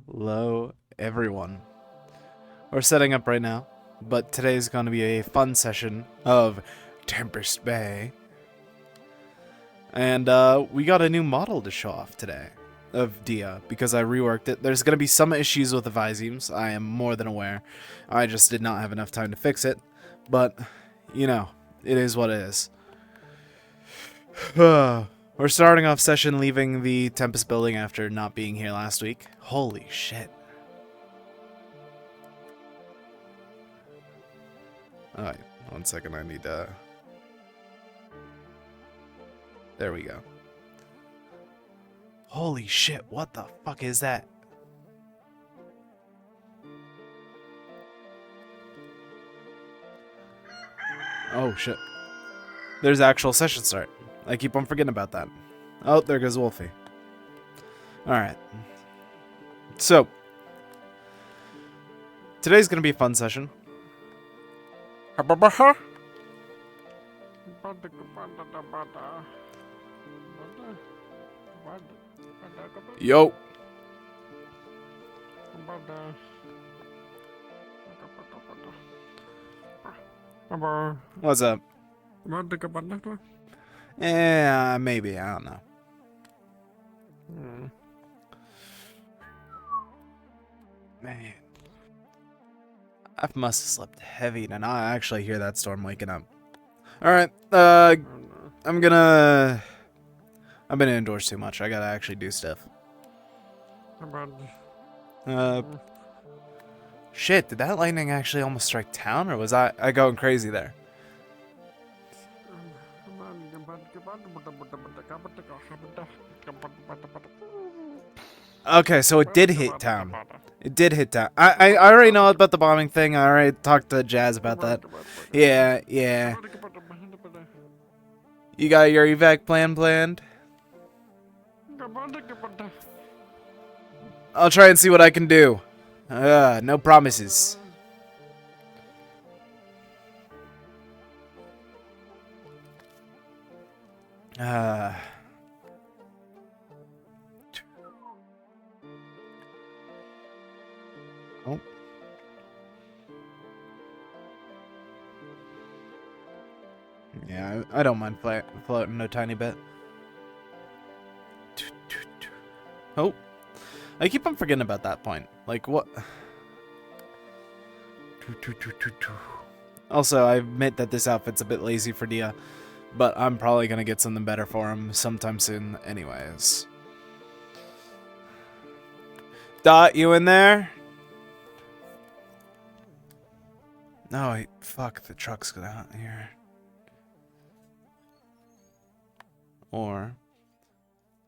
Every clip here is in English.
Hello, everyone. We're setting up right now, but today's going to be a fun session of Tempest Bay. And we got a new model to show off today of Dia because I reworked it. There's going to be some issues with the Visemes, I am more than aware. I just did not have enough time to fix it, but, you know, it is what it is. We're starting off session leaving the Tempest building after not being here last week. Holy shit. Alright, 1 second, I need to... There we go. Holy shit, what the fuck is that? Oh shit. There's actual session start. I keep on forgetting about that. Oh, there goes Wolfie. Alright. So, today's gonna be a fun session. Yo. What's up? Yeah, maybe. I don't know. Man. I must have slept heavy tonight. I actually hear that storm waking up. Alright, I've been indoors too much. I gotta actually do stuff. Shit, did that lightning actually almost strike town, or was I going crazy there? Okay, so it did hit town. It did hit town. I already know about the bombing thing. I already talked to Jazz about that. Yeah. You got your evac plan planned? I'll try and see what I can do. No promises. Oh. Yeah, I don't mind floating a tiny bit. Oh. I keep on forgetting about that point. Like, what? Also, I admit that this outfit's a bit lazy for Dia, but I'm probably gonna get something better for him sometime soon anyways. Dot, you in there? No, wait, fuck, the truck's gonna out here. Or...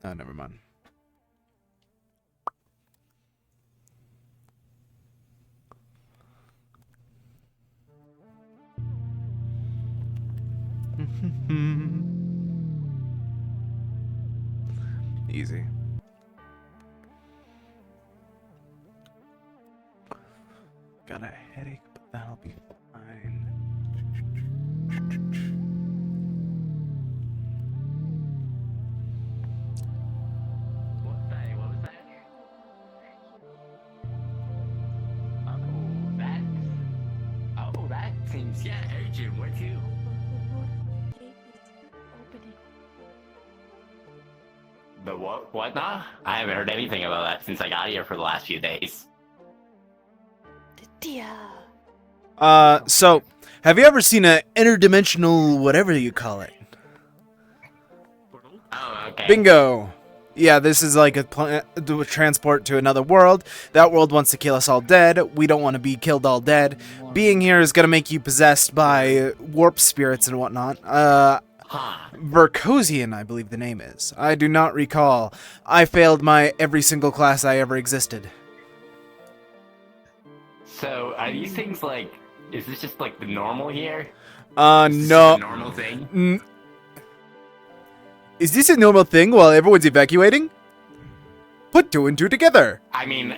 Oh, never mind. Easy. Got a headache, but that'll be fine. What was that? That seems, yeah, urgent. Where to? The what now? I haven't heard anything about that since I got here for the last few days. So, have you ever seen an interdimensional whatever you call it? Oh, okay. Bingo! Yeah, this is like a transport to another world. That world wants to kill us all dead. We don't want to be killed all dead. Being here is gonna make you possessed by warp spirits and whatnot. Verkosian, I believe the name is. I do not recall. I failed my every single class I ever existed. So, are these things like... Is this just like the normal here? No. Is this a normal thing? Is this a normal thing while everyone's evacuating? Put two and two together. I mean,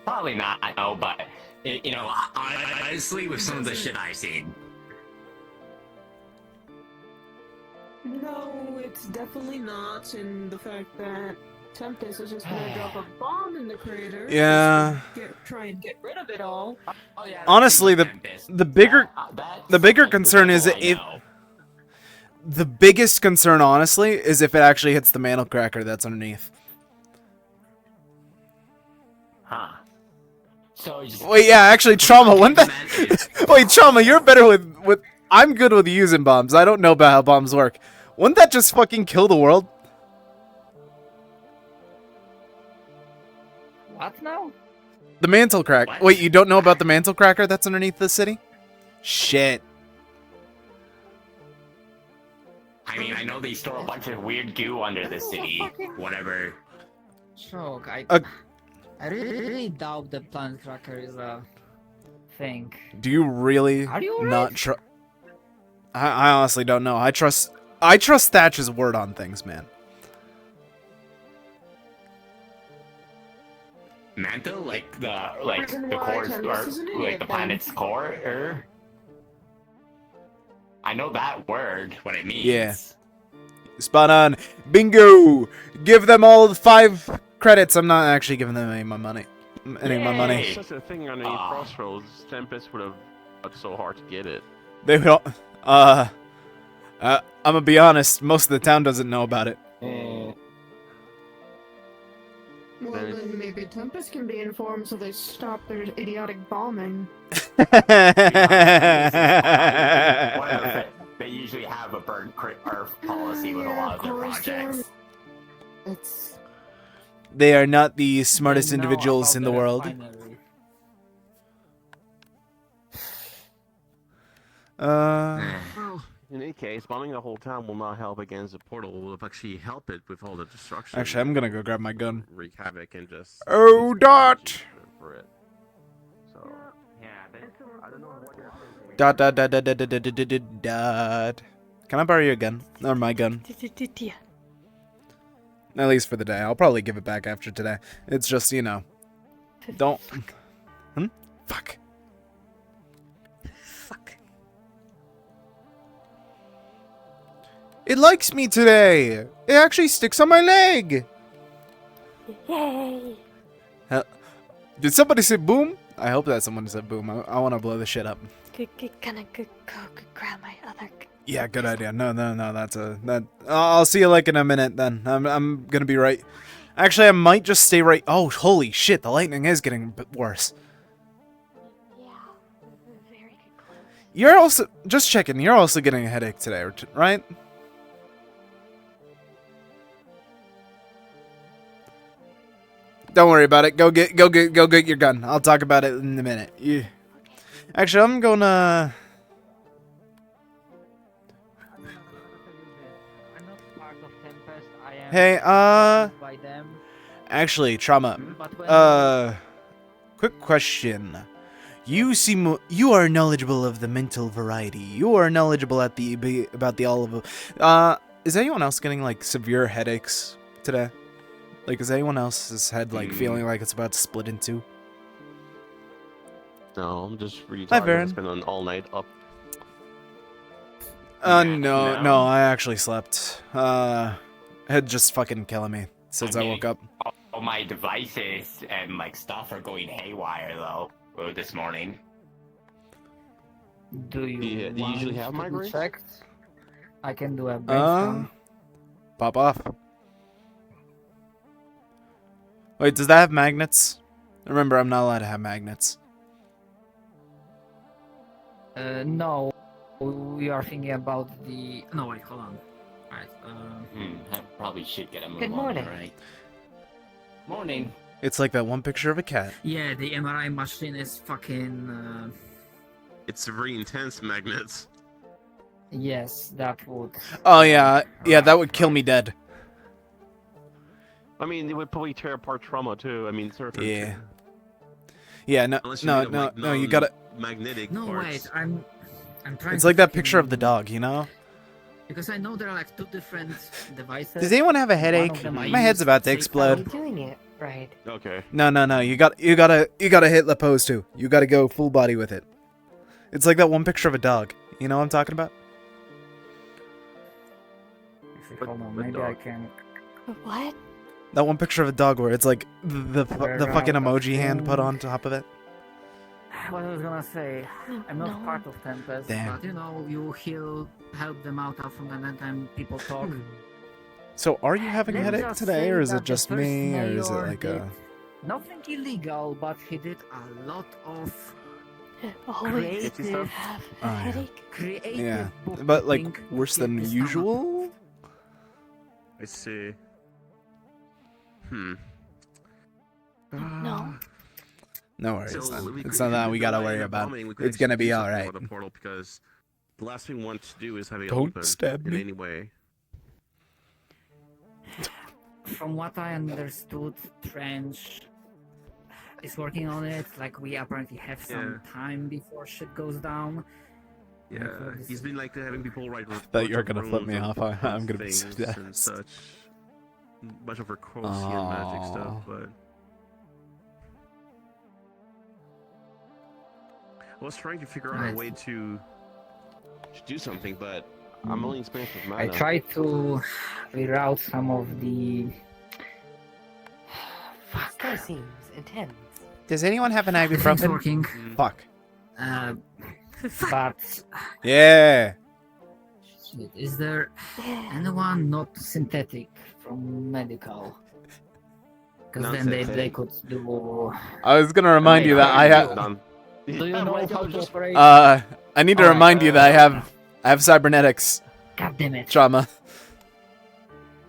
probably not, I know, but, you know, honestly, with some of the shit I've seen. No, it's definitely not, and the fact that Tempest is just gonna drop a bomb in the crater. Yeah. Try and get rid of it all. Oh, yeah, Honestly, that's Tempest. the bigger That's the bigger like concern is devil I if know. the biggest concern, honestly, is if it actually hits the mantle cracker that's underneath. Huh. So just Wait, yeah, actually, Trauma. When that? Wait, Trauma, you're better with. I'm good with using bombs. I don't know about how bombs work. Wouldn't that just fucking kill the world? What now? The mantle crack. What? Wait, you don't know about the mantle cracker that's underneath the city? Shit. I mean, I know they store a bunch of weird goo under the city. Whatever. Choke, I Uh, really doubt the planet cracker is a thing. Do you really Are you not right? trust? I honestly don't know. I trust Thatch's word on things, man. Mantle, like the Reason why core, Tempest is an or idiot, like the then. planet's core. I know that word. What it means. Yeah. Spot on. Bingo! Give them all 5 credits. I'm not actually giving them any of my money. Any of my money. Yay! Such a thing underneath Crossroads. Tempest would have fought so hard to get it. They would all, I'm gonna be honest, most of the town doesn't know about it. Well, then maybe Tempest can be informed so they stop their idiotic bombing. Whatever. They usually have a burn earth policy with a lot of their projects. It's... They are not the smartest They know individuals about in the world. refinery. Well, in any case, bombing the whole town will not help against the portal. It will actually help it with all the destruction. Actually, I'm gonna go grab my gun. Wreak havoc and just. Oh, use the Dot! energy for it. So. Yeah, I don't know what you're thinking. Dot dot dot dot dot dot dot dot dot dot. Can I borrow your gun? Or my gun? At least for the day. I'll probably give it back after today. It's just, you know. Don't. Fuck. Fuck. It likes me today. It actually sticks on my leg. Yay! Did somebody say boom? I hope that someone said boom. I want to blow the shit up. Gonna go grab my other. Yeah, good idea. No, that. I'll see you like in a minute then. I'm gonna be right. Actually, I might just stay right. Oh, holy shit! The lightning is getting a bit worse. Yeah, very good close. You're also just checking. You're also getting a headache today, right? Don't worry about it. Go get your gun. I'll talk about it in a minute. Yeah. Actually, I'm gonna. I'm not part of Tempest. I am Hey, by them. actually, Trauma. But when Quick question. You are knowledgeable of the mental variety. You are knowledgeable about the olive. Is anyone else getting like severe headaches today? Like, is anyone else's head like feeling like it's about to split in two? No, I'm just really Hi, tired. Baron. It's been an all-night up. No, I actually slept. Head just fucking killing me since I woke up. All my devices and like stuff are going haywire though. This morning. do you Do you want usually have to be migraines? checked? I can do a brainstorm. Pop off. Wait, does that have magnets? Remember, I'm not allowed to have magnets. No, we are thinking about the. No, wait, hold on. Right. I probably should get a move Good on, morning. right? Morning. It's like that one picture of a cat. Yeah, the MRI machine is fucking. It's very intense magnets. Yes, that would. Oh yeah, that would kill me dead. I mean, it would probably tear apart trauma too. I mean, surface. Yeah. Yeah, Unless you made of, like, no, you gotta. magnetic No, parts. wait, I'm trying. It's to like that picture of fucking- the dog, you know? Because I know there are like two different devices. Does anyone have a headache? them I My head's use about to to take explode. I'm doing it right. Okay. No, you gotta hit the pose too. You gotta go full body with it. It's like that one picture of a dog. You know what I'm talking about? Hold on, maybe I can. What? That one picture of a dog where it's like the We're fucking out of emoji hand put food. on top of it. What I was gonna say, I'm not No. part of Tempest, Damn. but you know, you help them out from time to time, people talk. So are you having a Let's headache just today, say or is that it the just first me, or is it mayor like did a... nothing illegal, but he did a lot of Always creative, have Oh, a yeah. headache. creative Yeah, but like bookkeeping worse to get than this done. usual? I see. No. No worries So then. we It's could- not if that we we gotta delay worry the about. bombing, we could It's gonna actually be do something alright. about the portal, because the last thing we want to do is have it Don't open stab in me. any way. From what I understood, Trench is working on it. Like, we apparently have some time before shit goes down. Yeah, he's been like having people write. Thought you were gonna flip me off. I'm gonna be so and dead. such. Bunch of Recrossian magic stuff, Aw. but I was trying to figure out a Right. way to do something, but I'm only experienced with I mana. tried to reroute some of the. That seems intense. Does anyone have an Things ibuprofen? working, Fuck. but Yeah. shit, is there anyone not synthetic from medical? Because then they could do. I was gonna remind you that I have. Done. Do you know how to operate? I need to Alright, remind you that I have cybernetics God damn it! trauma.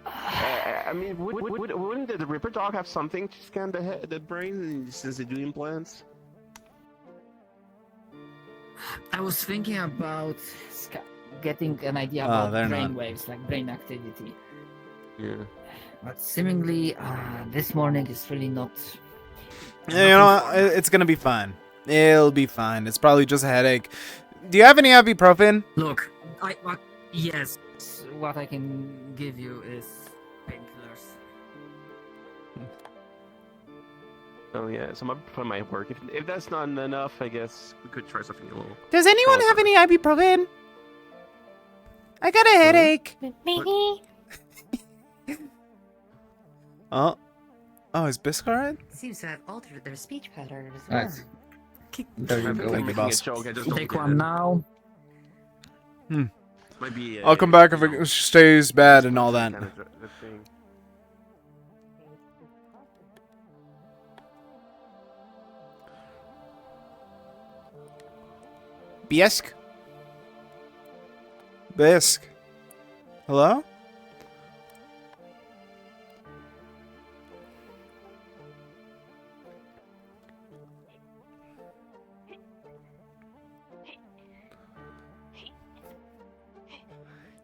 I mean, wouldn't the Ripper Dog have something to scan the brain since they do implants? I was thinking about getting an idea Oh, about they're brain not. waves, like brain activity. Yeah. But seemingly, this morning is really not. Yeah, you know what? It's gonna be fine. It'll be fine. It's probably just a headache. Do you have any ibuprofen? Look, yes, what I can give you is painkillers. Oh yeah, so my phone might work. If that's not enough, I guess we could try something a little. Does anyone have any ibuprofen? I got a headache. Me? Oh, is Bisque alright? Seems to have altered their speech patterns. Right. There you I'm go. Thank you, making boss. a joke, I just don't Take get one it. now. Might be, I'll come back if it stays bad and all that. kind of the thing. Bisque? Bisque? Hello?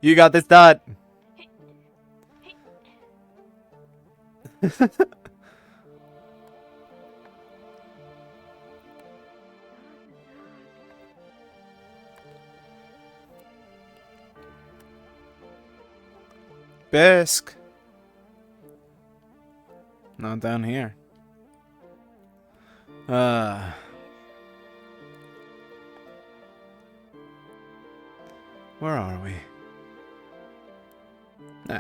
You got this dot. Bisque. Not down here. Where are we? Nah.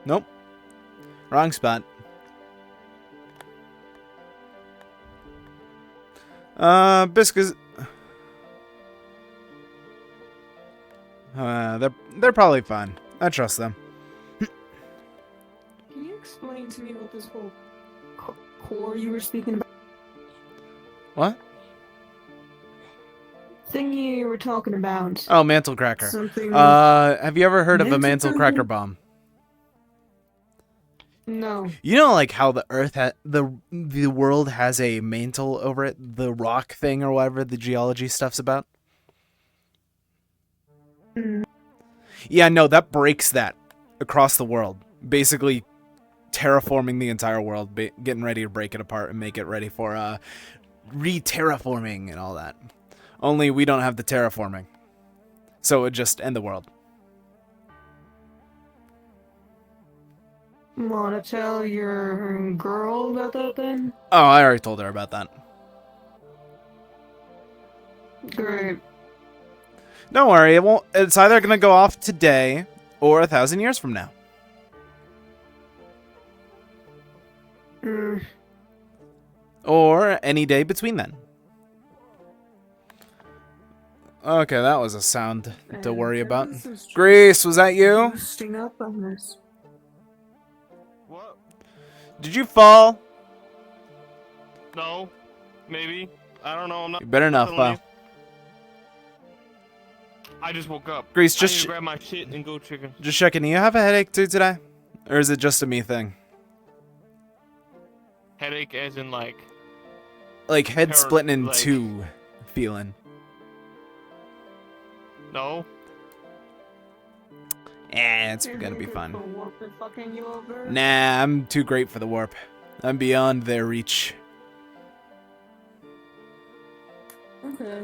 Nope. Wrong spot. Bisque is... they're probably fine. I trust them. Can you explain to me what this whole core you were speaking about? What? Thingy you were talking about. Oh, mantle cracker. Something. Have you ever heard of a Mantle mantle cracker cracker? bomb? No. You know, like how the Earth the world has a mantle over it, the rock thing or whatever the geology stuff's about. Mm. Yeah, no, that breaks that across the world, basically terraforming the entire world, getting ready to break it apart and make it ready for re-terraforming and all that. Only we don't have the terraforming, so it would just end the world. Wanna tell your girl about that then? Oh, I already told her about that. Great. Don't worry, it won't. It's either gonna go off today or 1,000 years from now. Or any day between then. Okay, that was a sound to worry about. Grace, was that you? Boosting up on this. What? Did you fall? No. Maybe. I don't know. I'm not. You better not suddenly- fall. I just woke up. Grace, I need just to grab my shit and go chicken. just checking. Do you have a headache too today? Or is it just a me thing? Headache, as in like. Like head Or, splitting in like- two feeling. No. It's gonna be fun. Nah, I'm too great for the warp. I'm beyond their reach. Okay.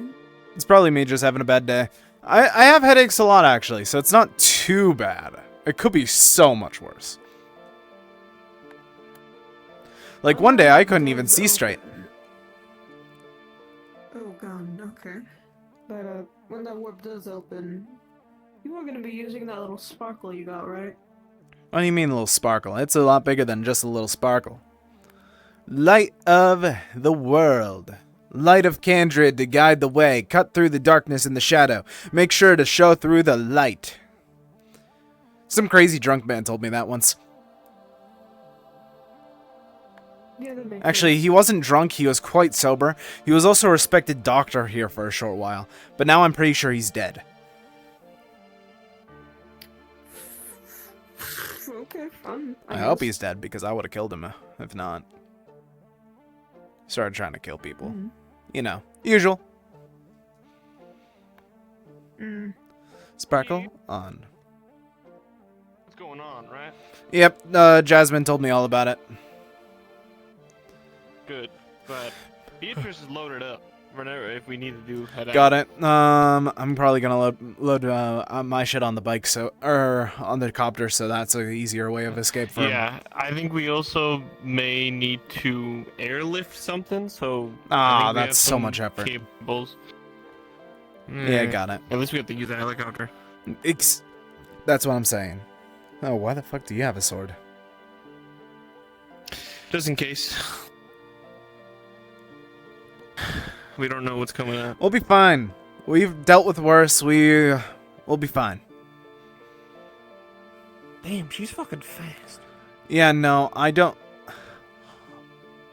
It's probably me just having a bad day. I have headaches a lot, actually, so it's not too bad. It could be so much worse. Like, one day I couldn't even see straight. Oh god, okay. But when that warp does open, you are gonna be using that little sparkle you got, right? What do you mean, a little sparkle? It's a lot bigger than just a little sparkle. Light of the world. Light of Candrid to guide the way. Cut through the darkness and the shadow. Make sure to show through the light. Some crazy drunk man told me that once. Yeah, that makes Actually, sense. he wasn't drunk, he was quite sober. He was also a respected doctor here for a short while. But now I'm pretty sure he's dead. Okay, fun. I hope he's dead, because I would have killed him if not. Started trying to kill people. Mm-hmm. You know, usual. Mm. Sparkle on. What's going on, right? Yep, Jasmine told me all about it. Good. But Beatrice is loaded up. Whenever if we need to do head out. Got it. I'm probably gonna load my shit on the bike, or on the copter, so that's an easier way of escape for him. Yeah, I think we also may need to airlift something. So Ah, I think we that's have so some much effort. Cables. Yeah, got it. At least we have to use a helicopter. That's what I'm saying. Oh, why the fuck do you have a sword? Just in case. We don't know what's coming up. We'll be fine. We've dealt with worse. We'll be fine. Damn, she's fucking fast. Yeah, no, I don't.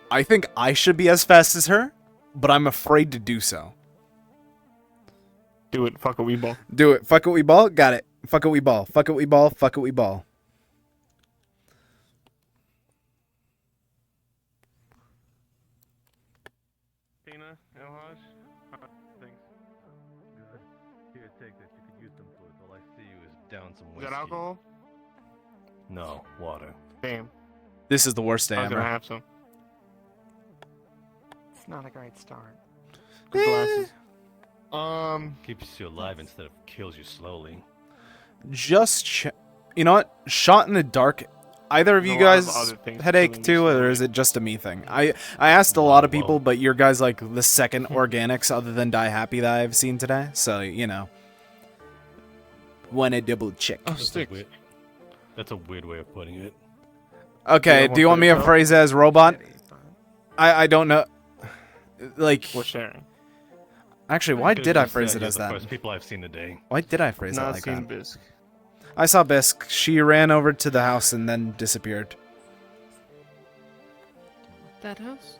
I think I should be as fast as her, but I'm afraid to do so. Do it, fuck a wee ball. Do it. Fuck it, we ball. Got it. Fuck it, we ball. Fuck it, we ball. Fuck it, we ball. Tina, Elhaj, thanks. Good. Here, take this. You could use some fluids. All I see you is down some Is whiskey. that alcohol? No, water. Damn, This is the worst day I was gonna ever. have some. It's not a great start. Good glasses. Keeps you alive instead of kills you slowly. You know what? Shot in the dark. Either of you There's a lot of guys other things headache killing you too, or slowly. is it just a me thing? I asked a lot of Well. people, but your guys like the second organics other than Die Happy that I've seen today. So you know, wanna double check. Oh, sticks. That's a weird way of putting it. Okay, You do you want me to yourself? phrase it as robot? I don't know. Like, We're sharing. actually, why Could've did I just phrase said it you're as the that? First people I've seen today. Why did I phrase it Not like seen that? Bisque. I saw Bisk. She ran over to the house and then disappeared. That house?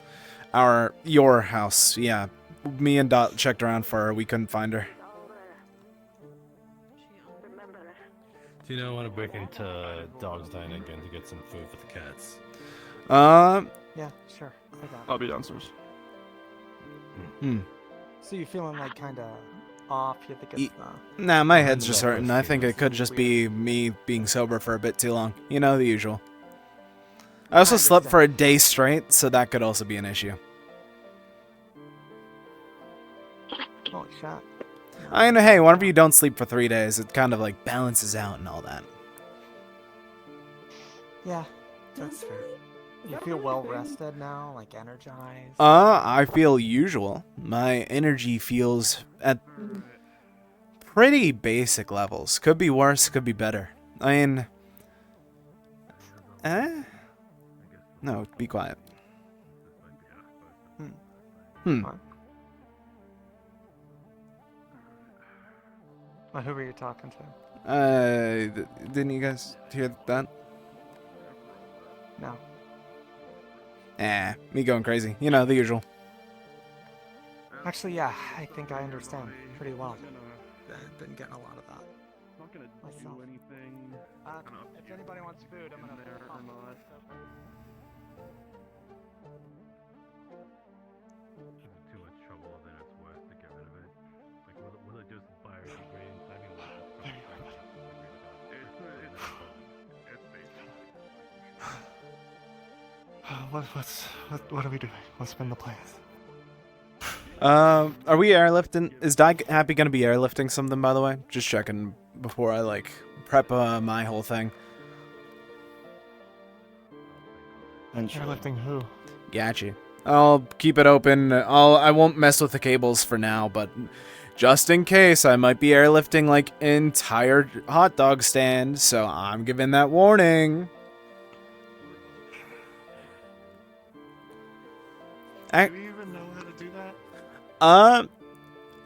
Your house, yeah. Me and Dot checked around for her. We couldn't find her. Do you know I want to break into Dog's Diner again to get some food for the cats? Yeah, sure. I got it. I'll be downstairs. So you're feeling like kind of off? You think Ye- it's Nah, my I'm head's in just the hurting. I think it could just be me being sober for a bit too long. You know, the usual. I also I slept for a understand. day straight, so that could also be an issue. holy shot. I know, hey, whenever you don't sleep for 3 days, it kind of like balances out and all that. Yeah, that's fair. You feel well rested now, like energized. I feel usual. My energy feels at pretty basic levels. Could be worse, could be better. I mean, No, be quiet. Hmm. Hmm. What? Well, who were you talking to? Didn't you guys hear that? No. Me going crazy. You know, the usual. Actually, yeah, I think I understand pretty well. I've been getting a lot of that. Not gonna Myself. do anything. If anybody wants food, I'm gonna there or not. Too much trouble than it's worth to get rid of it. Like, will it just biodegrade? I mean, what are we doing? What's been the plan? Are we airlifting? Is Di Happy gonna be airlifting something, by the way? Just checking before I, like, prep my whole thing. Airlifting who? Gotcha. I'll keep it open. I won't mess with the cables for now, but just in case, I might be airlifting, like, entire hot dog stand, so I'm giving that warning. Do you even know how to do that?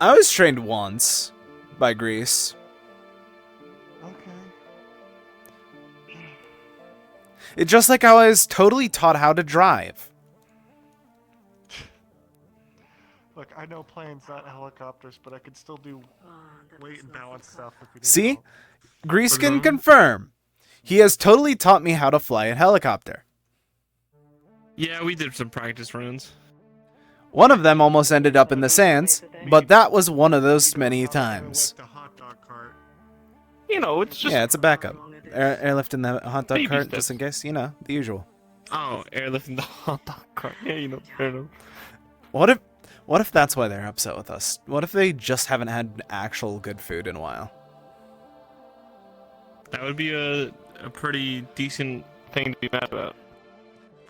I was trained once by Greece. Okay. It's just like how I was totally taught how to drive. Look, I know planes, not helicopters, but I could still do weight and balance stuff if we need See? help. Greece can confirm. He has totally taught me how to fly a helicopter. Yeah, we did some practice runs. One of them almost ended up in the sands, but that was one of those many times. The hot dog cart. You know, it's just Yeah, it's a backup. Airlifting the hot dog Baby cart, steps. just in case, you know, the usual. oh, airlifting the hot dog cart. Yeah, you know, fair enough. What if that's why they're upset with us? What if they just haven't had actual good food in a while? That would be a pretty decent thing to be mad about.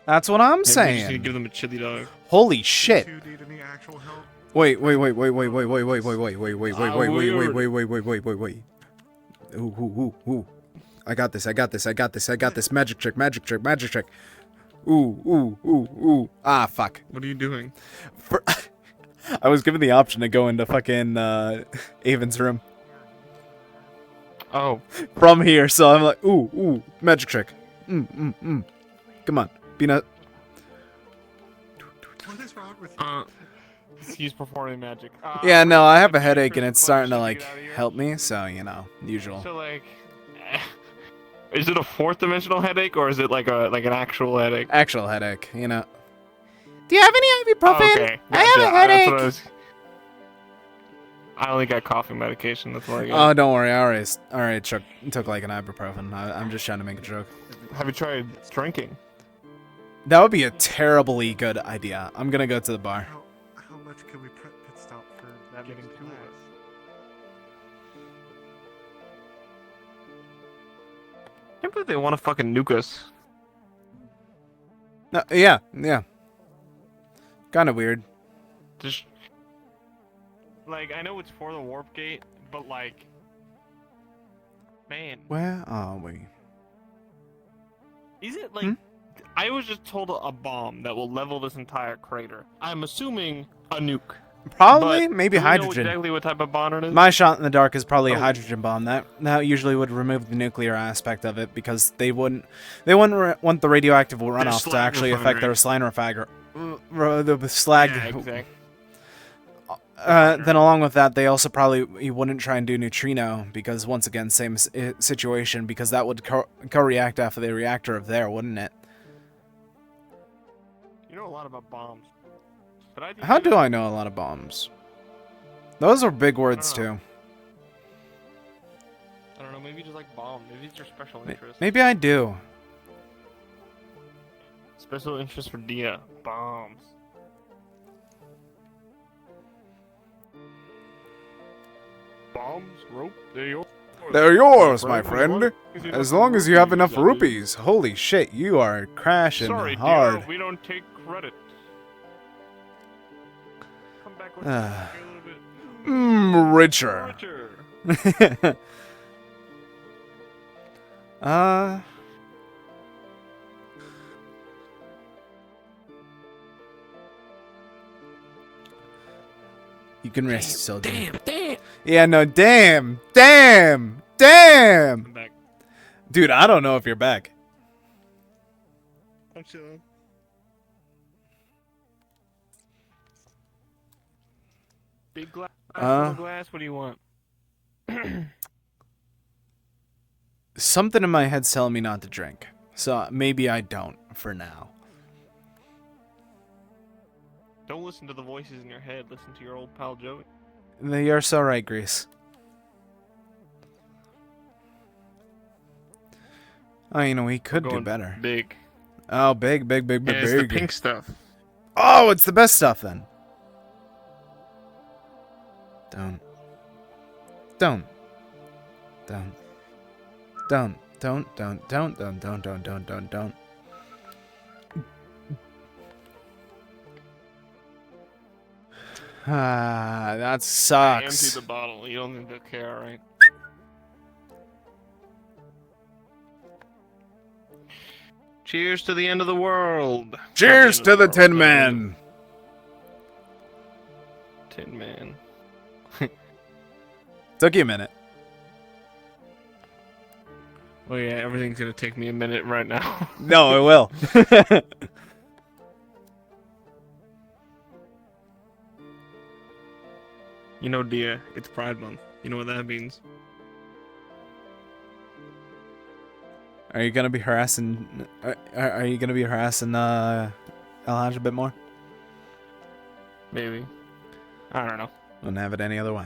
That's what I'm Maybe we just need to saying. give them a chili dog. Holy shit. Do you need any actual help? Wait. Ooh. I got this. Magic trick. Ooh. Ah, fuck. What are you doing? I was given the option to go into fucking Avon's room Oh, from here, so I'm like, ooh, magic trick. Come on, peanut. What is wrong with you? he's performing magic. Yeah, no, I have a headache and it's starting to like help me, so you know, usual. So like, is it a fourth dimensional headache or is it like an actual headache? Actual headache, you know. Do you have any ibuprofen? Oh, okay. I have a That's headache. what I only got coughing medication. That's what I got. Oh, don't worry. I already took like an ibuprofen. I'm just trying to make a joke. Have you tried drinking? That would be a terribly good idea. I'm gonna go to the bar. How much can we pit stop for that getting to us? I can't believe they want to fucking nuke us. No, yeah. Kind of weird. Just like I know it's for the warp gate, but like, man, Where are we? is it like? I was just told a bomb that will level this entire crater. I'm assuming a nuke. Probably, But maybe do we know hydrogen. exactly what type of bomb it is? My shot in the dark is probably a Oh. hydrogen bomb. That usually would remove the nuclear aspect of it because they wouldn't want the radioactive runoff to slag actually affect their refinery. the slag. Yeah, exactly. Then along with that, they also probably wouldn't try and do neutrino because once again, same situation because that would co-react after the reactor of there, wouldn't it? You know a lot about bombs. But I How do I know a lot of bombs? Those are big words I don't too. I don't know. Maybe just like bomb. Maybe it's your special interest. Maybe I do. Special interest for Dia. Bombs. Bombs, rope, they're yours. They're yours, my friend. As long as you have enough rupees. Holy shit, you are crashing Sorry, hard. Dia, we don't take credit. Come back with Ah. a little bit Richer. richer. You can rest, soldier. Damn. Yeah, no, damn. I'm back. Dude, I don't know if you're back. I'm chilling. Big glass, little glass. What do you want? Something in my head's telling me not to drink. So maybe I don't for now. Don't listen to the voices in your head. Listen to your old pal Joey. You're so right, Grease. Oh, you know, he could do Going better. Big. Oh, big. Yeah, it's the pink stuff. Oh, it's the best stuff then. Don't. Ah, that I emptied sucks. the bottle. You don't think they'll care, right? Cheers to the end of the world. Cheers to the World. Tin Man. Tin Man. Took you a minute. Oh yeah, everything's gonna take me a minute right now. No, it will. You know, Dia, it's Pride Month. You know what that means? Are you gonna be harassing? Are you gonna be harassing Alhaj a bit more? Maybe. I don't know. Wouldn't have it any other way.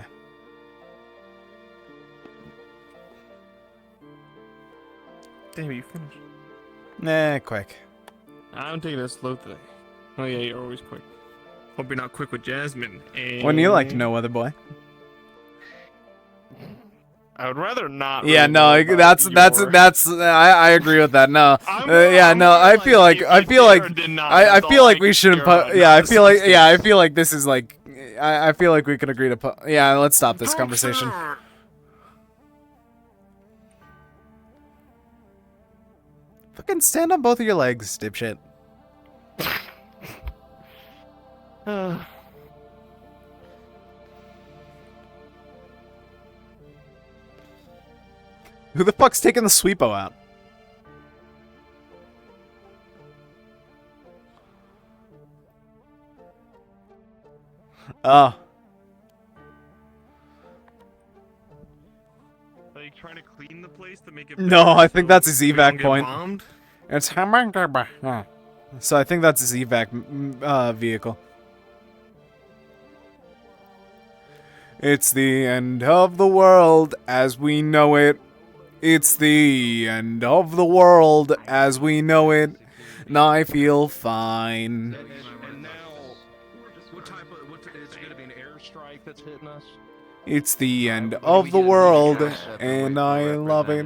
Damn, you finished. Nah, quick. I'm taking it slow today. Oh yeah, you're always quick. Hope you're not quick with Jasmine. And Wouldn't you like to know, Weather Boy? I would rather not. Yeah, really know no, about that's. your- I agree with that. No, yeah, I'm no, gonna I feel like if I you feel did like or did not, I that's feel all like I we shouldn't care put. about, Yeah, I not feel like substance. yeah, I feel like this is like. I feel like we can agree to put. Yeah, let's stop this conversation. Fucking stand on both of your legs, dipshit. Who the fuck's taking the sweepo out? Oh. Are you trying to clean the place to make it? No, better I think so that's his we don't evac get point. bombed? It's so I think that's his evac vehicle. It's the end of the world as we know it. It's the end of the world as we know it. And I feel fine. And now, what type of? It's going to be an airstrike that's hitting us. It's the end of the world, and I love it.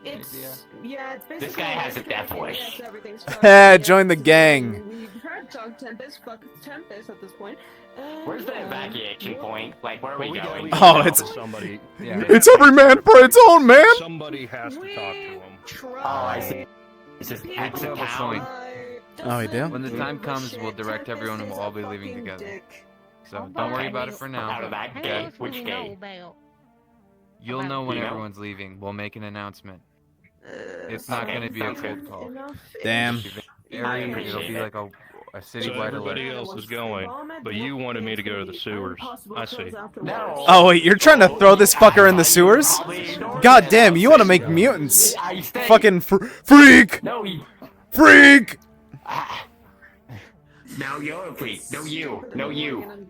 It's yeah, it's basically. This guy has a death wish. Yes, everything's fine. Join the gang. We've tried to talk Tempest. Fuck it's Tempest at this point. Where's the evacuation point? Like, where are we going? Oh, it's somebody. Yeah. it's every man for its own, man. Somebody has to talk to him. Oh, I see. This is exit town. Oh, we do? When the time comes, we'll direct everyone and we'll all be leaving together. So don't worry about it for Out now. of that gate. Which gate? You'll know when You know? everyone's leaving. We'll make an announcement. It's not going to be a cold call. Damn. It'll be like a citywide Everybody alert. else is going, but you wanted me to go to the sewers. I see. No. Oh wait, you're trying to throw this fucker in the sewers? God damn, you want to make mutants? I stay. Fucking freak! No, you. Freak! No, you're a freak. No, you. No, you.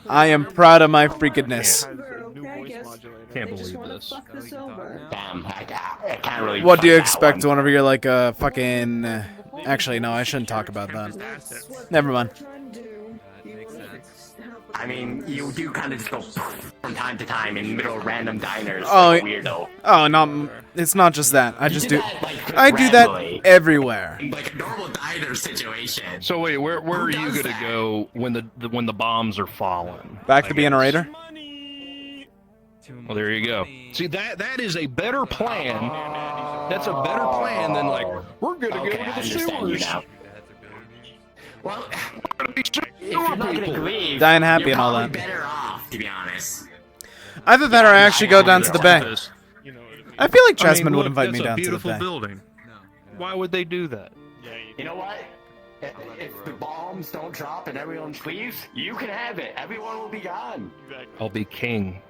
I am proud of my freakedness. Can't believe this. Damn, I can't really. What do you fight that expect one. whenever you're like a fucking... Actually, no, I shouldn't talk about that. Never mind. I mean, you do kind of just go from time to time in middle of random diners. Oh, like a weirdo. Oh, no, it's not just that. I just do... that, like, I do that randomly. everywhere. Like a normal diner situation. So wait, where are you does gonna that? go when the bombs are falling? Back to being a raider? Well, there you go. See, that is a better plan. That's a better plan than like we're gonna Okay, go I to the understand you sewers. now. Well, if you're not gonna leave, Dying happy you're and all probably that. better off, to be honest. Either that or I actually go down to the bay. You know what I mean? I feel like I mean, Jasmine would look, invite that's me a down to the beautiful bay. building. Why would they do that? Yeah, You know what? If the bombs don't drop and everyone leaves, you can have it. Everyone will be gone. I'll be king.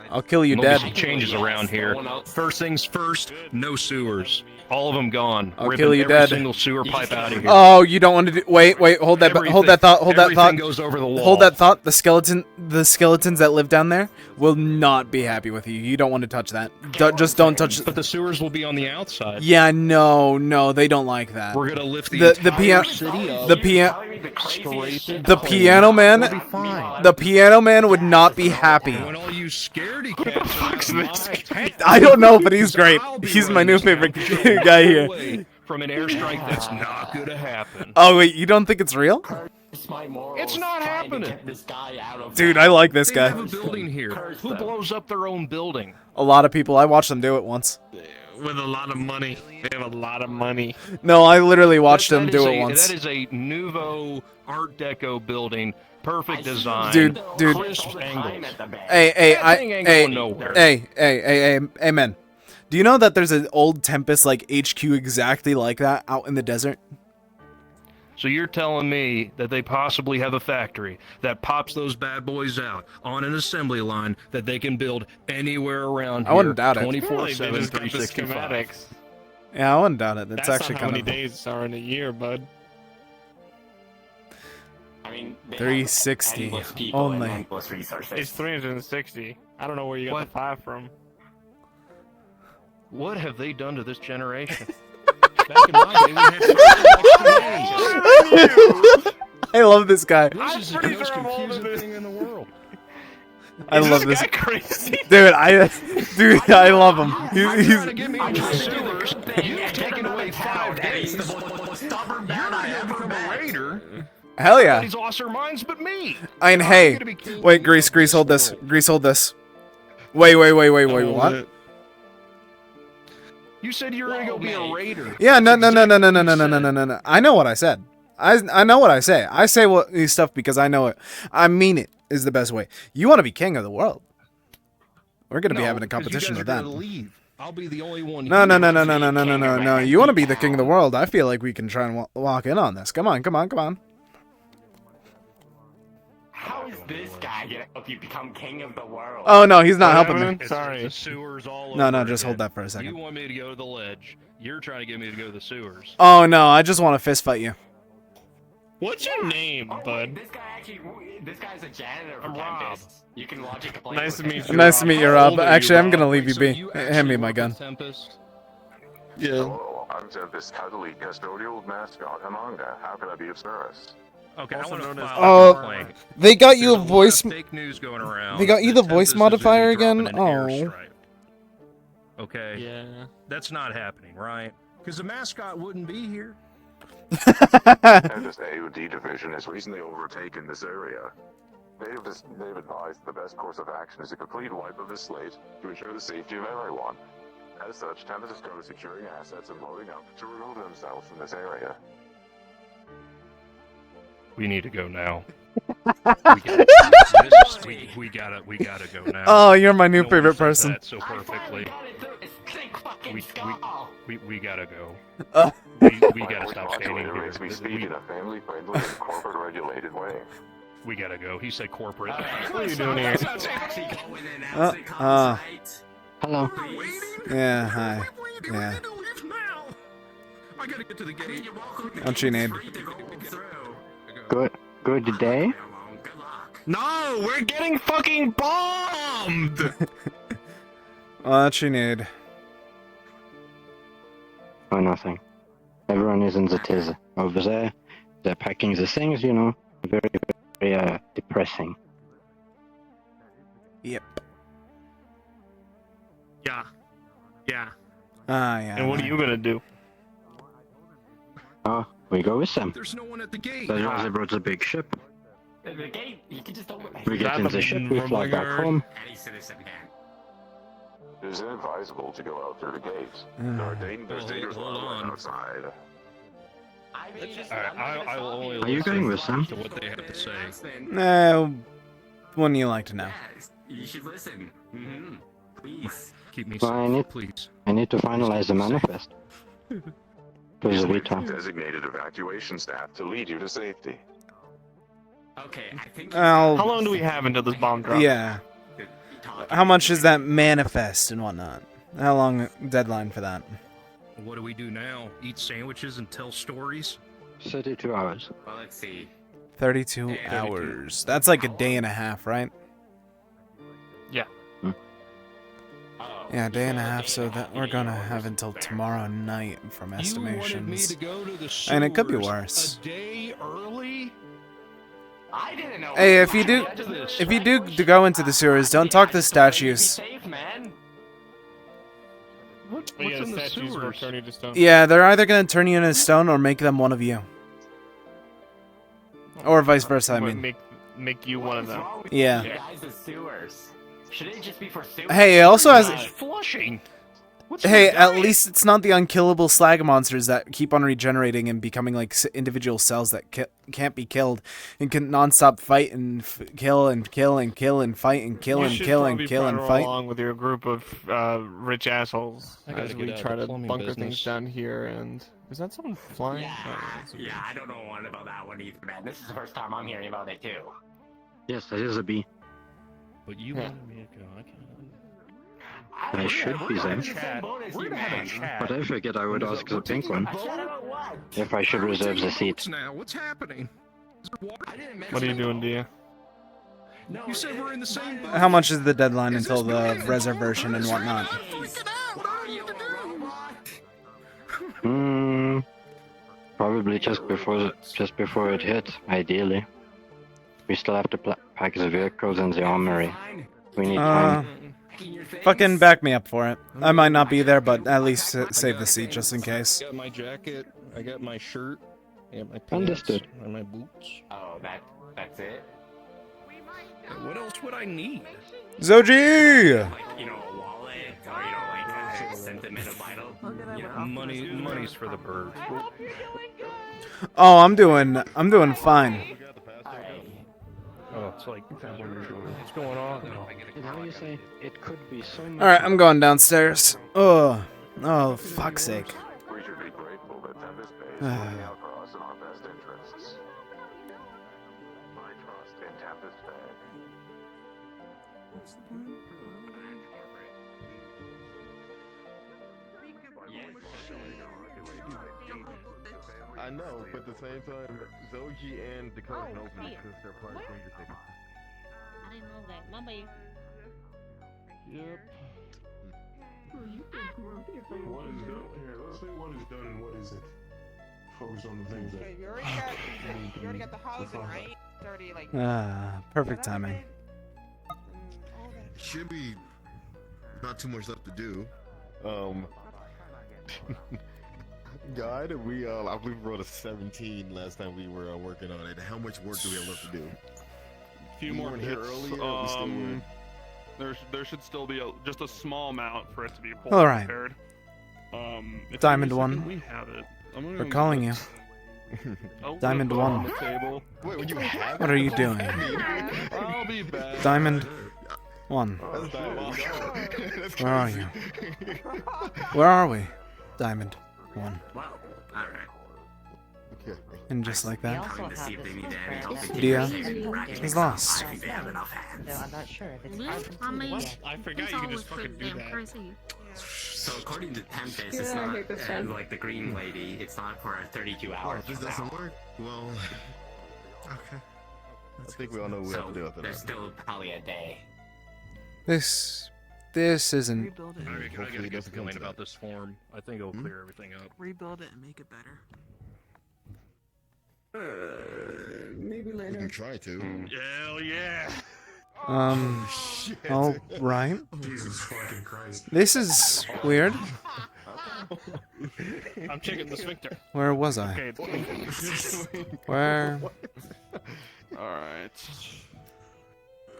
I'll kill you There'll be dead. some changes around here. First things first, no sewers. All of them gone. I'll Ripping kill you every dead. single sewer pipe out of here. Oh, you don't want to do. Wait, hold that thought. Hold that thought. Everything goes over the wall. Hold that thought. The skeletons that live down there will not be happy with you. You don't want to touch that. Just don't touch. But the sewers will be on the outside. Yeah, no, they don't like that. We're gonna lift the The entire city up. the piano man. It'll be fine. The piano man would not be happy. When all you scaredy cats are in my tent, I don't know, but he's great. He's my new favorite guy here. away from an airstrike that's not gonna happen. Oh wait, you don't think it's real? It's not happening. Dude, I like this They guy. have a building here. Who blows up their own building? A lot of people. I watched them do it once. with a lot of money. They have a lot of money. No, I literally watched That them is do a- it once. That is a nouveau Art Deco building. Perfect design. Dude. Crisp angles. Hey, That thing ain't going nowhere. hey, man. Do you know that there's an old Tempest like HQ exactly like that out in the desert? So you're telling me that they possibly have a factory that pops those bad boys out on an assembly line that they can build anywhere around I here, wouldn't doubt it. 24/7, They just got the 365. schematics. Yeah, I wouldn't doubt it. That's That's actually not how kind many of days are in a year, bud. I mean, they have 360 endless people only. and endless resources. It's 360. I don't know where you got What? the 5 from. What have they done to this generation? Back in my day, we had 5 days. I love this guy. This is the pretty most sure I'm older confusing than- thing in the world. I Is love this this. guy crazy? Dude, I love him. You're He's trying to get me into the sewers. You've taken away 5 days. It's the most stubborn You're man I gonna ever become a met. raider. hell yeah. He's lost their minds, but me. I mean, I'm hey, gonna be king wait, of Grease, hold this. world. Grease, hold this. Wait, what? You said you were gonna go be a raider. Yeah, no. That's exactly what you said. I know what I said. I know what I say. I say what these stuff because I know it. I mean it is the best way. You want to be king of the world. We're gonna be having a 'cause you competition guys with are that. gonna leave. I'll be the only one. No. here. You want to be the king of the world. I feel like we can try and walk in on this. Come on. How is this guy gonna help you become king of the world? Oh no, he's not helping me. It's Sorry. the sewers all No, over just hold again. that for a second. You want me to go to the ledge. You're trying to get me to go to the sewers. Oh no, I just want to fist fight you. What's your name, Oh, bud? This guy's a janitor for I'm Rob. Tempest. You can lodge a complaint. Nice to with meet him. you. Nice to meet you, How Rob. old are you, Actually, I'm Rob? gonna leave Wait, you so be. you Hand actually me my work gun. with Tempest? Yeah. Hello, I'm Tempest, cuddly custodial mascot, Amanga. How can I be of service? Okay, Also I want to known as file Oh, a complaint. They got you a There's lot voice. of fake news going around. They got you that the voice Tempest is gonna be modifier again? dropping an Oh. airstrike. Okay, Yeah. that's not happening, right? Because the mascot wouldn't be here. Tempest AOD division has recently overtaken this area. They've advised the best course of action is a complete wipe of the slate to ensure the safety of everyone. As such, Tempest is going to securing assets and loading up to remove themselves from this area. We need to go now. we gotta go now. Oh, you're my new No one favorite says person. that so perfectly. We gotta go. Uh. We gotta Language stop standing modulator here. makes me speak in a family-friendly and corporate-regulated way. We gotta go. He said corporate. What are you doing here? Hello. Yeah, hi. Yeah. I gotta get to the gate. What you need? Good day. No, we're getting fucking bombed! What you need? Oh, nothing. Everyone is in the tiz over there. They're packing the things, you know. Very depressing. Yep. Yeah. Yeah. Ah, yeah. And what are you gonna do? Oh, we go with them. There's no one at the gate. That's why they brought the big ship. The gate, you can just open it. We get in the ship, we fly back home. Any citizen can. It is inadvisable to go out through the gates. There are dangerous Hold wildlife on. outside. Alright, I will only Are you going with Sam? to what they have to say. Wouldn't you like to know? Yes, you should listen. Please. Keep me Well, safe, please. I need to finalize the manifest. Because of We've time. designated evacuation staff to lead you to safety. Okay, I think. Well, How long do we have until this bomb drops? yeah. How much is that manifest and whatnot? How long deadline for that? What do we do now? Eat sandwiches and tell stories? 32 hours. Well, let's see. 32 hours. That's like a day and a half, right? Yeah. Yeah, a day and a half, so that we're gonna have until tomorrow night from You wanted me estimations. to go to the And it could be sewers worse. A day early? I didn't know. Hey, if you do to go into the sewers, don't talk to statues. Safe, man. What's Yeah, in the statues will sewers? turn you to stone. Yeah, they're either gonna turn you into stone or make them one of you. Or vice versa, I mean. Make you one of them. Yeah. You guys, the sewers. Should it just be for sewers? Hey, it also has... Flushing. Hey, at least it's not the unkillable slag monsters that keep on regenerating and becoming like individual cells that can't be killed and can non-stop fight and kill and kill and kill and fight and kill and kill and kill and fight. Along with your group of rich assholes I gotta as get we out of try the to plumbing bunker business. things down here. And is that someone flying? Yeah, I don't know one about that one either, man. This is the first time I'm hearing about it too. Yes, that is a bee. But you wanted me to go. I can't. I should be there. We're gonna have a chat. But I forget I would ask the pink one. What? If I should reserve the seat. Now, what's happening? Is there water? What are you doing, Dia? You said we're in the same boat. How much is the deadline until the reservation and whatnot? Probably just before it hits, ideally. We still have to pack the vehicles and the armory. We need time. Fucking back me up for it. I might not be there, but at least save the seat just in case. I got my jacket. I got my shirt. I got my pants. Understood. And my boots. Oh, that's it? What else would I need? Zoji! Like, you know, a wallet, or, you know, like a sentimental vital. You know? Money's for the birds. Oh, I'm doing fine. Oh, it's like, what's going on? How you say it could be so much. Alright, I'm going downstairs. Oh, fuck's sake. We should be grateful that Tempest Bay is looking out for us in our best interests. My trust in Tempest Bay. I know, but at the same time, Zoji and Dakota know me because they're part of Stranger Things. I didn't know that. Mama, Yep. What is done? Here, let's say what is done and what isn't. Focus on the things that. Okay, you already got the housing, right? It's already like. Perfect timing. Should be not too much left to do. God, we I believe we wrote a 17 last time we were working on it. How much work do we have left to do? A few You more weren't here hits. earlier, or we still were? There should still be just a small amount for it to be fully All right. prepared. If Diamond you one. We have it. I'm gonna We're go calling get you. it. Oh, Diamond look, on one. the table. Wait, when you have What are you doing? I'll be back. Diamond 1. That's diabolical. Where are you? Where are we? Diamond 1. Wow. Alright. Okay. And just like that, Trying to see if they need any help in Dia saving brackets. is lost. I think they have enough hands. I'm not sure if it's. I mean, I forgot you could just fucking do that. crazy. So according to Tempest, Yeah, it's I not, hate this and one. like the green lady, it's not for 32 Oh, hours if this from doesn't now. work, well, okay. I think we all know what we have So to do after there's that. still probably a day. This isn't. Rebuild it. I Hopefully gotta it get doesn't come feeling to about that. this form. I think it'll clear everything up. Rebuild it and make it better. Maybe We later. can try to. Hell yeah. Shit. All right. Jesus fucking Christ. This is weird. I'm checking the sphincter. Where was I? Okay, it's Where? Alright.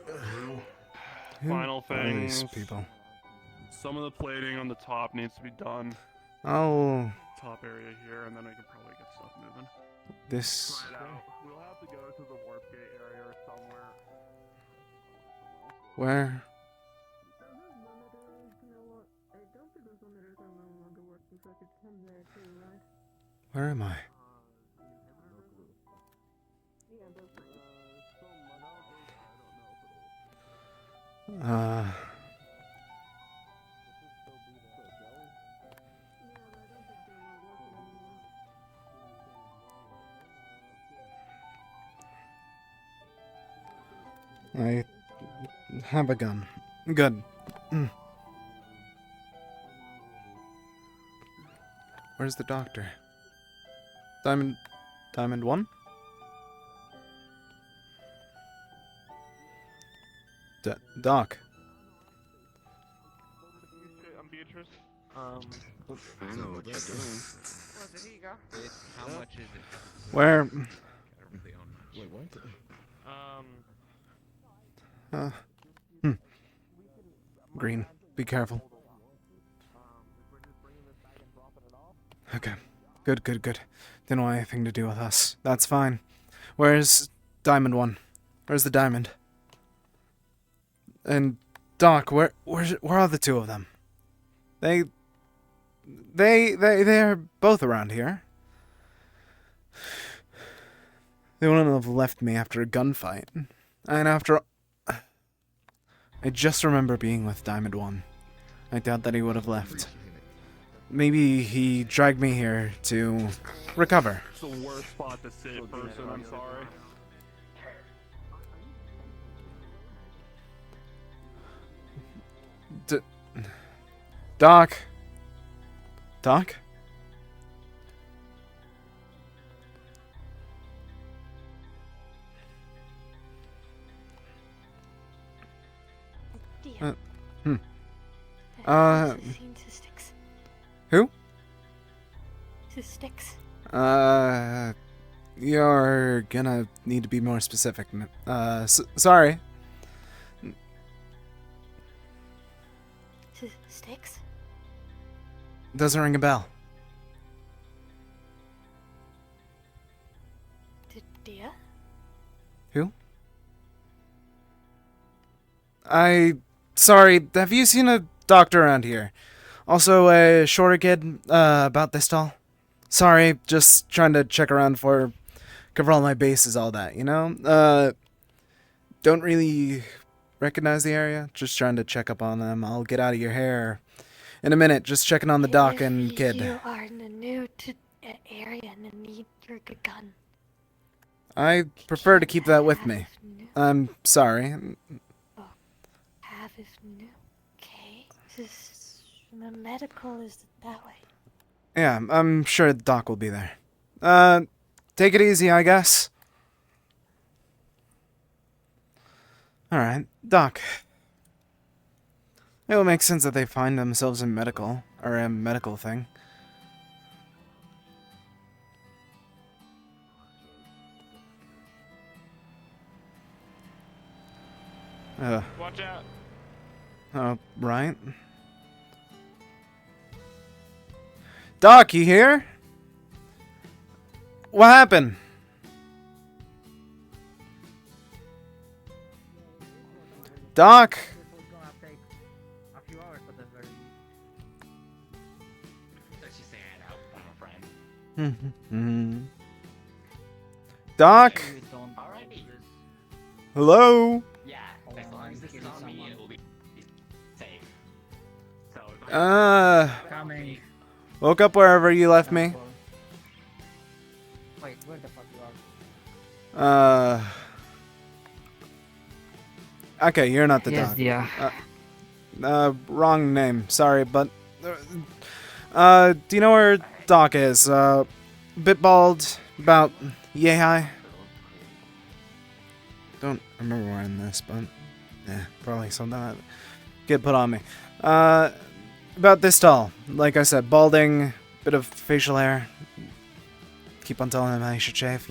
Who Final are these things. people? Some of the plating on the top needs to be done. Oh, Top area here, and then I can probably get stuff moving. This. We'll have to go to the warp gate area or somewhere. Where? Where am I? I have a gun. Good. Where's the doctor? Diamond 1? Doc. I'm Beatrice. I know what you're doing. Here you go. How much is it? Where? Wait, what? Green. Be careful. Okay. Good. Didn't want anything to do with us. That's fine. Where's Diamond 1? Where's the diamond? And Doc, where are the two of them? They're both around here. They wouldn't have left me after a gunfight. And after... I just remember being with Diamond 1. I doubt that he would have left. Maybe he dragged me here to recover. It's the worst spot to sit, person. I'm sorry. Doc? Doc? Who? Sticks. You're gonna need to be more specific. Sorry. Sticks? Doesn't ring a bell. Dia? Who? Sorry, have you seen a doctor around here? Also, a shorter kid, about this tall? Sorry, just trying to check around cover all my bases, all that, you know? Don't really recognize the area, just trying to check up on them. I'll get out of your hair in a minute, just checking on the doc and kid. You are new to the area and need your gun. I prefer to keep that with me. I'm sorry. Have if new. Okay. Medical is that way. Yeah, I'm sure the doc will be there. Take it easy, I guess. Alright, Doc. It would make sense that they find themselves in medical, or a medical thing. Watch out. Right. Doc, you here? What happened? Doc? Doc? Hello? Yeah, as long as this is on me, it will be safe. So, Coming. woke up wherever you left me. Wait, where the fuck you are? Okay, you're not the Yes, doc. yeah. Wrong name. Sorry, but do you know where Doc is? Bit bald, about yay high. Don't remember wearing this, but probably something that get put on me. About this tall. Like I said, balding, bit of facial hair. Keep on telling him how he should shave.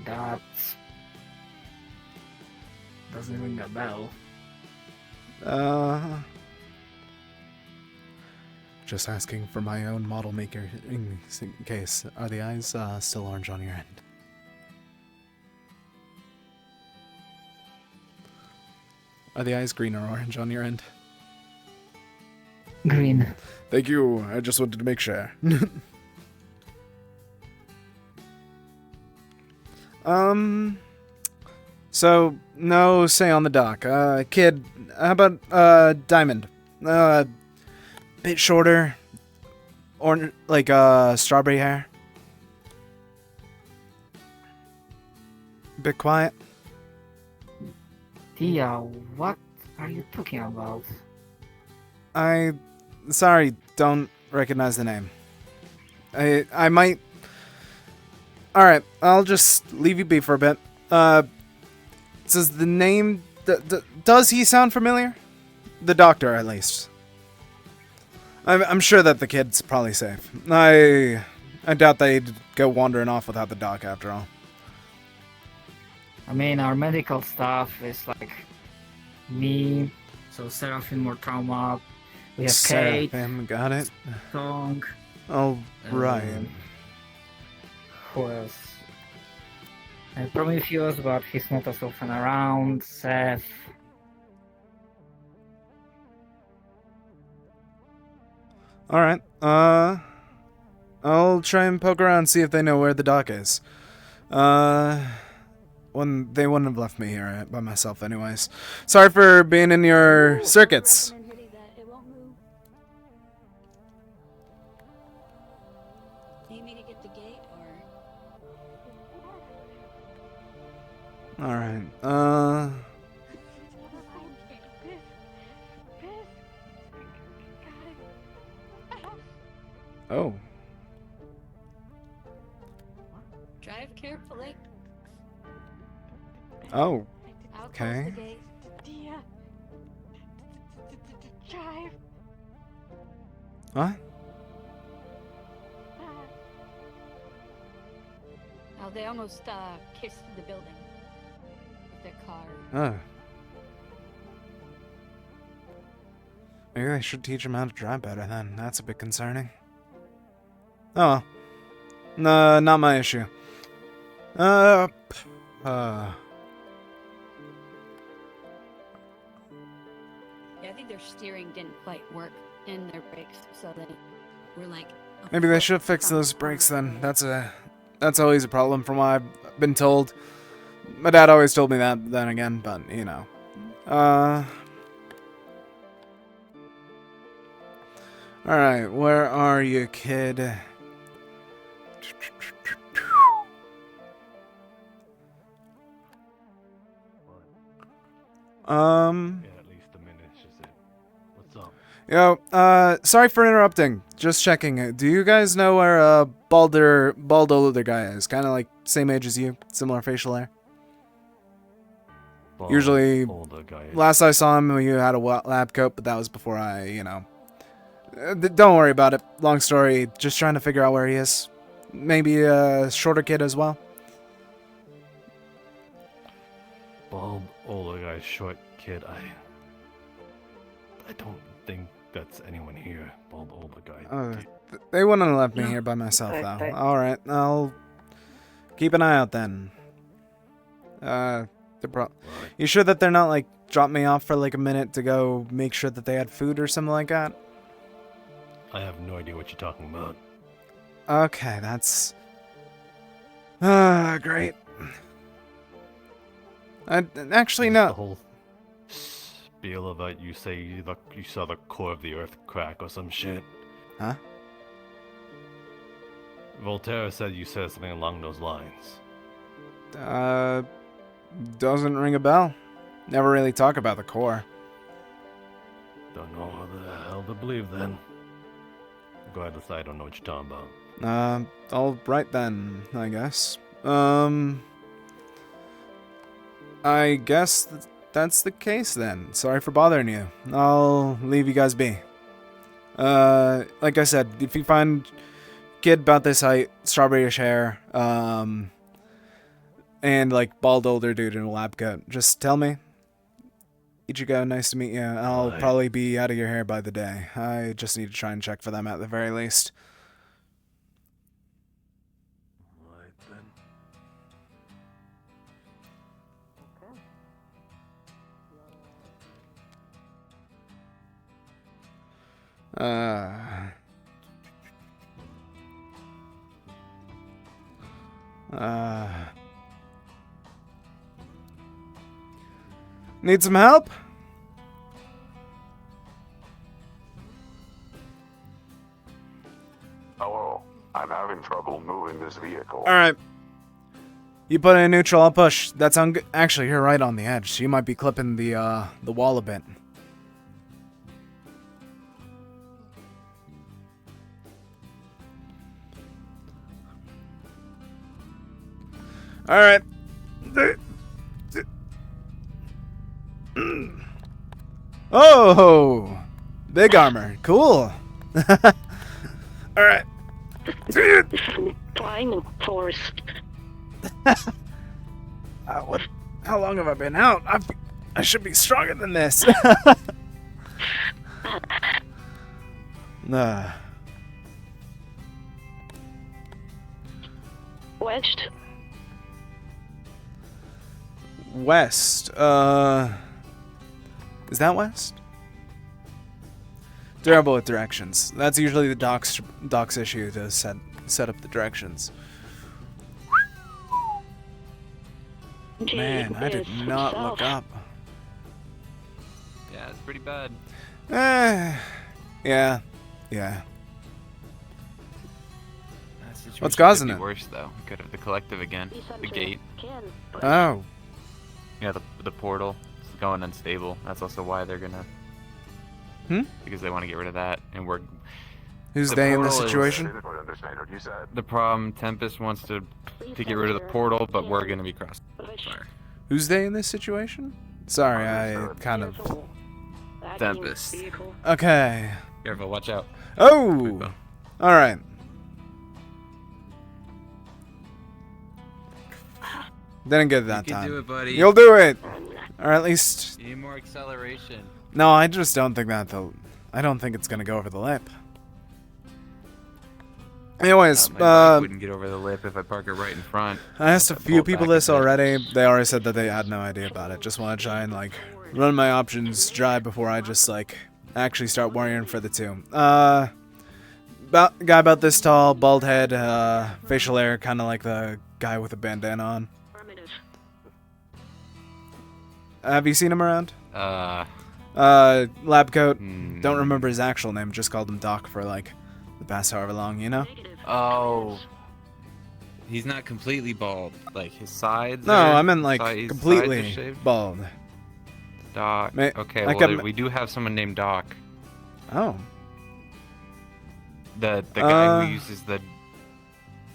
That doesn't ring a bell. Just asking for my own model maker in case. Are the eyes still orange on your end? Are the eyes green or orange on your end? Green. Thank you. I just wanted to make sure. So, no say on the dock. Kid, how about, Diamond? Bit shorter. Or, like, strawberry hair. Bit quiet. Tia, what are you talking about? Sorry, don't recognize the name. I might... Alright, I'll just leave you be for a bit. Does the name... does he sound familiar? The doctor, at least. I'm sure that the kid's probably safe. I doubt they'd go wandering off without the doc after all. I mean, our medical staff is like me, so Seraphim more trauma. We have Kate. Seraphim, got it. Song. Oh, right. Who else? And Prometheus, but he's not as often around. Seth. Alright, I'll try and poke around and see if they know where the dock is. When they wouldn't have left me here by myself anyways. Sorry for being in your circuits. Need me to get the gate, or? Alright, oh. Drive carefully. Oh. I'll Okay. close the gate. Drive. What? Oh, they almost kissed the building with their car. Oh. Maybe they should teach him how to drive better then. That's a bit concerning. Oh well. No, not my issue. Yeah, I think their steering didn't quite work in their brakes, so they were like. Maybe they should fix those brakes then. That's always a problem from what I've been told. My dad always told me that then again, but you know. Alright, where are you, kid? Yeah, at least a minute, just it. What's up? Yo, sorry for interrupting. Just checking. Do you guys know where, bald older guy is? Kind of like same age as you, similar facial hair. Bald, Usually, older guy. last I saw him, you had a lab coat, but that was before I, you know. Don't worry about it. Long story. Just trying to figure out where he is. Maybe a shorter kid as well. Bald, older guy, short kid. I don't think that's anyone here. Bald, older guy. They wouldn't have left me here by myself, though. Alright, I'll keep an eye out then. You sure that they're not, like, drop me off for, like, a minute to go make sure that they had food or something like that? I have no idea what you're talking about. Okay, that's... great. Actually, no. The whole spiel about you say you saw the core of the earth crack or some shit. Huh? Voltaire said you said something along those lines. Doesn't ring a bell. Never really talk about the core. Don't know what the hell to believe then. Go ahead, I don't know what you're talking about. Alright then, I guess. I guess that's the case then. Sorry for bothering you. I'll leave you guys be. Like I said, if you find kid about this height, strawberryish hair, and like bald older dude in a lab coat, just tell me. Ichigo, nice to meet you. I'll Hi. probably be out of your hair by the day. I just need to try and check for them at the very least. Right then. Need some help? Hello. I'm having trouble moving this vehicle. Alright. You put it in neutral, I'll push. That's actually, you're right on the edge, so you might be clipping the wall a bit. Alright. Oh! Big armor. Cool. Alright. Flying in forest. How long have I been out? I should be stronger than this. Nah. Wedged. West. Is that west? Terrible with directions. That's usually the doc's issue to set up the directions. Man, I did not look up. Yeah, it's pretty bad. Yeah. That situation What's causing could be it? worse though. We could have the collective again. The gate. Oh. Yeah, the portal. It's going unstable. That's also why they're gonna. Because they want to get rid of that, and we're. Who's they in this situation? The problem, Tempest wants to get rid of the portal, but we're gonna be crossed. Fire. Who's they in this situation? Sorry, I kind of. Tempest. Okay. Careful, watch out. Oh! Alright. Didn't get it that You can time. do it, buddy. You'll do it! Or at least... You need more acceleration. No, I just don't think I don't think it's gonna go over the lip. Anyways, My bike wouldn't get over the lip if I park it right in front. I asked a few people this already. They already said that they had no idea about it. Just want to try and, like, run my options dry before I just, like, actually start worrying for the two. Guy about this tall, bald head, facial hair, kind of like the guy with a bandana on. Have you seen him around? Lab coat. Don't remember his actual name. Just called him Doc for, like, the past however long, you know? Oh. He's not completely bald. Like, his sides No, are, I meant, like, his sides are completely shaved? bald. Doc. Okay, I well, kept- we do have someone named Doc. Oh. The guy who uses the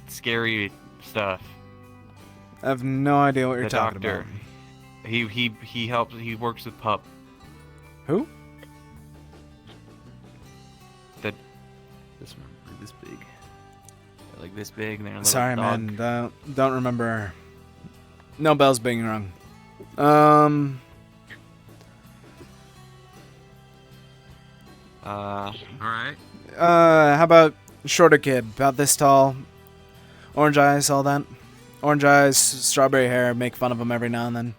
scary stuff. I have no idea what you're The talking doctor. about. He helps. He works with Pup. Who? This one, like this big. They're like this big. And they're a little Sorry, dog. man. Don't remember. No bells being rung. All right. How about shorter kid, about this tall, orange eyes, all that. Orange eyes, strawberry hair. Make fun of him every now and then.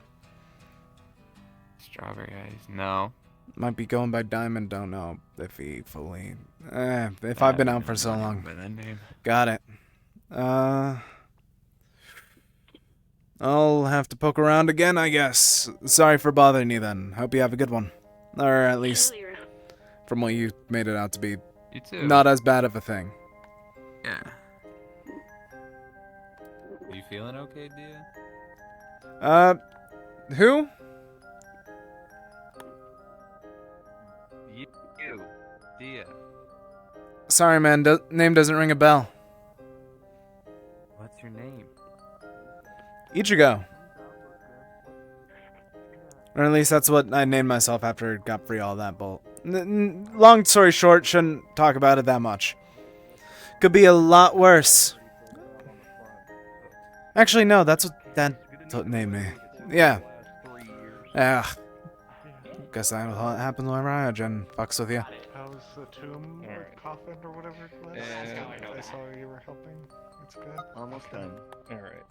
Strawberry eyes. No. Might be going by Diamond. Don't know if he fully. If I've been out for so long. By that name. Got it. I'll have to poke around again, I guess. Sorry for bothering you then. Hope you have a good one. Or at least, from what you made it out to be, You too. not as bad of a thing. Yeah. You feeling okay, Dia? Who? You. Dia. Sorry, man. Name doesn't ring a bell. What's your name? Ichigo. Or at least that's what I named myself after it got free all that bull. Long story short, shouldn't talk about it that much. Could be a lot worse. Actually, no, that's what named me. Yeah. Guess that happens when Ryogen fucks with you. How was the tomb or coffin or whatever it was? I saw you were helping. It's good. Almost done. All right.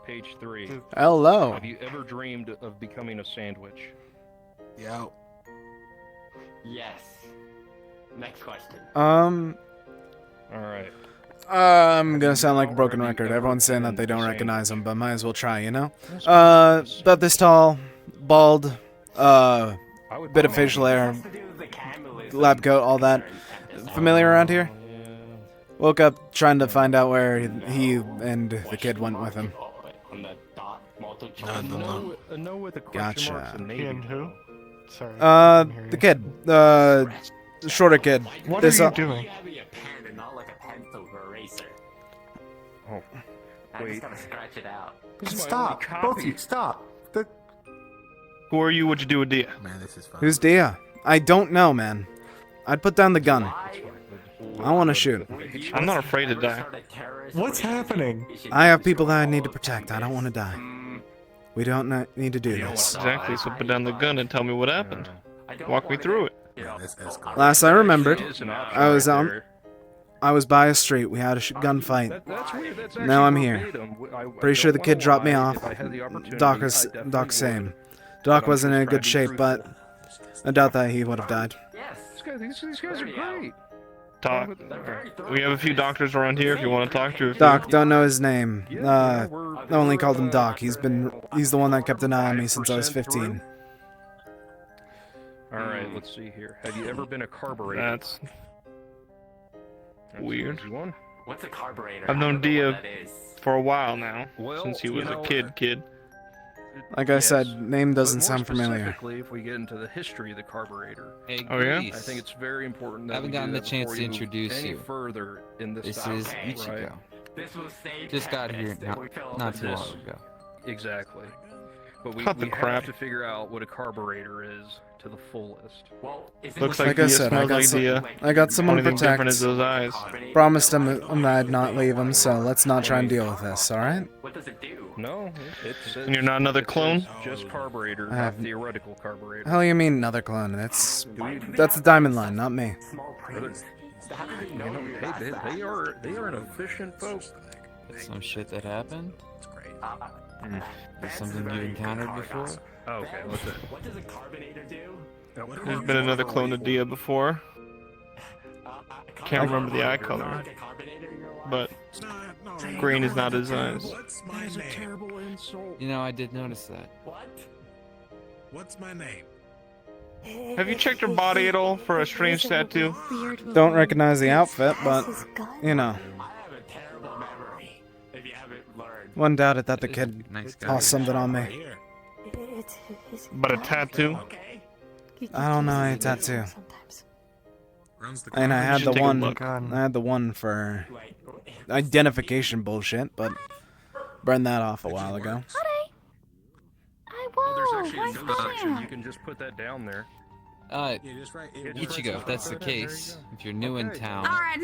Page 3. Hello. Have you ever dreamed of becoming a sandwich? Yeah. Yes. Next question. All right. I'm gonna sound like a broken record. Everyone's saying that they don't recognize him, but might as well try, you know? About this tall, bald, bit of facial hair, lab coat, all that. Familiar around here? Woke up trying to find out where he and the kid went with him. No with a question marks Gotcha. and navy. And who? Sorry. The kid. The shorter kid. What This, are you doing? Oh, I wait. just gotta scratch it out. Stop. Both of you, stop. Who are you? What'd you do with Dia? Man, this is fun. Who's Dia? I don't know, man. I'd put down the gun. I want to shoot. I'm not afraid to die. What's happening? I have people that I need to protect. I don't want to die. We don't need to do this. Exactly, so put down the gun and tell me what happened. Walk me through it. Yeah, this escalated. Last I remembered, It's an option I was right on. there. I was by a street. We had a gunfight. That's weird. That's Now I'm actually here. verbatim. I Pretty sure the don't kid wanna dropped me lie. off. If I had the opportunity, Doc I is definitely Doc would. same. But Doc I'm wasn't just in trying good to be shape, but truthful. I doubt that he would have died. These guys are great. Talk. We have a few doctors around here if you want to talk to. Doc, don't know his name. I only called him Doc. He's the one that kept an eye on me since I was 15. All right, let's see here. Have you ever been a carburetor? That's weird. One. What's a carburetor? I've known I don't know Dia what that is. for a while now, Well, since he you was know, a kid. Like I said, name doesn't But more sound familiar. specifically, if we get into the history of the carburetor, Hey, Oh, yeah? I think it's very important that Haven't we do gotten the that chance before to you move introduce any you. further in this This style, is right? Ichigo. This was saved. Just got here Tempest, and we fell not into too this. long ago. Exactly. But we, Cut the we crap. have to figure out what a carburetor is to the fullest. Well, is it Looks Like like I Dia said, smells like Dia. I got someone to Only thing different protect. is those eyes. Promised him that I'd not leave him, so let's not try and deal with this, alright? What does it do? No, it's And you're not another clone? just carburetor, I not have- theoretical carburetor. Hell you mean another clone? That's the diamond line, not me. You know, hey, they are an efficient folk. Some shit that happened? Uh, Is something you've encountered before? Okay, what's it? What does a carbonator do? There's been another clone of Dia before. Can't remember the eye color, but green is not his eyes. That is a terrible insult. You know, I did notice that. What? What's my name? Have you checked her body at all for a strange tattoo? Don't recognize the outfit, but, you know. I have a terrible memory. If you haven't learned. One doubted that the kid Nice guy. tossed something on me. But a tattoo? I don't know any tattoo. Runs the And I had should the take a one. look. I had the one for identification bullshit, but burned that off a while ago. Well, there's actually a no section. You can just put that down there. Uh, Yeah, just right. Ichigo, if that's the case, if you're new in town, Alright,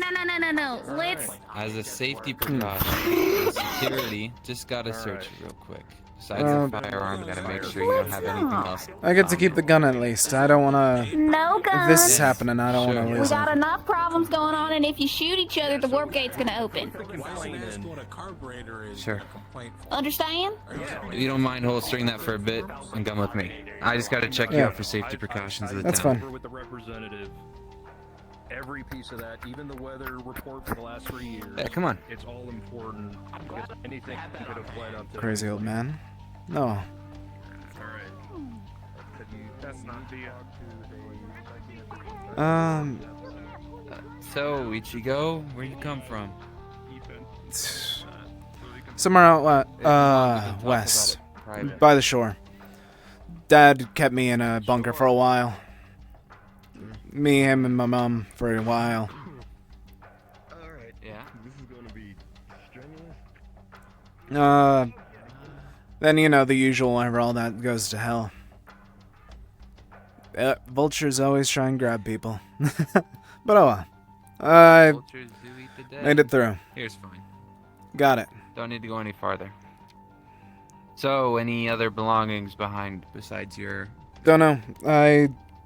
no. Let's. as a safety precaution, and security, just gotta search it real quick. Besides the firearm, gotta make sure you don't have anything else. I get to keep the gun at least. I don't wanna. No If guns. this is happening, I don't wanna We lose got him. enough problems going on, and if you shoot each other, the warp gate's gonna open. What a carburetor is. Sure. Understand? If you don't mind holstering that for a bit, and come with me. I just gotta check you Yeah. out for safety precautions of the That's town. fine. With the representative, every piece of that, even the weather report for the last 3 years. Yeah, come on. It's all important because anything could have led up to. Crazy old man. No. All right. That's not the. So, Ichigo, where you come from? Somewhere out west, by the shore. Dad kept me in a bunker for a while. Me, him, and my mom for a while. Alright. Yeah. This is gonna be strenuous. Then you know the usual whenever all that goes to hell. Vultures always try and grab people. But oh well. I Vultures do eat the dead. made it through. Here's fine. Got it. Don't need to go any farther. So, any other belongings behind besides your Don't know.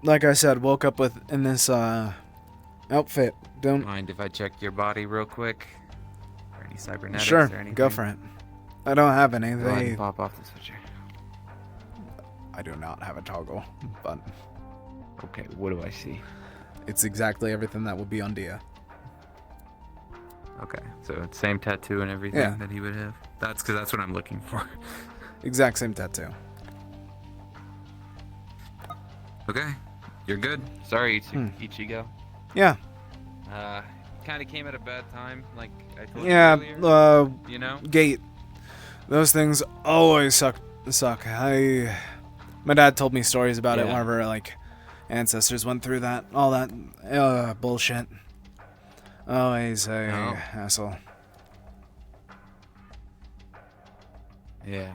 Like I said, woke up in this outfit. Don't mind if I check your body real quick? For any cybernetics Sure, or anything? go for it. I don't have any. Go ahead and pop off the switcher. I do not have a toggle, but okay, what do I see? It's exactly everything that would be on Dia. Okay, so it's same tattoo and everything Yeah. that he would have. That's because that's what I'm looking for. Exact same tattoo. Okay, you're good. Sorry, Ichigo. Yeah. Kind of came at a bad time, like I told you Yeah. earlier. You know. Gate. Those things always suck. My dad told me stories about it Yeah. whenever like ancestors went through that, all that bullshit. Always a hassle. Yeah.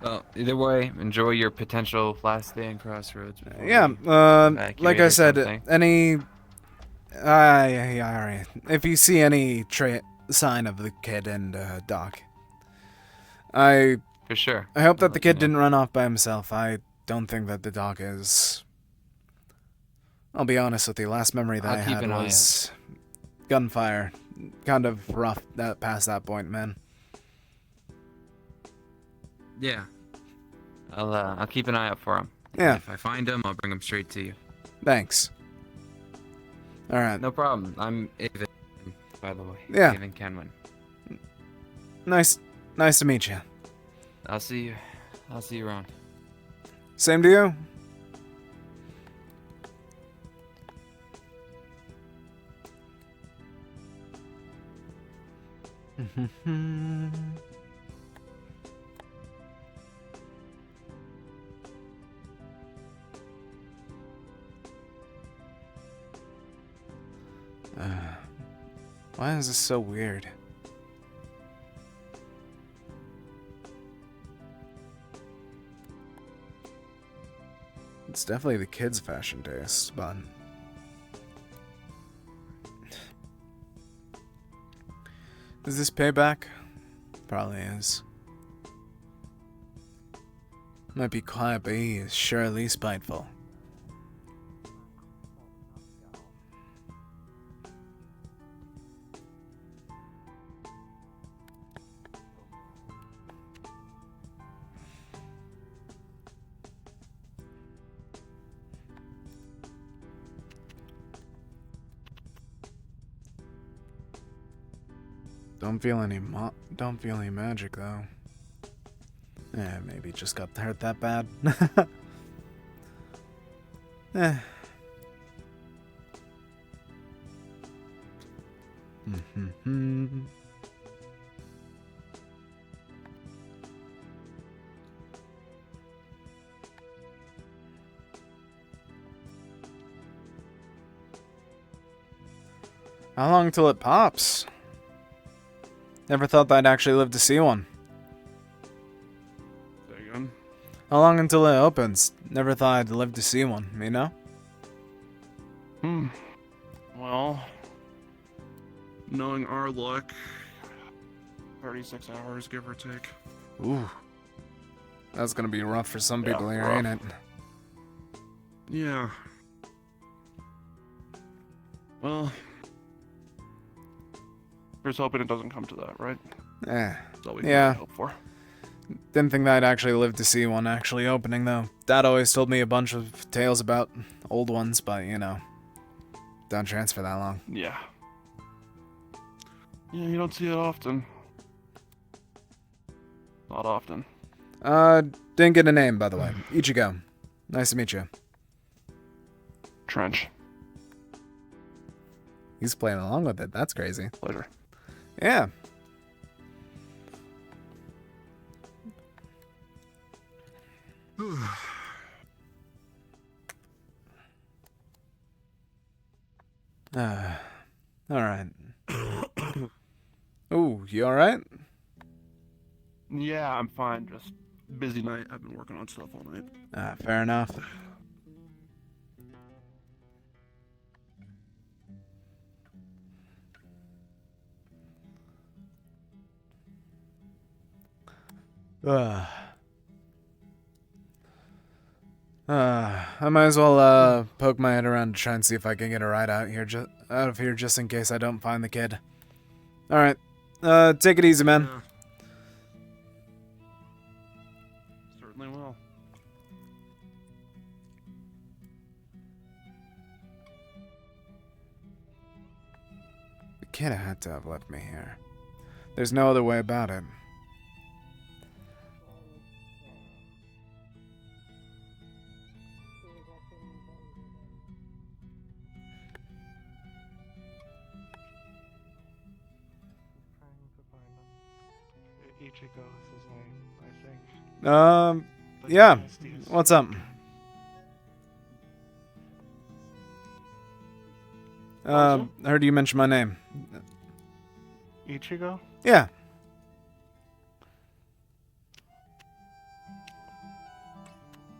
Well, either way, enjoy your potential last day in Crossroads. before Yeah, you like evacuate I or said, something. alright. If you see any sign of the kid and Doc, For sure. I hope that the kid didn't run off by himself. I don't think that the Doc is. I'll be honest with you. Last memory that I'll I keep had an eye was gunfire. Kind of rough past that point, man. Yeah. I'll keep an eye out for him. Yeah. If I find him, I'll bring him straight to you. Thanks. All right. No problem. I'm Avon, by the way. Yeah. Avon Kenwin. Nice to meet you. I'll see you around. Same to you. Why is this so weird? It's definitely the kids' fashion taste, but is this payback? Probably is. Might be quiet, but he is surely spiteful. Don't feel any magic though. Maybe just got hurt that bad. How long till it pops? Never thought that I'd actually live to see one. Say again? How long until it opens? Never thought I'd live to see one, you know? Well, knowing our luck, 36 hours, give or take. Ooh. That's gonna be rough for some Yeah, people here, rough. ain't it? Yeah. Well, here's hoping it doesn't come to that, right? That's all we can Yeah. hope for. Didn't think that I'd actually live to see one actually opening, though. Dad always told me a bunch of tales about old ones, but, you know, don't transfer that long. Yeah. Yeah, you don't see it often. Not often. Didn't get a name, by the way. Ichigo. Nice to meet you. Trench. He's playing along with it. That's crazy. Pleasure. Yeah. Alright. Ooh, you alright? Yeah, I'm fine. Just busy night. I've been working on stuff all night. Fair enough. I might as well poke my head around to try and see if I can get a ride out of here just in case I don't find the kid. All right, take it easy, man. Yeah. Certainly will. The kid had to have left me here. There's no other way about it. Ichigo is his name, I think. But Yeah. Dynasties. What's up? Heard you mention my name. Ichigo? Yeah.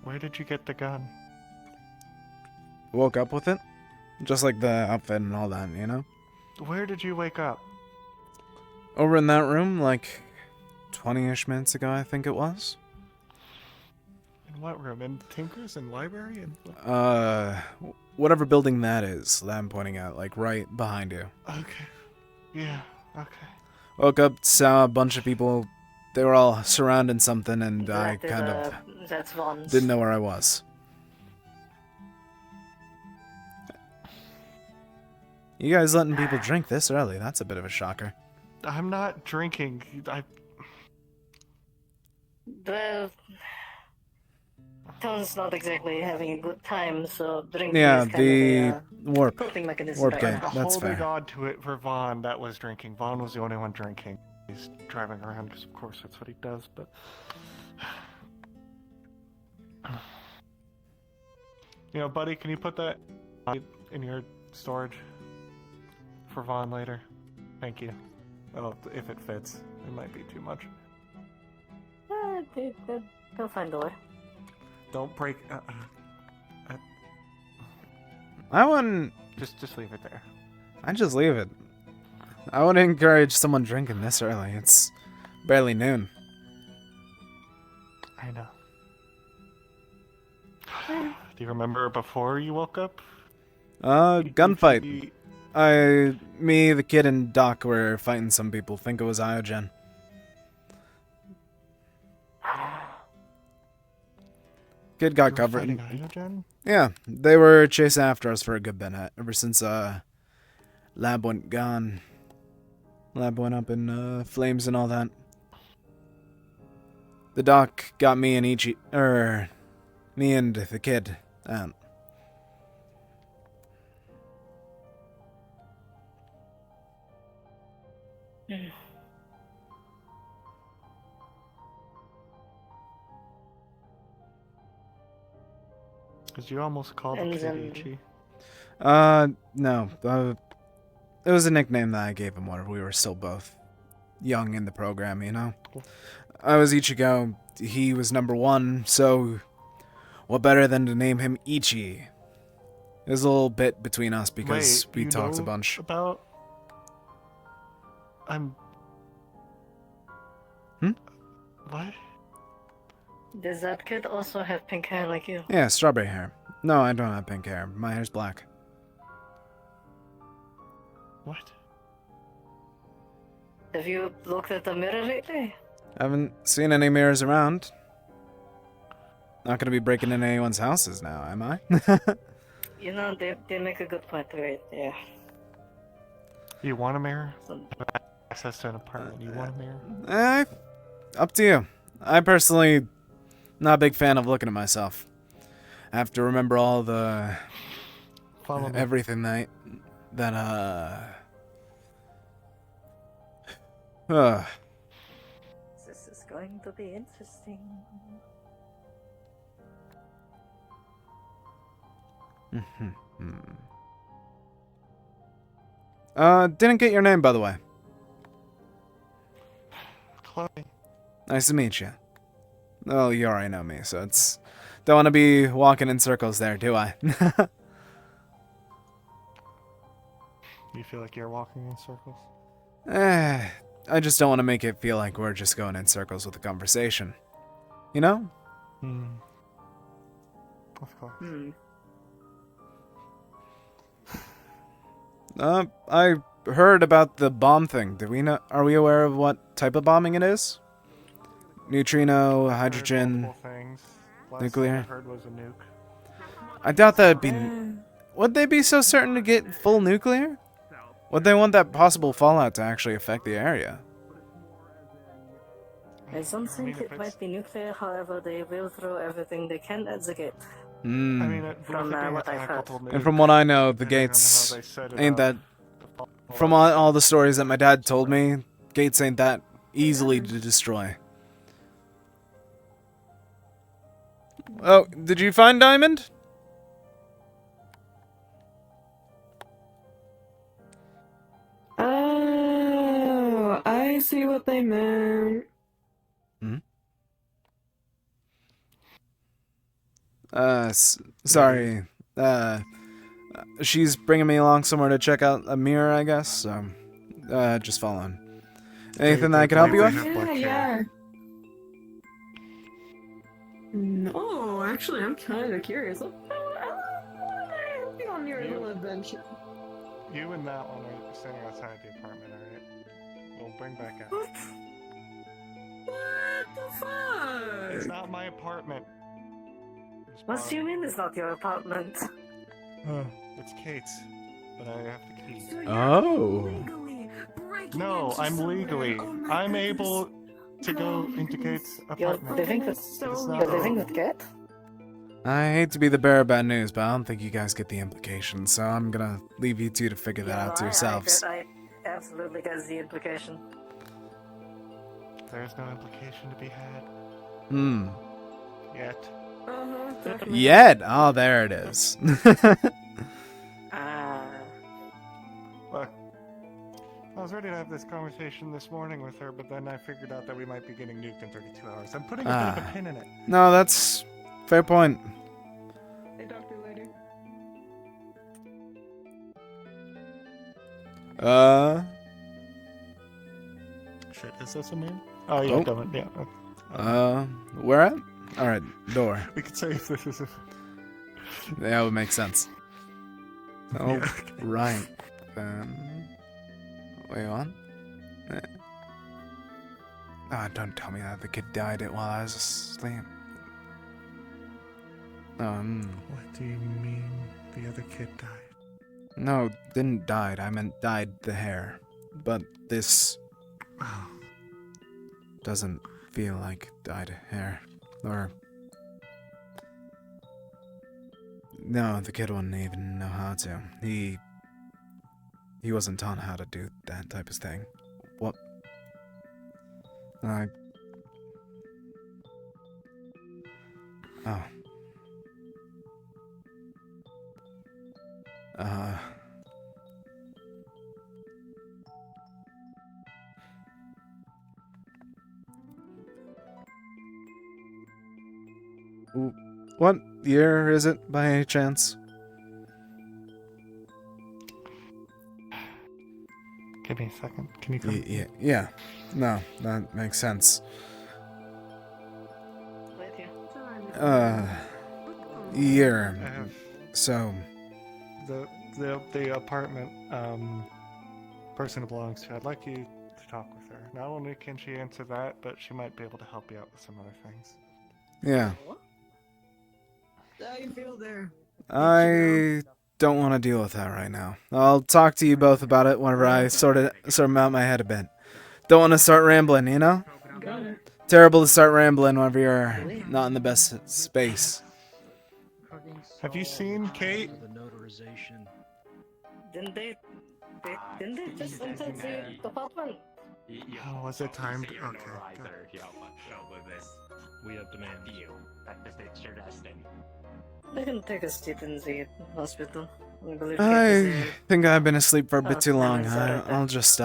Where did you get the gun? Woke up with it. Just like the outfit and all that, you know? Where did you wake up? Over in that room, like 20-ish minutes ago, I think it was. In what room? In Tinker's and library? And Whatever building that is that I'm pointing at, like right behind you. Okay. Yeah, okay. Woke up, saw a bunch of people. They were all surrounding something, and I kind of That's Vaughn's. didn't know where I was. You guys letting people drink this early? That's a bit of a shocker. I'm not drinking. Well, Tone's not exactly having a good time, so drinking Yeah, is kind the of a warp. coping mechanism. Warp right gate. now. That's holding fair. on to it for Vaughn that was drinking. Vaughn was the only one drinking. He's driving around because, of course, that's what he does, but... You know, buddy, can you put that in your storage for Vaughn later? Thank you. Well, if it fits. It might be too much. They'll find a way. Don't break... I wouldn't... Just leave it there. I just leave it. I wouldn't encourage someone drinking this early. It's barely noon. I know. Do you remember before you woke up? Gunfight. Me, the kid, and Doc were fighting some people. Think it was Iogen. Kid got covered. Fighting Iogen? Yeah, they were chasing after us for a good bit ever since Lab went gone. Lab went up in flames and all that. The Doc got me and me and the kid out. Because you almost called the kid Ichi. No. It was a nickname that I gave him when we were still both young in the program, you know? I was Ichigo, he was number 1, so what better than to name him Ichi? There's a little bit between us because we talked a bunch. About... What? Does that kid also have pink hair like you? Yeah, strawberry hair. No, I don't have pink hair. My hair's black. What? Have you looked at the mirror lately? I haven't seen any mirrors around. Not gonna be breaking into anyone's houses now, am I? You know, they make a good point right there. You want a mirror? Access to an apartment. You want a mirror? Up to you. I personally, not a big fan of looking at myself. I have to remember all the everything that This is going to be interesting. Didn't get your name, by the way. Chloe. Nice to meet you. Oh, you already know me, so it's... Don't want to be walking in circles there, do I? You feel like you're walking in circles? I just don't want to make it feel like we're just going in circles with the conversation. You know? Of course. I heard about the bomb thing. Do we know? Are we aware of what type of bombing it is? Neutrino, hydrogen, Multiple things. Last nuclear. thing I heard was a nuke. I doubt that'd be. Would they be so certain to get full nuclear? Would they want that possible fallout to actually affect the area? I don't think it might be nuclear, however, they will throw everything they can at the gate. Hmm. I mean, From what I've heard. And from what I know, the gates ain't that. From all the stories that my dad told me, gates ain't that easily to destroy. Oh, did you find Diamond? Oh, I see what they meant. Hmm? Sorry. She's bringing me along somewhere to check out a mirror, I guess, so, just follow on. Anything that I can help you with? Yeah. No, actually, I'm kind of curious. I'll be on your little adventure. You and that one are standing outside the apartment, alright? We'll bring back up. What the fuck? It's not my apartment. What do you mean it's not your apartment? It's Kate's, but I have the key. Oh. No, I'm legally. I'm able to go into Kate's apartment. You're living with Kate? I hate to be the bearer of bad news, but I don't think you guys get the implications, so I'm gonna leave you two to figure that out to yourselves. I absolutely get the implication. There's no implication to be had. Hmm. Yet. Yet? Oh, there it is. Look, I was ready to have this conversation this morning with her, but then I figured out that we might be getting nuked in 32 hours. I'm putting a bit of a pin in it. No, that's fair point. Hey, talk to you later. Shit, is this a mirror? Oh, yeah, don't, yeah. Where at? Alright, door. We could say if this is a... That would make sense. Oh, Yeah. right. Wait, what? Don't tell me that the kid died while I was asleep. What do you mean the other kid died? No, didn't died. I meant dyed the hair. But this doesn't feel like dyed hair. Or... No, the kid wouldn't even know how to. He wasn't taught how to do that type of thing. What? Oh. What year is it, by any chance? Give me a second. Can you come? Yeah. No, that makes sense. Year. So. The apartment person it belongs to. I'd like you to talk with her. Not only can she answer that, but she might be able to help you out with some other things. Yeah. How you feel there? I don't want to deal with that right now. I'll talk to you both about it whenever I sort of out my head a bit. Don't want to start rambling, you know? Terrible to start rambling whenever you're not in the best space. Have you seen Kate? Didn't they just enter the apartment? Oh, was it timed? Okay. We have demand. They can take a seat in the hospital. I think I've been asleep for a bit too long. I'll just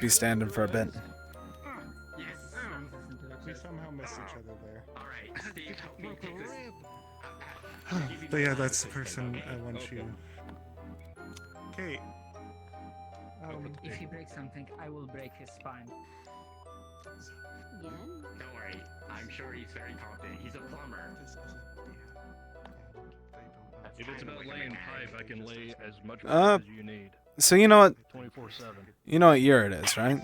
be standing for a bit. We somehow missed each other there. But yeah, that's the person I want you. Kate. If he breaks something, I will break his spine. Don't worry, I'm sure he's very confident. He's a plumber. If it's about laying pipe, I can lay as much pipe Uh, as you need. So you know what? 24/7. You know what year it is, right?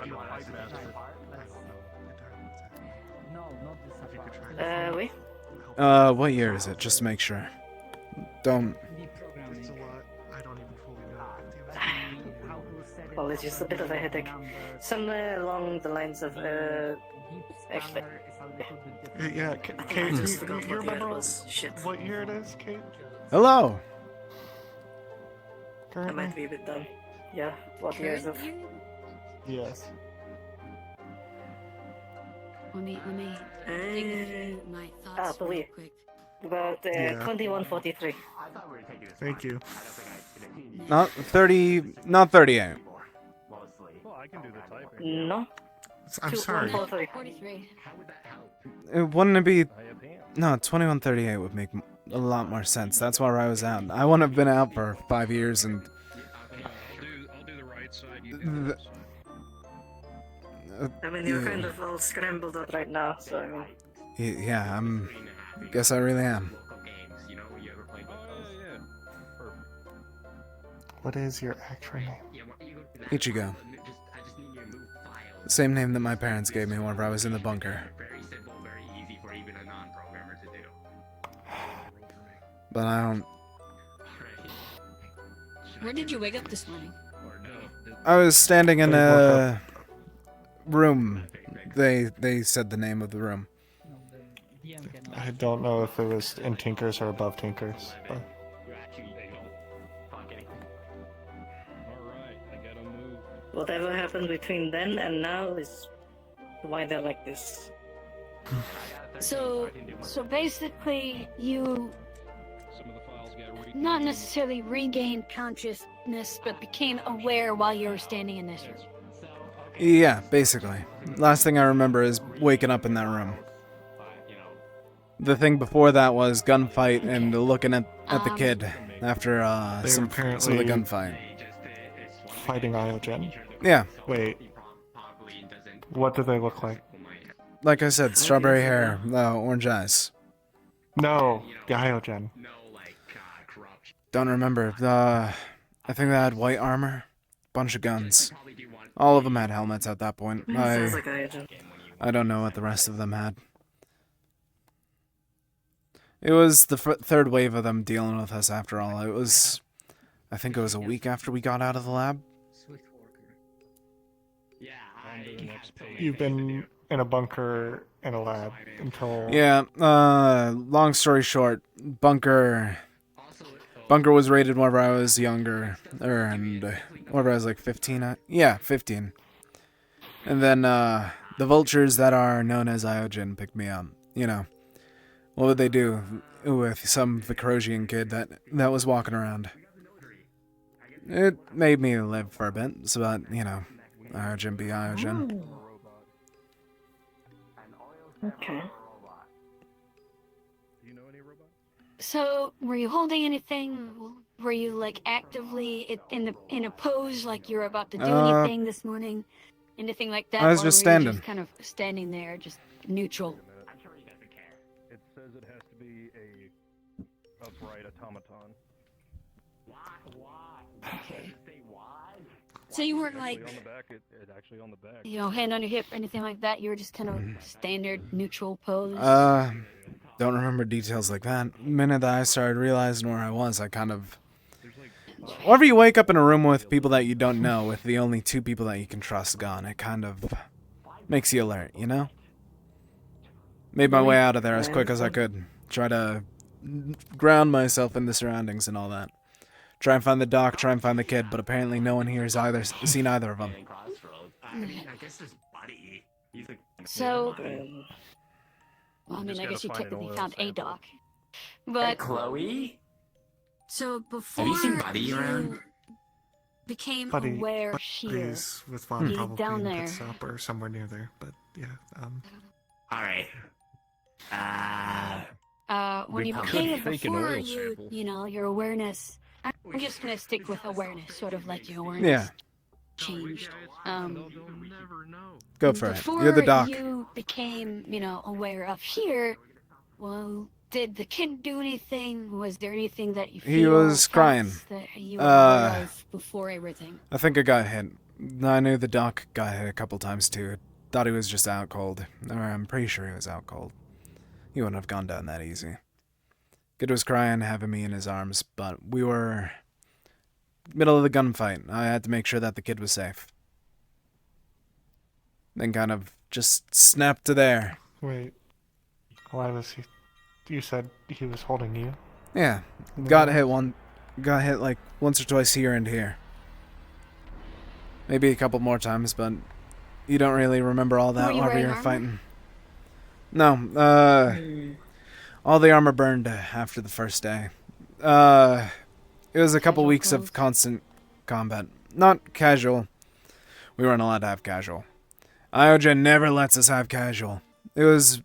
I'm the pipe master. Oui. What year is it? Just to make sure. Don't. It's a lot. I don't even fully know. Well, it's just a bit of a headache. Somewhere along the lines of, actually. Yeah, Kate, I just forgot you what year it remember was. Shit. what year it is, Kate? Hello. I might be a bit dumb. Yeah, what year is it? Yes. Let me dig through my thoughts real PoV. quick. About Yeah. 2143. Thank you. Not 30. Not 38. Well, I can do the typing. No. I'm sorry. 43. Wouldn't it be? No, 2138 would make a lot more sense. That's where I was at. I wouldn't have been out for 5 years and. I'll do the right side. You do the left side. I mean, you're kind of all scrambled up right now, so I mean. Yeah, guess I really am. What is your actual name? Ichigo. The same name that my parents gave me whenever I was in the bunker. But I don't. Where did you wake up this morning? I was standing in a room. They said the name of the room. I don't know if it was in Tinkers or above Tinkers. But... Whatever happened between then and now is why they're like this. So basically, you not necessarily regained consciousness, but became aware while you were standing in this room. Yeah, basically. Last thing I remember is waking up in that room. The thing before that was gunfight and looking at the kid after some of the gunfight. Fighting Iogen. Yeah. Wait. What do they look like? Like I said, strawberry hair, orange eyes. No, the Iogen. Don't remember. I think they had white armor, bunch of guns. All of them had helmets at that point. Sounds like Iogen. I don't know what the rest of them had. It was the third wave of them dealing with us after all. I think it was a week after we got out of the lab. You've been in a bunker in a lab until... Yeah, long story short, Bunker was raided whenever I was younger, and whenever I was like 15. Yeah, 15. And then the vultures that are known as Iogen picked me up. You know, what would they do with some Vikrosian kid that was walking around? It made me live for a bit, so that, you know, Iogen be Iogen. Okay. So, were you holding anything? Were you like actively in a pose like you're about to do anything this morning? Anything like that? I was or just were you standing. just kind of standing there, just neutral. It says it has to be a upright automaton. Okay. So you weren't like, On the back, it actually on the back. you know, hand on your hip, anything like that. You were just kind of standard neutral pose. Don't remember details like that. The minute that I started realizing where I was, I kind of... Whenever you wake up in a room with people that you don't know, with the only two people that you can trust gone, it kind of makes you alert, you know? Made my way out of there as quick as I could. Try to ground myself in the surroundings and all that. Try and find the doc, try and find the kid, but apparently no one here has seen either of them. So, well, I mean, I guess you technically found a doc. But Chloe? So before Have you seen Buddy around? became Buddy, aware here, Buddy's with Vaughn probably down in there. Pit Stop or somewhere near there, but yeah. Alright. When you We became could fake an before oil you, sample. you know, your awareness. I'm just gonna stick with awareness, sort of like your awareness Yeah. changed. Go for it. Before You're the doc. you became, you know, aware of here, well, Did the kid do anything? Was there anything that you feel He was crying. that you were aware of before everything? I think I got hit. I knew the doc got hit a couple times too. Thought he was just out cold. Or I'm pretty sure he was out cold. He wouldn't have gone down that easy. Kid was crying, having me in his arms, but we were middle of the gunfight. I had to make sure that the kid was safe. Then kind of just snapped to there. Wait, why was he? You said he was holding you? Yeah, got hit like once or twice here and here. Maybe a couple more times, but you don't really remember all that while you're fighting. No, all the armor burned after the first day. It was a couple weeks of constant combat. Not casual. We weren't allowed to have casual. Iogen never lets us have casual. It was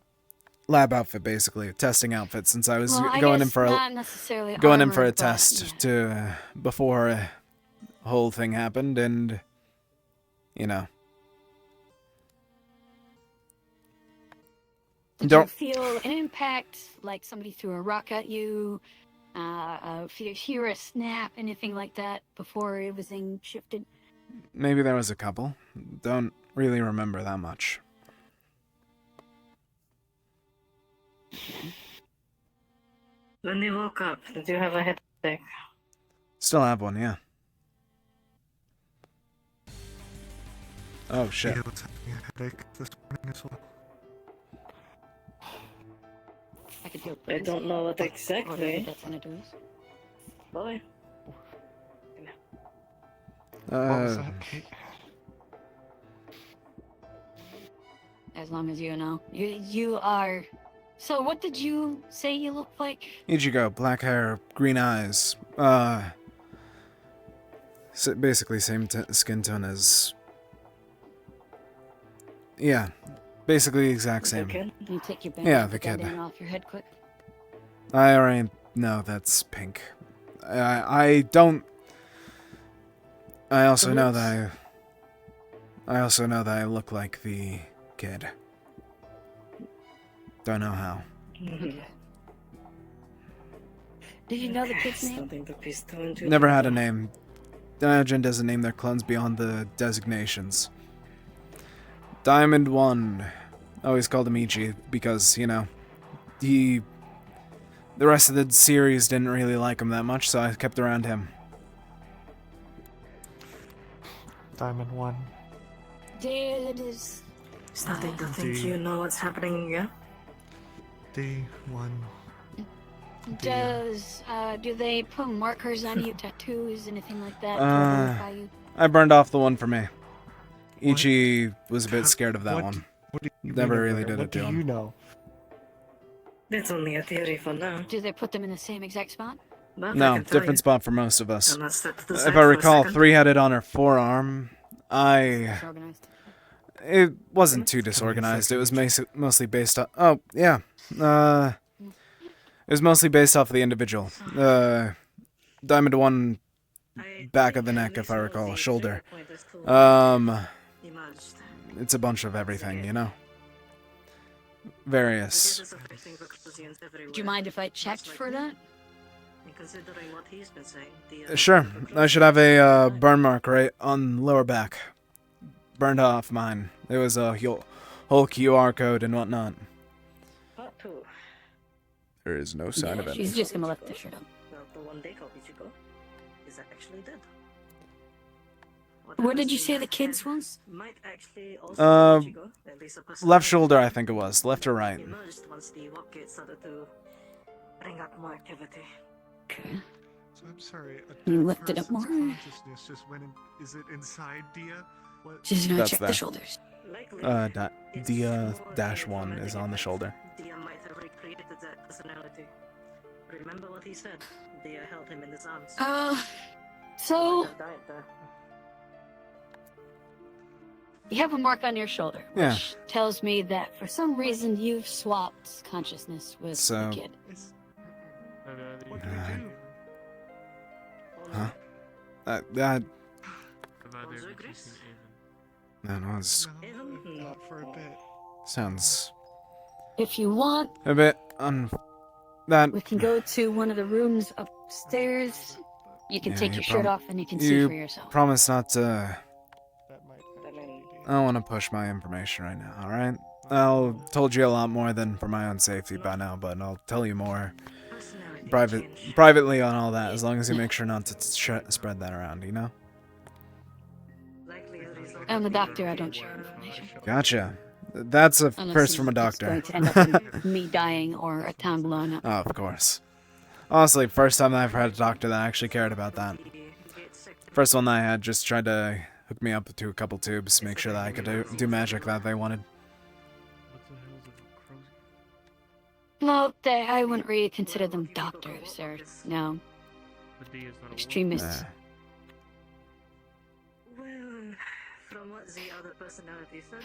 lab outfit, basically, testing outfit, since I was going in for a test to before a whole thing happened, and you know. Did you feel an impact, like somebody threw a rock at you, hear a snap, anything like that before everything shifted? Maybe there was a couple. Don't really remember that much. When you woke up, did you have a headache? Still have one, yeah. Oh shit. Yeah, what's having a headache this morning as well. I don't know what exactly. Boy. What was that, Kate? As long as you know. You are... So what did you say you look like? Ichigo, black hair, green eyes. Basically same skin tone as... Yeah, basically the exact same. Can you take your the kid. off your head quick? I already know that's pink. I don't... I also know that I look like the kid. Don't know how. Do you know the kid's name? Never had a name. Diogen doesn't name their clones beyond the designations. Diamond 1. Always called him Ichi because, you know, the rest of the series didn't really like him that much, so I kept around him. Diamond 1. It is... Starting to think you know what's happening, yeah? D1. Do they put markers on you, tattoos, anything like that to identify you? I burned off the one for me. Ichi was a bit scared of that one. Never really did it to him. What do you know? That's only a theory for now. Do they put them in the same exact spot? No, different spot for most of us. If I recall, 3 had it on her forearm. It wasn't too disorganized. It was mostly based on... Oh, yeah. It was mostly based off the individual. Diamond 1, back of the neck, if I recall, shoulder. It's a bunch of everything, you know? Various. Do you mind if I checked for that? Sure. I should have a burn mark right on lower back. Burned off mine. There was a whole QR code and whatnot. There is no sign of it. She's just gonna lift the shirt up. The one they call Ichigo is actually dead. Where did you say the kids was? Left shoulder, I think it was. Left or right? Once the walk gate started to bring up more activity. Okay. So I'm sorry. You lifted up more? Consciousness just went in. Is it inside Dia? What? She's gonna check the shoulders. Dia-1 is on the shoulder. Dia might have recreated that personality. Remember what he said? Dia held him in his arms. So... You have a mark on your shoulder, which tells me that for some reason you've swapped consciousness with the kid. What did we do? Huh? That was... Not for a bit. Sounds... If you want... a bit That We can go to one of the rooms upstairs. You can Yeah, take you your shirt prom- off and you can see for yourself. Promise not to. I mean, I don't want to push my information right now. All right. I'll told you a lot more than for my own safety by now, but I'll tell you more privately on all that, as long as you make sure not to spread that around. You know. I'm the doctor. I don't share information. Gotcha. That's a Unless first from a it's doctor. going to end up in me dying or a town blown up. Oh, of course. Honestly, first time that I've had a doctor that actually cared about that. First one that I had just tried to hook me up to a couple tubes, make sure that I could do magic that they wanted. Well, I wouldn't really consider them doctors, or no, extremists. well, from what the other personality said.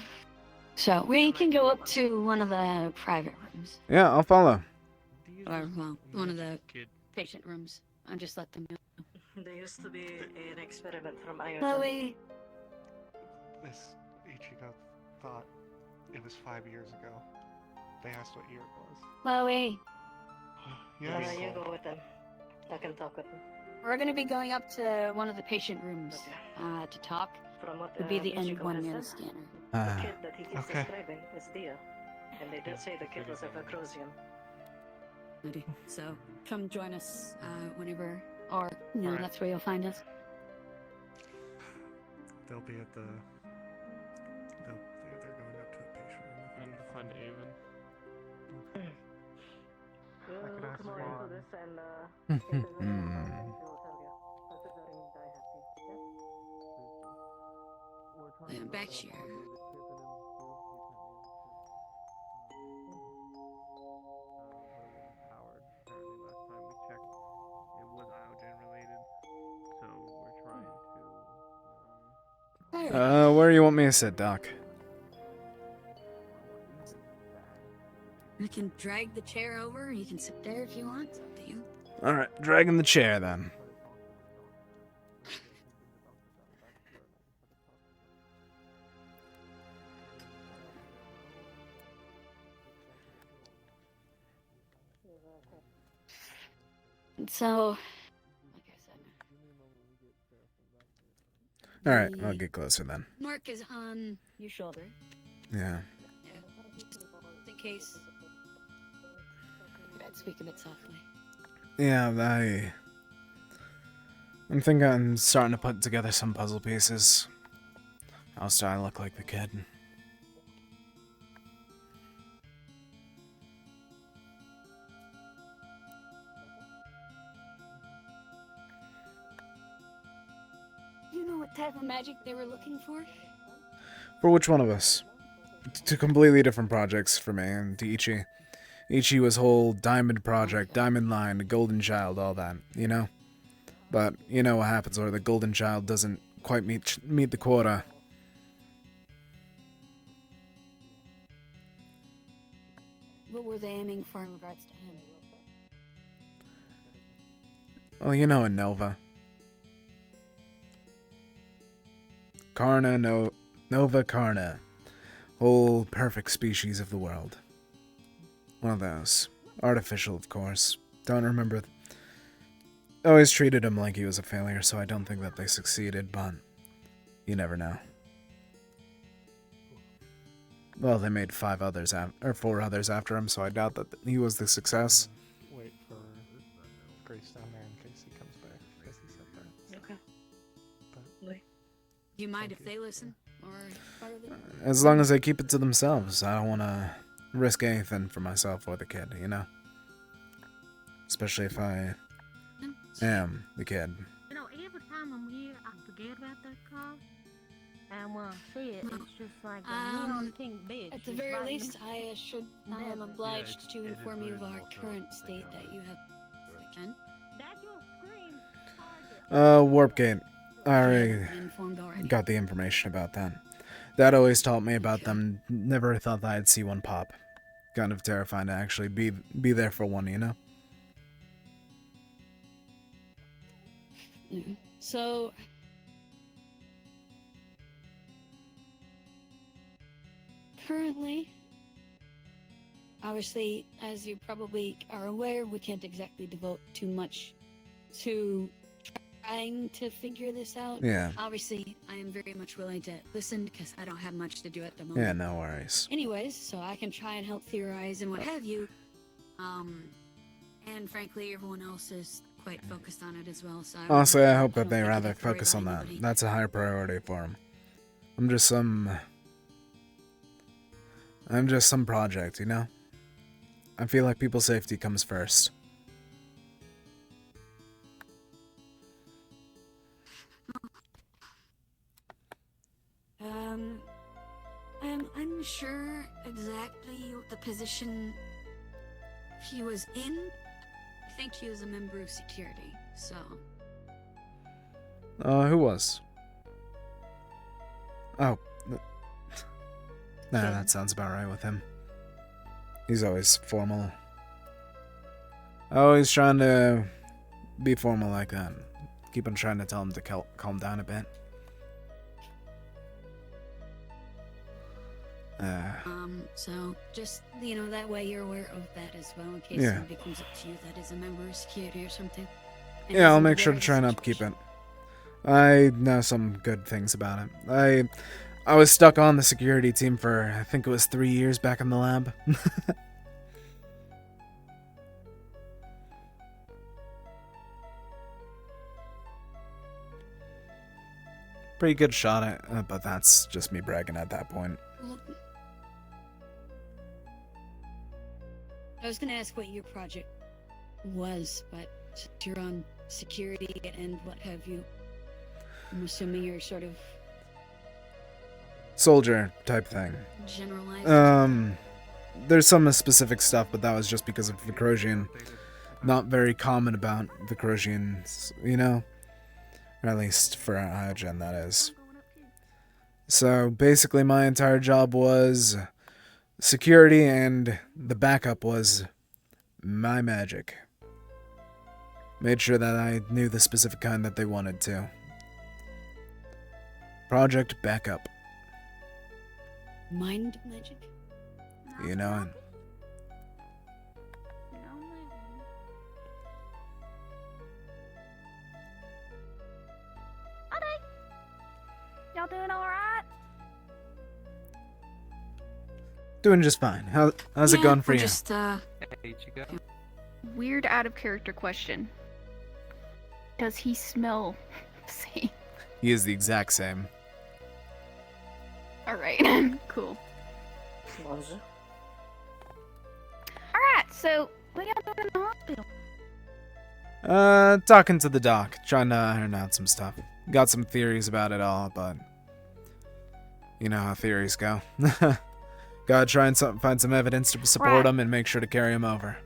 So we can go up to one of the private rooms, Yeah, I'll follow. or well, one of the patient rooms. I'll just let them know. There used to be an experiment from Ireland. Chloe. This Ichigo thought it was 5 years ago. They asked what year it was. Chloe. Yes. You go with them. I can talk with them. We're gonna be going up to one of the patient rooms to talk. From what Would be the end Ichigo one has near the said, scanner. the kid that he keeps okay. describing is Dia. And they did say the kid was a Vacrosian. So come join us whenever, or that's where you'll find us. They'll be at the. They're going up to a patient room. And to find Avon. We'll look more into this and if there's any information, we'll tell you. Considering die happy, yes? Back here. Where do you want me to sit, Doc? We can drag the chair over, and you can sit there if you want. It's up to you. Alright, dragging the chair then. So, like I said. Alright, I'll get closer then. Mark is on your shoulder. Yeah. Just in case. I'd speak a bit softly. Yeah, I'm thinking I'm starting to put together some puzzle pieces. I'll start to look like the kid. You know what type of magic they were looking for? For which one of us? Two completely different projects for me and to Ichi. Ichi was whole diamond project, diamond line, the golden child, all that, you know? But you know what happens where the golden child doesn't quite meet the quota. What were they aiming for in regards to him? Well, you know, in Nova. Karna, Nova Karna. Whole perfect species of the world. One of those. Artificial, of course. Don't remember. Always treated him like he was a failure, so I don't think that they succeeded, but you never know. Well, they made 4 others after him, so I doubt that he was the success. Wait for Grace down there in case he comes back, because he said that. Okay. But, Do you mind if they listen? Or part of it? As long as they keep it to themselves. I don't want to risk anything for myself or the kid, you know? Especially if I am the kid. You know, every time I'm here, I forget about that call. And when I see it, it's just like a neon pink bitch. At the very least, I am obliged to inform you of our current state that you have. Again? That's your scream. Warp Gate. I already got the information about that. Dad always taught me about them. Never thought that I'd see one pop. Kind of terrifying to actually be there for one, you know? So, currently, obviously, as you probably are aware, we can't exactly devote too much to trying to figure this out. Yeah. Obviously, I am very much willing to listen because I don't have much to do at the moment. Yeah, no worries. Anyways, so I can try and help theorize and what have you. And frankly, everyone else is quite focused on it as well. So Honestly, I hope that they rather focus on that. That's a higher priority for them. I'm just some project, you know? I feel like people's safety comes first. I'm unsure exactly what the position he was in. I think he was a member of security, so... Who was? Oh. Nah, that sounds about right with him. He's always formal. Always trying to be formal like that. Keep on trying to tell him to calm down a bit. So just, you know, that way you're aware of that as well, in case somebody comes up to you that is a member of security or something. And Yeah, I'll isn't make sure aware to of the try and upkeep it. I know some good things about it. I was stuck on the security team for, I think it was 3 years back in the lab. Pretty good shot at it, but that's just me bragging at that point. Well, I was gonna ask what your project was, but since you're on security and what have you, I'm assuming you're sort of Soldier type thing. generalized. There's some specific stuff, but that was just because of Vicrosian. Not very common about Vicrosians, you know? Or at least for Iogen, that is. So basically my entire job was security, and the backup was my magic. Made sure that I knew the specific kind that they wanted to. Project Backup. Mind magic? You know it. Y'all doing alright? Doing just fine. How's it going for you? Just, Weird out of character question. Does he smell the same? He is the exact same. Alright, cool. Alright, so what y'all doing in the hospital? Talking to the doc, trying to iron out some stuff. Got some theories about it all, but you know how theories go. Gotta try and find some evidence to support them and make sure to carry them over.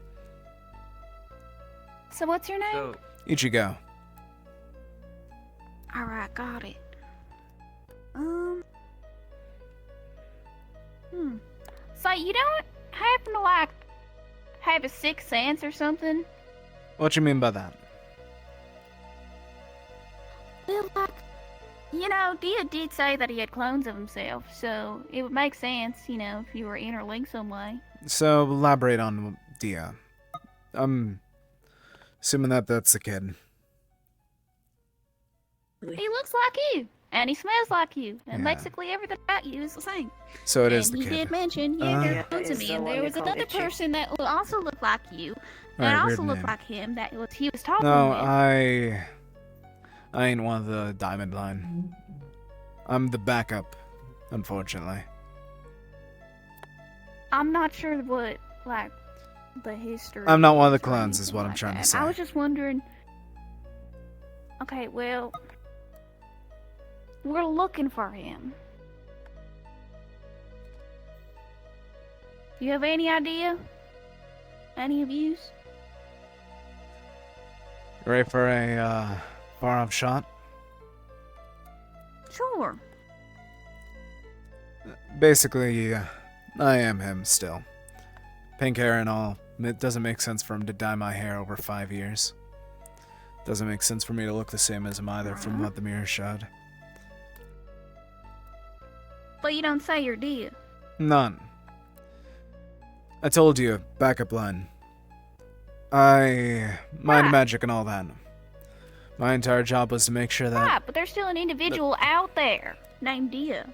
So what's your name? Ichigo. Alright, got it. So you don't happen to like have a sixth sense or something? What you mean by that? Well, like, you know, Dia did say that he had clones of himself, so it would make sense, you know, if you were interlinked some way. So elaborate on Dia. I'm assuming that that's the kid. He looks like you, and he smells like you, and basically everything about you is the same. So it is the He kid. did mention, yeah, there Yeah, are clones of it's me, the and one there you was call another Itchy. person that also looked like you, Alright, and weird also looked name. like him that he was talking No, with. I ain't one of the diamond line. I'm the backup, unfortunately. I'm not sure what, like, the history. I'm not one of the is or clones, is anything what I'm like trying to that. say. I was just wondering. Okay, well, we're looking for him. Do you have any idea? Any of yous? Ready for a far-off shot? Sure. Basically, I am him still. Pink hair and all. It doesn't make sense for him to dye my hair over 5 years. Doesn't make sense for me to look the same as him either, from what the mirror showed. But you don't say your Dia. None. I told you, backup line. I mind magic and all that. My entire job was to make sure that... Right, but there's still an individual out there named Dia.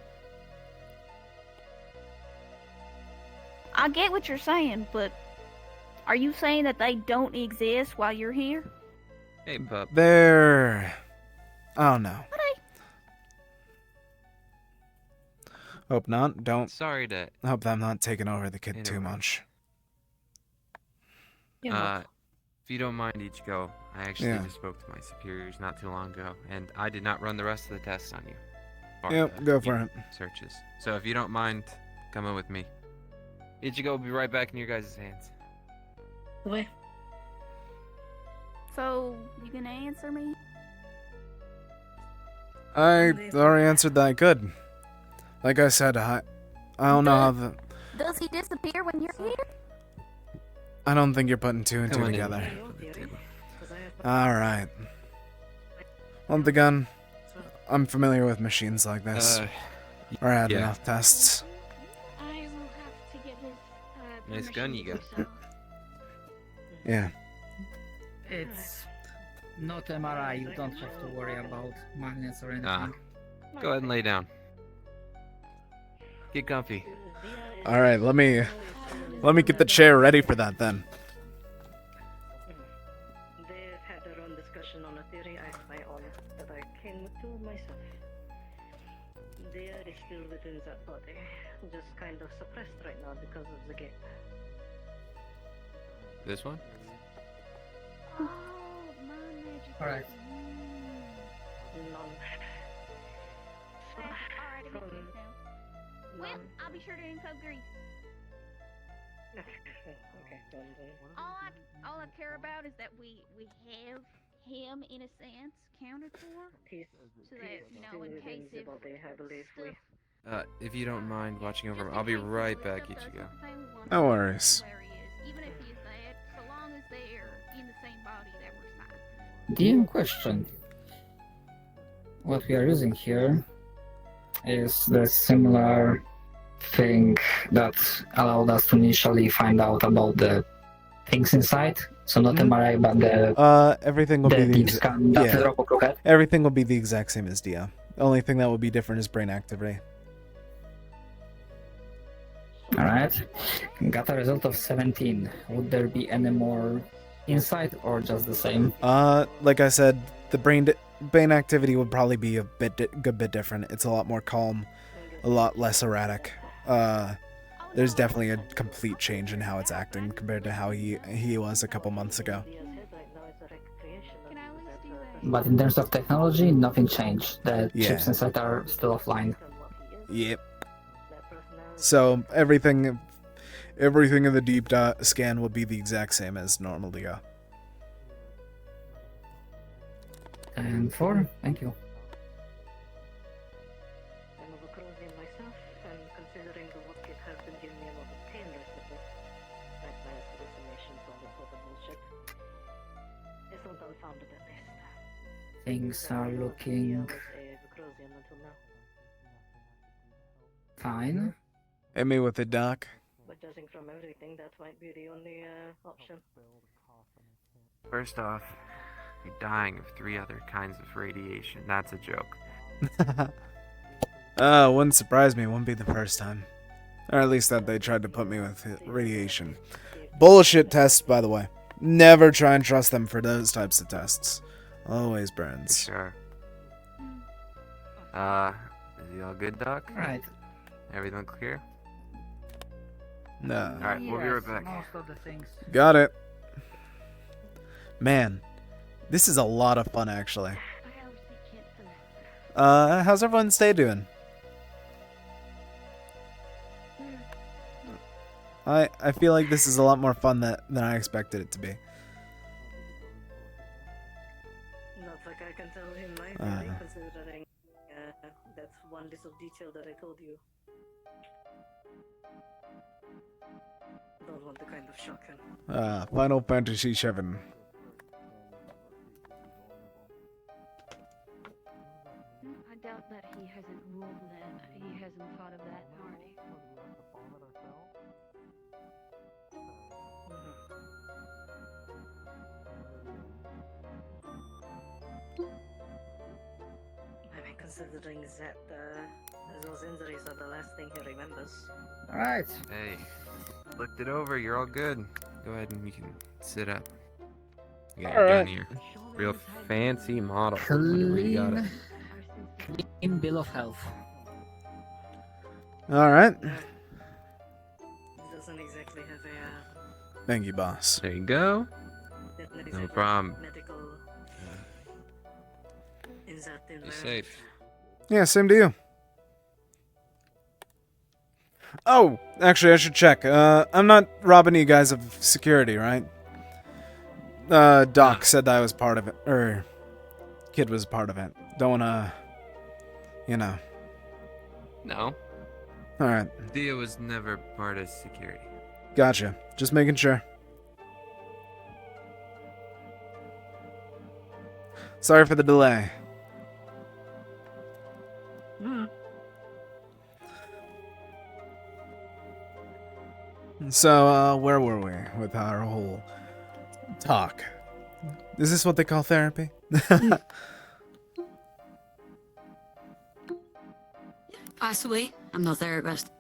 I get what you're saying, but are you saying that they don't exist while you're here? Hey, pup. They're... I don't know. Hope not. Don't... Sorry to... Hope that I'm not taking over the kid too much. If you don't mind, Ichigo, I actually just spoke to my superiors not too long ago, and I did not run the rest of the tests on you. Yep, go for it. Searches. So if you don't mind, coming with me. Ichigo will be right back in your guys' hands. Wait. So, you gonna answer me? I already answered that good. Like I said, I don't know how the... Does he disappear when you're here? I don't think you're putting two and two together. Alright. Once again, I'm familiar with machines like this. Or I had enough tests. I will have to get his Nice gun you got. Yeah. It's not MRI, you don't have to worry about magnets or anything. Go ahead and lay down. Get comfy. Alright, let me get the chair ready for that then. They've had their own discussion on a theory I have my own that I came to myself. There is still within that body, just kind of suppressed right now because of the gate. This one? Oh, my magic. Alright. None. Alright, it makes sense now. Well, I'll be sure to info Grease. Okay, All I care about is that we have him, in a sense, counted for. So that, you know, in case if stuff... If you don't mind watching over him, I'll be right back, Ichigo. No worries. Even if he's dead, so long as they're in the same body, that we're fine. DM question. What we are using here is the similar thing that allowed us to initially find out about the things inside. So not MRI, but the everything will be the deep scan that the robot had. Everything will be the exact same as Dia. The only thing that will be different is brain activity. Alright. Got a result of 17. Would there be any more insight or just the same? Like I said, the brain activity would probably be a good bit different. It's a lot more calm, a lot less erratic. There's definitely a complete change in how it's acting compared to how he was a couple months ago. But in terms of technology, nothing changed. The chips inside are still offline. Yep. So everything in the deep scan would be the exact same as normal Dia. And 4, thank you. I'm a Crosian myself, and considering the work it has been giving me a lot of pain recently, nightmares, hallucinations, all that sort of bullshit. It's not unfounded at least. Things are looking fine. Hit me with it, Doc. But judging from everything, that might be the only option. First off, you're dying of 3 other kinds of radiation. That's a joke. Wouldn't surprise me. Wouldn't be the first time. Or at least that they tried to put me with radiation. Bullshit tests, by the way. Never try and trust them for those types of tests. Always burns. Sure. Is he all good, Doc? Right. Everything clear? No. Alright, we'll be right back. Most of the things. Got it. Man, this is a lot of fun, actually. How's everyone's day doing? I feel like this is a lot more fun than I expected it to be. Not like I can tell him my theory, considering that's one little detail that I told you. Don't want the kind of shock him. Final Fantasy VII. I doubt that he hasn't ruled that. He hasn't thought of that already. considering that those injuries are the last thing he remembers. Alright. Hey, looked it over. You're all good. Go ahead and you can sit up. You got your gun here. Real fancy model. Where you got it? Clean bill of health. Alright. Doesn't exactly have a Thank you, boss. There you go. No problem. medical in that Be environment. safe. Yeah, same to you. Oh, actually, I should check. I'm not robbing you guys of security, right? Doc said that I was part of it, or Kid was part of it. Don't wanna, you know. No. Alright, Dia was never part of security. gotcha. Just making sure. Sorry for the delay. So, where were we with our whole talk? Is this what they call therapy? Possibly. I'm no therapist.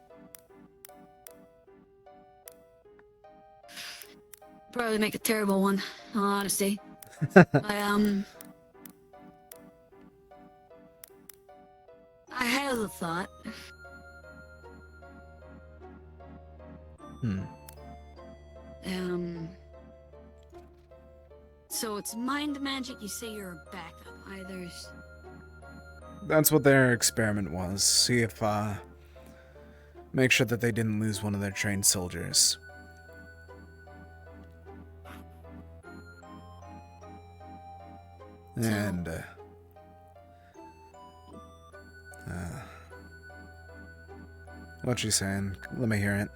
Probably make a terrible one, in all honesty. I had a thought. So it's mind magic, you say you're a backup. Either's... That's what their experiment was. See if, make sure that they didn't lose one of their trained soldiers. And, what you saying? Let me hear it.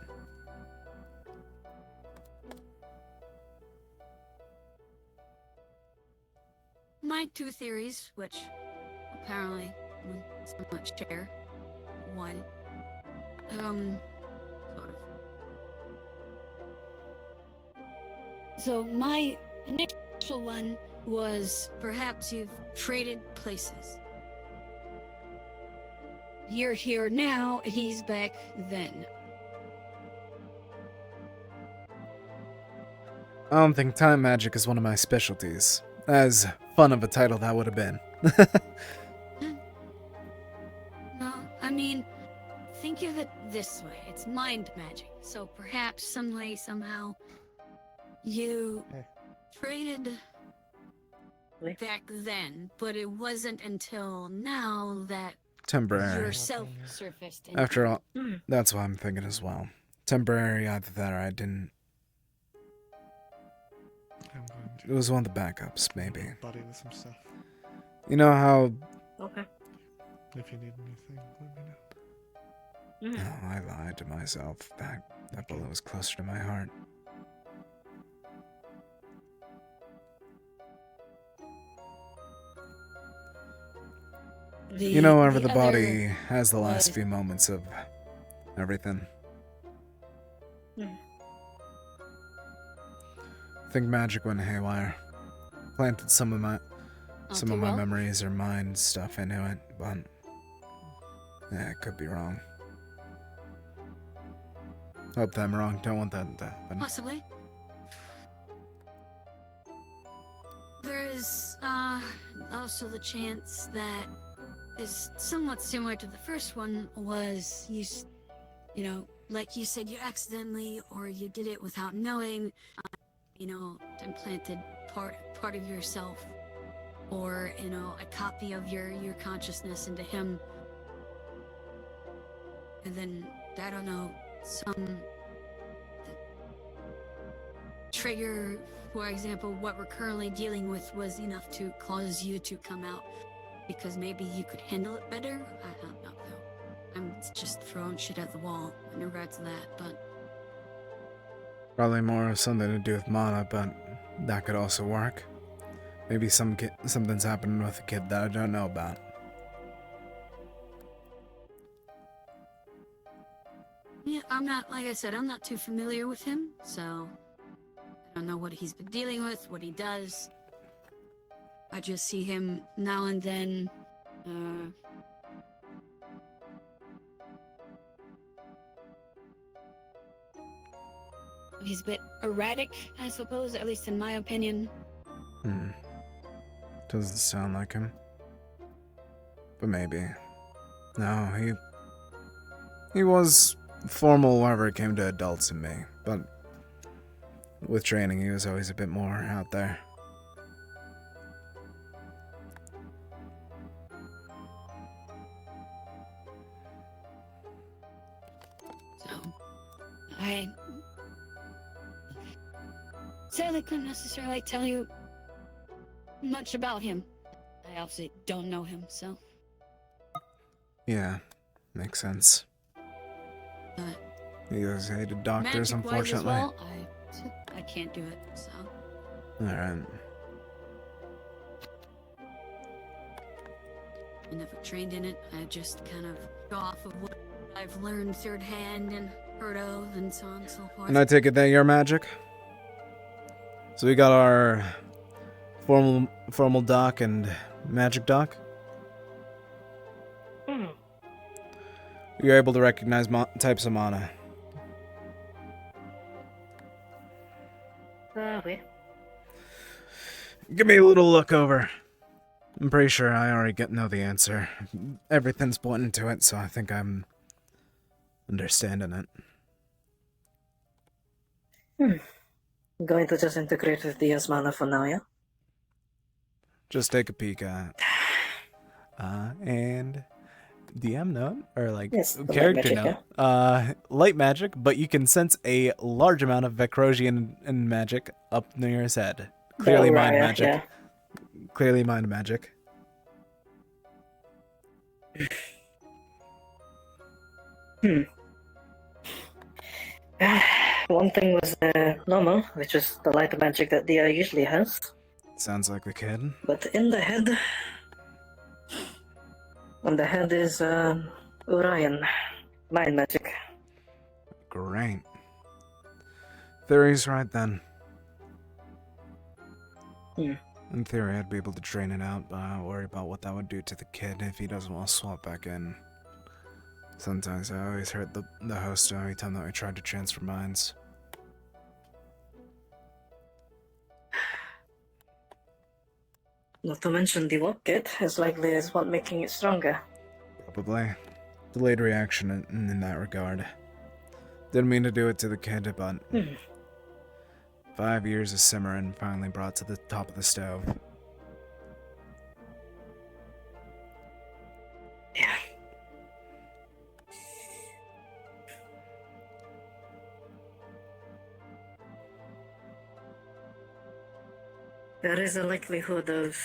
My two theories, which apparently we somewhat share. One, sort of. So my initial one was perhaps you've traded places. You're here now, he's back then. I don't think time magic is one of my specialties. As fun of a title that would have been. No, I mean, think of it this way. It's mind magic. So perhaps some way, somehow, you traded back then, but it wasn't until now that Temporary. yourself surfaced. After all, that's what I'm thinking as well. Temporary, either that or I didn't. It was one of the backups, maybe. Buddy with some stuff. You know how... Okay. If you need anything, let me know. No, I lied to myself. That bullet was closer to my heart. You know, whenever the body has the last few moments of everything. I think magic went haywire. Planted some of my memories or mind stuff into it, but yeah, it could be wrong. Hope that I'm wrong. Don't want that to happen. Possibly. There is also the chance that is somewhat similar to the first one. Was you know, like you said, you accidentally or you did it without knowing. You know, implanted part of yourself, or you know, a copy of your consciousness into him, and then I don't know, some trigger, for example, what we're currently dealing with was enough to cause you to come out because maybe you could handle it better. I don't know though. I'm just throwing shit at the wall in regards to that, but. Probably more something to do with mana, but that could also work. Maybe something's happening with a kid that I don't know about. Yeah, I'm not, like I said, I'm not too familiar with him, so I don't know what he's been dealing with, what he does. I just see him now and then, He's a bit erratic, I suppose, at least in my opinion. Doesn't sound like him. But maybe. No, he was formal whenever it came to adults and me, but with training he was always a bit more out there. So, I sadly couldn't necessarily tell you much about him. I obviously don't know him, so. Yeah, makes sense. He always hated doctors, Magic-wise as unfortunately. well, I can't do it, so. Alright. I never trained in it. I just kind of go off of what I've learned third hand and heard of and so on and so forth. And I take it that you're magic? So we got our formal doc and magic doc? You're able to recognize types of mana. Wait. Give me a little look over. I'm pretty sure I already know the answer. Everything's pointing to it, so I think I'm understanding it. Going to just integrate with the mana for now, yeah? Just take a peek at it. And DM note, or like Yes, the light character magic, note. Light magic, but you can sense a large amount of Vecrosian and magic up near his head. Clearly mind magic. Yeah. Clearly mind magic. One thing was normal, which is the light magic that Dia usually has. Sounds like the kid. But in the head... On the head is Orion. Mind magic. Great. Theory's right then. In theory, I'd be able to train it out, but I worry about what that would do to the kid if he doesn't want to swap back in. Sometimes I always hurt the host every time that we tried to transfer minds. Not to mention the walk kit as likely as what making it stronger. Probably. Delayed reaction in that regard. Didn't mean to do it to the kid, but 5 years of simmering finally brought to the top of the stove. Yeah. There is a likelihood of,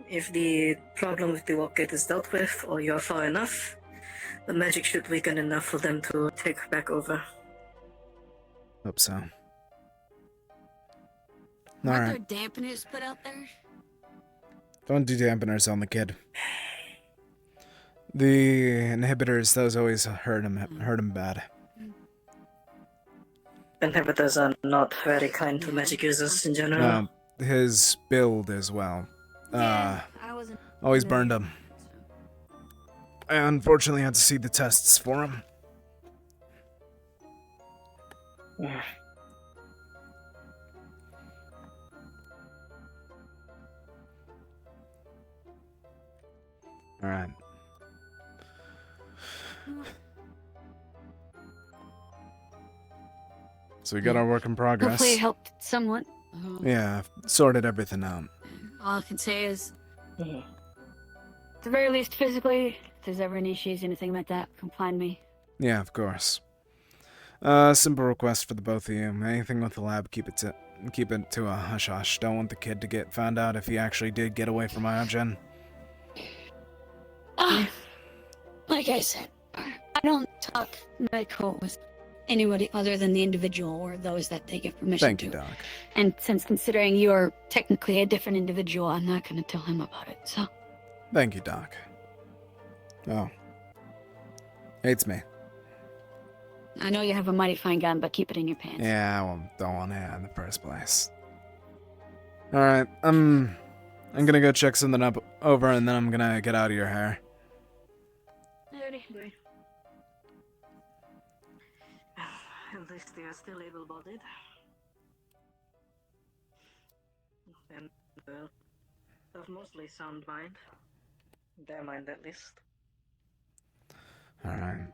if the problem with the walk kit is dealt with, or you're far enough, the magic should weaken enough for them to take back over. Hope so. Aren't Alright. there dampeners put out there? Don't do dampeners on the kid. The inhibitors, those always hurt him bad. Inhibitors are not very kind to magic users in general. His build as well. Always burned him. I unfortunately had to see the tests for him. Alright. So we got our work in progress. Hopefully it helped somewhat. Yeah, I've sorted everything out. All I can say is, at the very least physically, if there's ever any issues, anything like that, come find me. Yeah, of course. Simple request for the both of you. Anything with the lab, keep it to a hush-hush. Don't want the kid to get found out if he actually did get away from Iogen. Like I said, I don't talk medical with anybody other than the individual or those that they give permission Thank to. you, Doc. And since considering you're technically a different individual, I'm not going to tell him about it, so. Thank you, Doc. Oh. Hates me. I know you have a mighty fine gun, but keep it in your pants. Yeah, I don't want it in the first place. Alright, I'm gonna go check something over and then I'm gonna get out of your hair. At least they are still able-bodied. And, well, of mostly sound mind. Their mind, at least. Alright.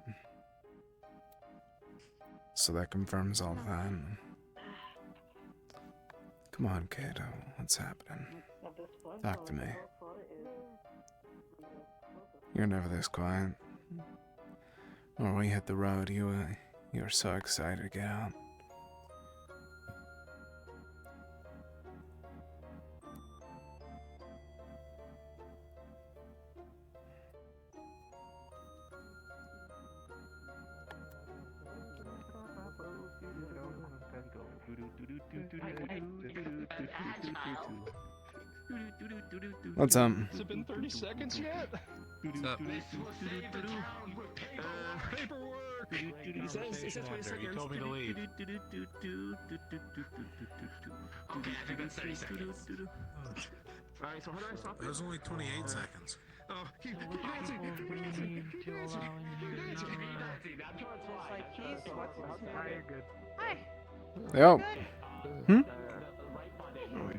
So that confirms all that. Come on, Kato. What's happening? Talk to me. You're never this quiet. When we hit the road, you were so excited to get out. What's up? Has it been 30 seconds yet? What's up? Paperwork! He says 20 seconds. He told me to leave. Okay, I think that's 30 seconds. Alright, so how do I stop it? It was only 28 seconds. Oh, keep dancing! Keep dancing! Hi, you're good. Hi. Yo. Hmm? Oh,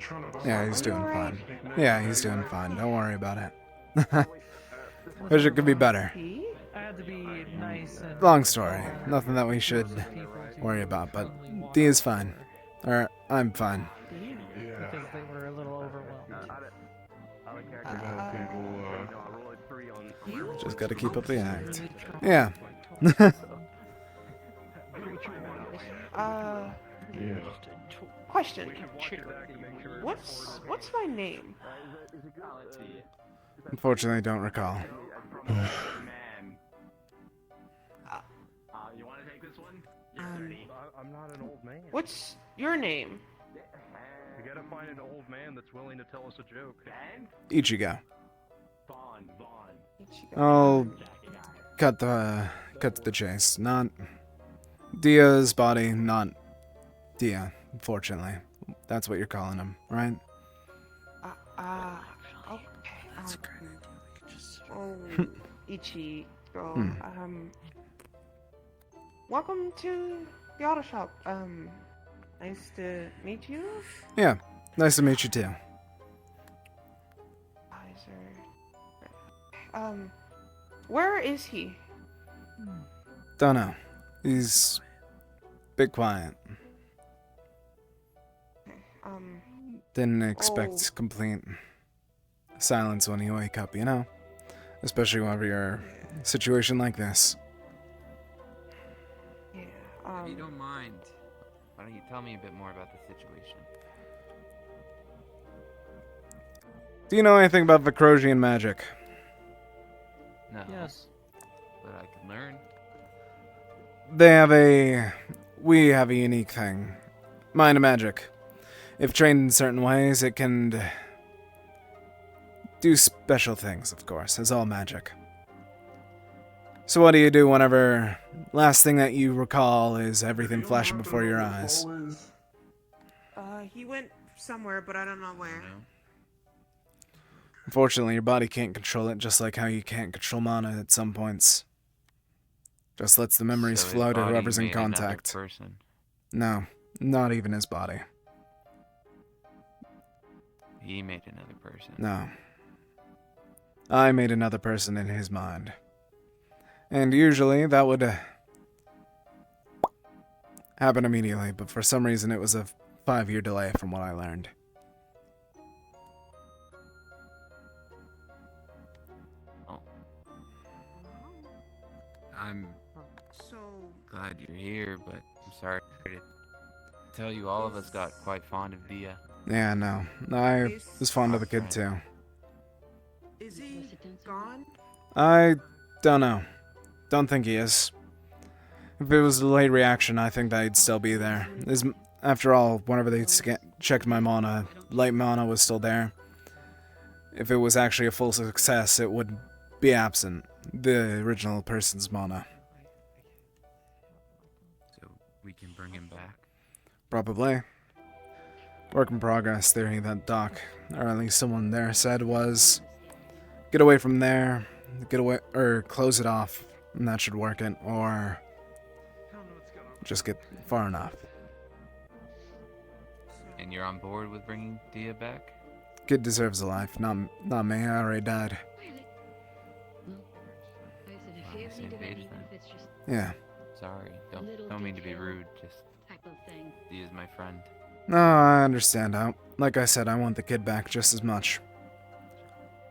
Yeah, he's doing fine. Yeah, he's doing fine. Don't worry about it. Wish it could be better. I had to be nice and Long story. Nothing that we should worry about, but D is fine. Or, I'm fine. because they were a little overwhelmed. Just gotta keep up the act. Yeah. Question. What's my name? Unfortunately, don't recall. You want to take this one? I'm not an old man. What's your name? We gotta find an old man that's willing to tell us a joke. Ichigo. Vaughn. I'll cut to the chase. Not Dia's body, not Dia, unfortunately. That's what you're calling him, right? Okay. Ichi, welcome to the auto shop. Nice to meet you. Yeah, nice to meet you too. Where is he? Don't know. He's a bit quiet. Didn't expect complete silence when you wake up, you know? Especially whenever you're in a situation like this. If you don't mind, why don't you tell me a bit more about the situation? Do you know anything about Vicrosian magic? No. Yes. But I can learn. We have a unique thing. Mind magic. If trained in certain ways, it can do special things, of course, as all magic. So what do you do whenever last thing that you recall is everything flashing before your eyes? He went somewhere, but I don't know where. Unfortunately, your body can't control it, just like how you can't control mana at some points. Just lets the memories So his flow to body whoever's in made another contact. person. No, not even his body. He made another person. No. I made another person in his mind. And usually that would happen immediately, but for some reason it was a 5-year delay from what I learned. I'm glad you're here, but I'm sorry to tell you all of us got quite fond of Dia. Yeah, no. I was fond of the kid too. Is he gone? I don't know. Don't think he is. If it was a delayed reaction, I think that he'd still be there. After all, whenever they checked my mana, light mana was still there. If it was actually a full success, it would be absent. The original person's mana. So we can bring him back. Probably. Work in progress theory that Doc, or at least someone there, said was get away from there, get away, or close it off, and that should work it, or Just get far enough. And you're on board with bringing Dia back? Kid deserves a life, not me. I already died. Same page then. Yeah. Sorry, don't mean to be rude. Just Dia's my friend. No, I understand. Like I said, I want the kid back just as much.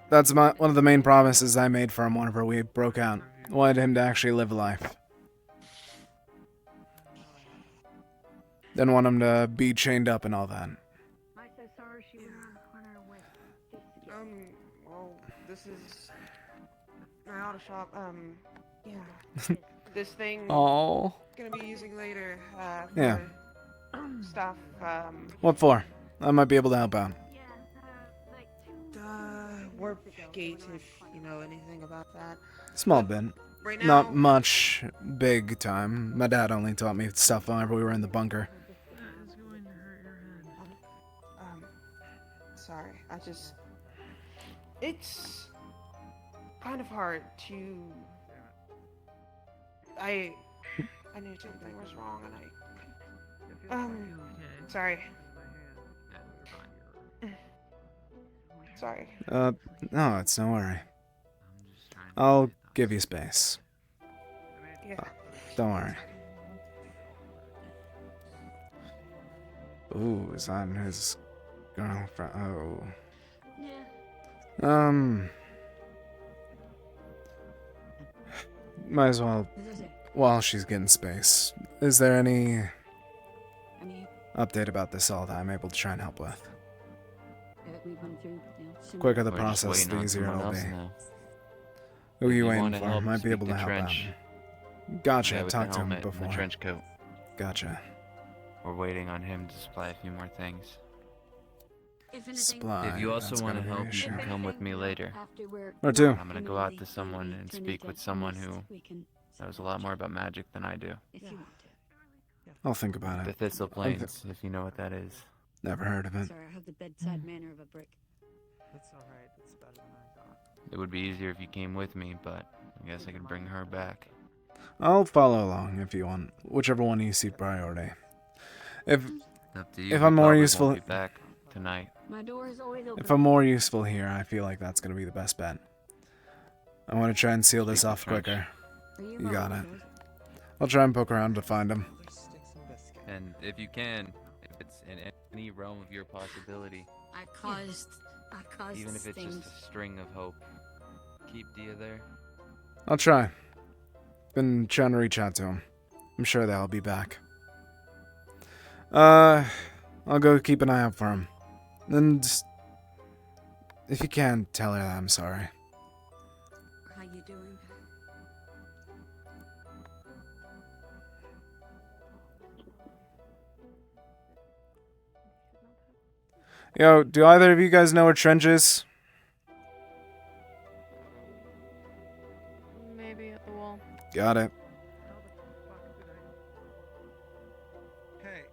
That's one of the main promises I made for him whenever we broke out. I wanted him to actually live life. Didn't want him to be chained up and all that. Well, this is my auto shop. Yeah. This thing. Oh. Gonna be using later. Yeah. Stuff. What for? I might be able to help out. Warp gates, if you know anything about that. Small bit. Right now, Not much big time. My dad only taught me stuff whenever we were in the bunker. Sorry, it's kind of hard to. I knew something was wrong, and sorry. Sorry. No, it's no worry. I'll give you space. Yeah. Don't worry. Ooh, is that his girlfriend? Oh. Might as well, while she's getting space. Is there any update about this all that I'm able to try and help with? Quicker the We're just process, waiting the on easier someone it'll be. else now. Who are If you you waiting wanna for? help, Might be speak able to to help Trench. out. Gotcha, Yeah, with talked the to him helmet and before. the trench coat. Gotcha. We're waiting on him to supply a few more things. Supply. If you also that's want to gonna be help, an you issue. can come with me later. Where to? I'm gonna go out to someone and speak with someone who knows a lot more about magic than I do. I'll think about it. The Thistle Plains, if you know what that is. Never heard of it. Sorry, I have the bedside manner of a brick. That's alright, that's better than I thought. It would be easier if you came with me, but I guess I could bring her back. I'll follow along if you want. Whichever one you see priority. If Up to you. if we I'm more probably useful, won't be back tonight. My door is always open. if I'm more useful here, I feel like that's gonna be the best bet. I want to try and seal this Speak with off Trench. quicker. You got it. I'll try and poke around to find him. And if you can, if it's in any realm of your possibility, I caused even if it's things. just a string of hope, keep Dia there. I'll try. Been trying to reach out to him. I'm sure they'll be back. I'll go keep an eye out for him. And if you can, tell her that I'm sorry. How you doing? Yo, do either of you guys know where Trench is? Maybe at the wall. Got it. Hey,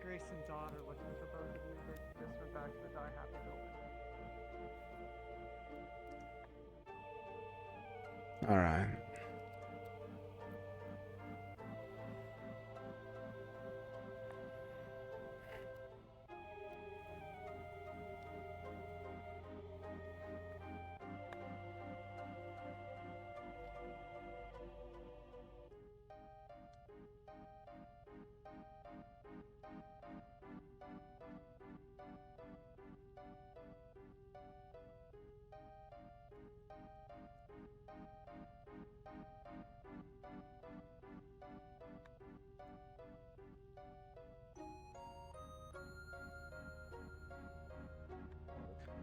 Grace and Dawn are looking for both of you. They just went back to the Die Happy building. Alright.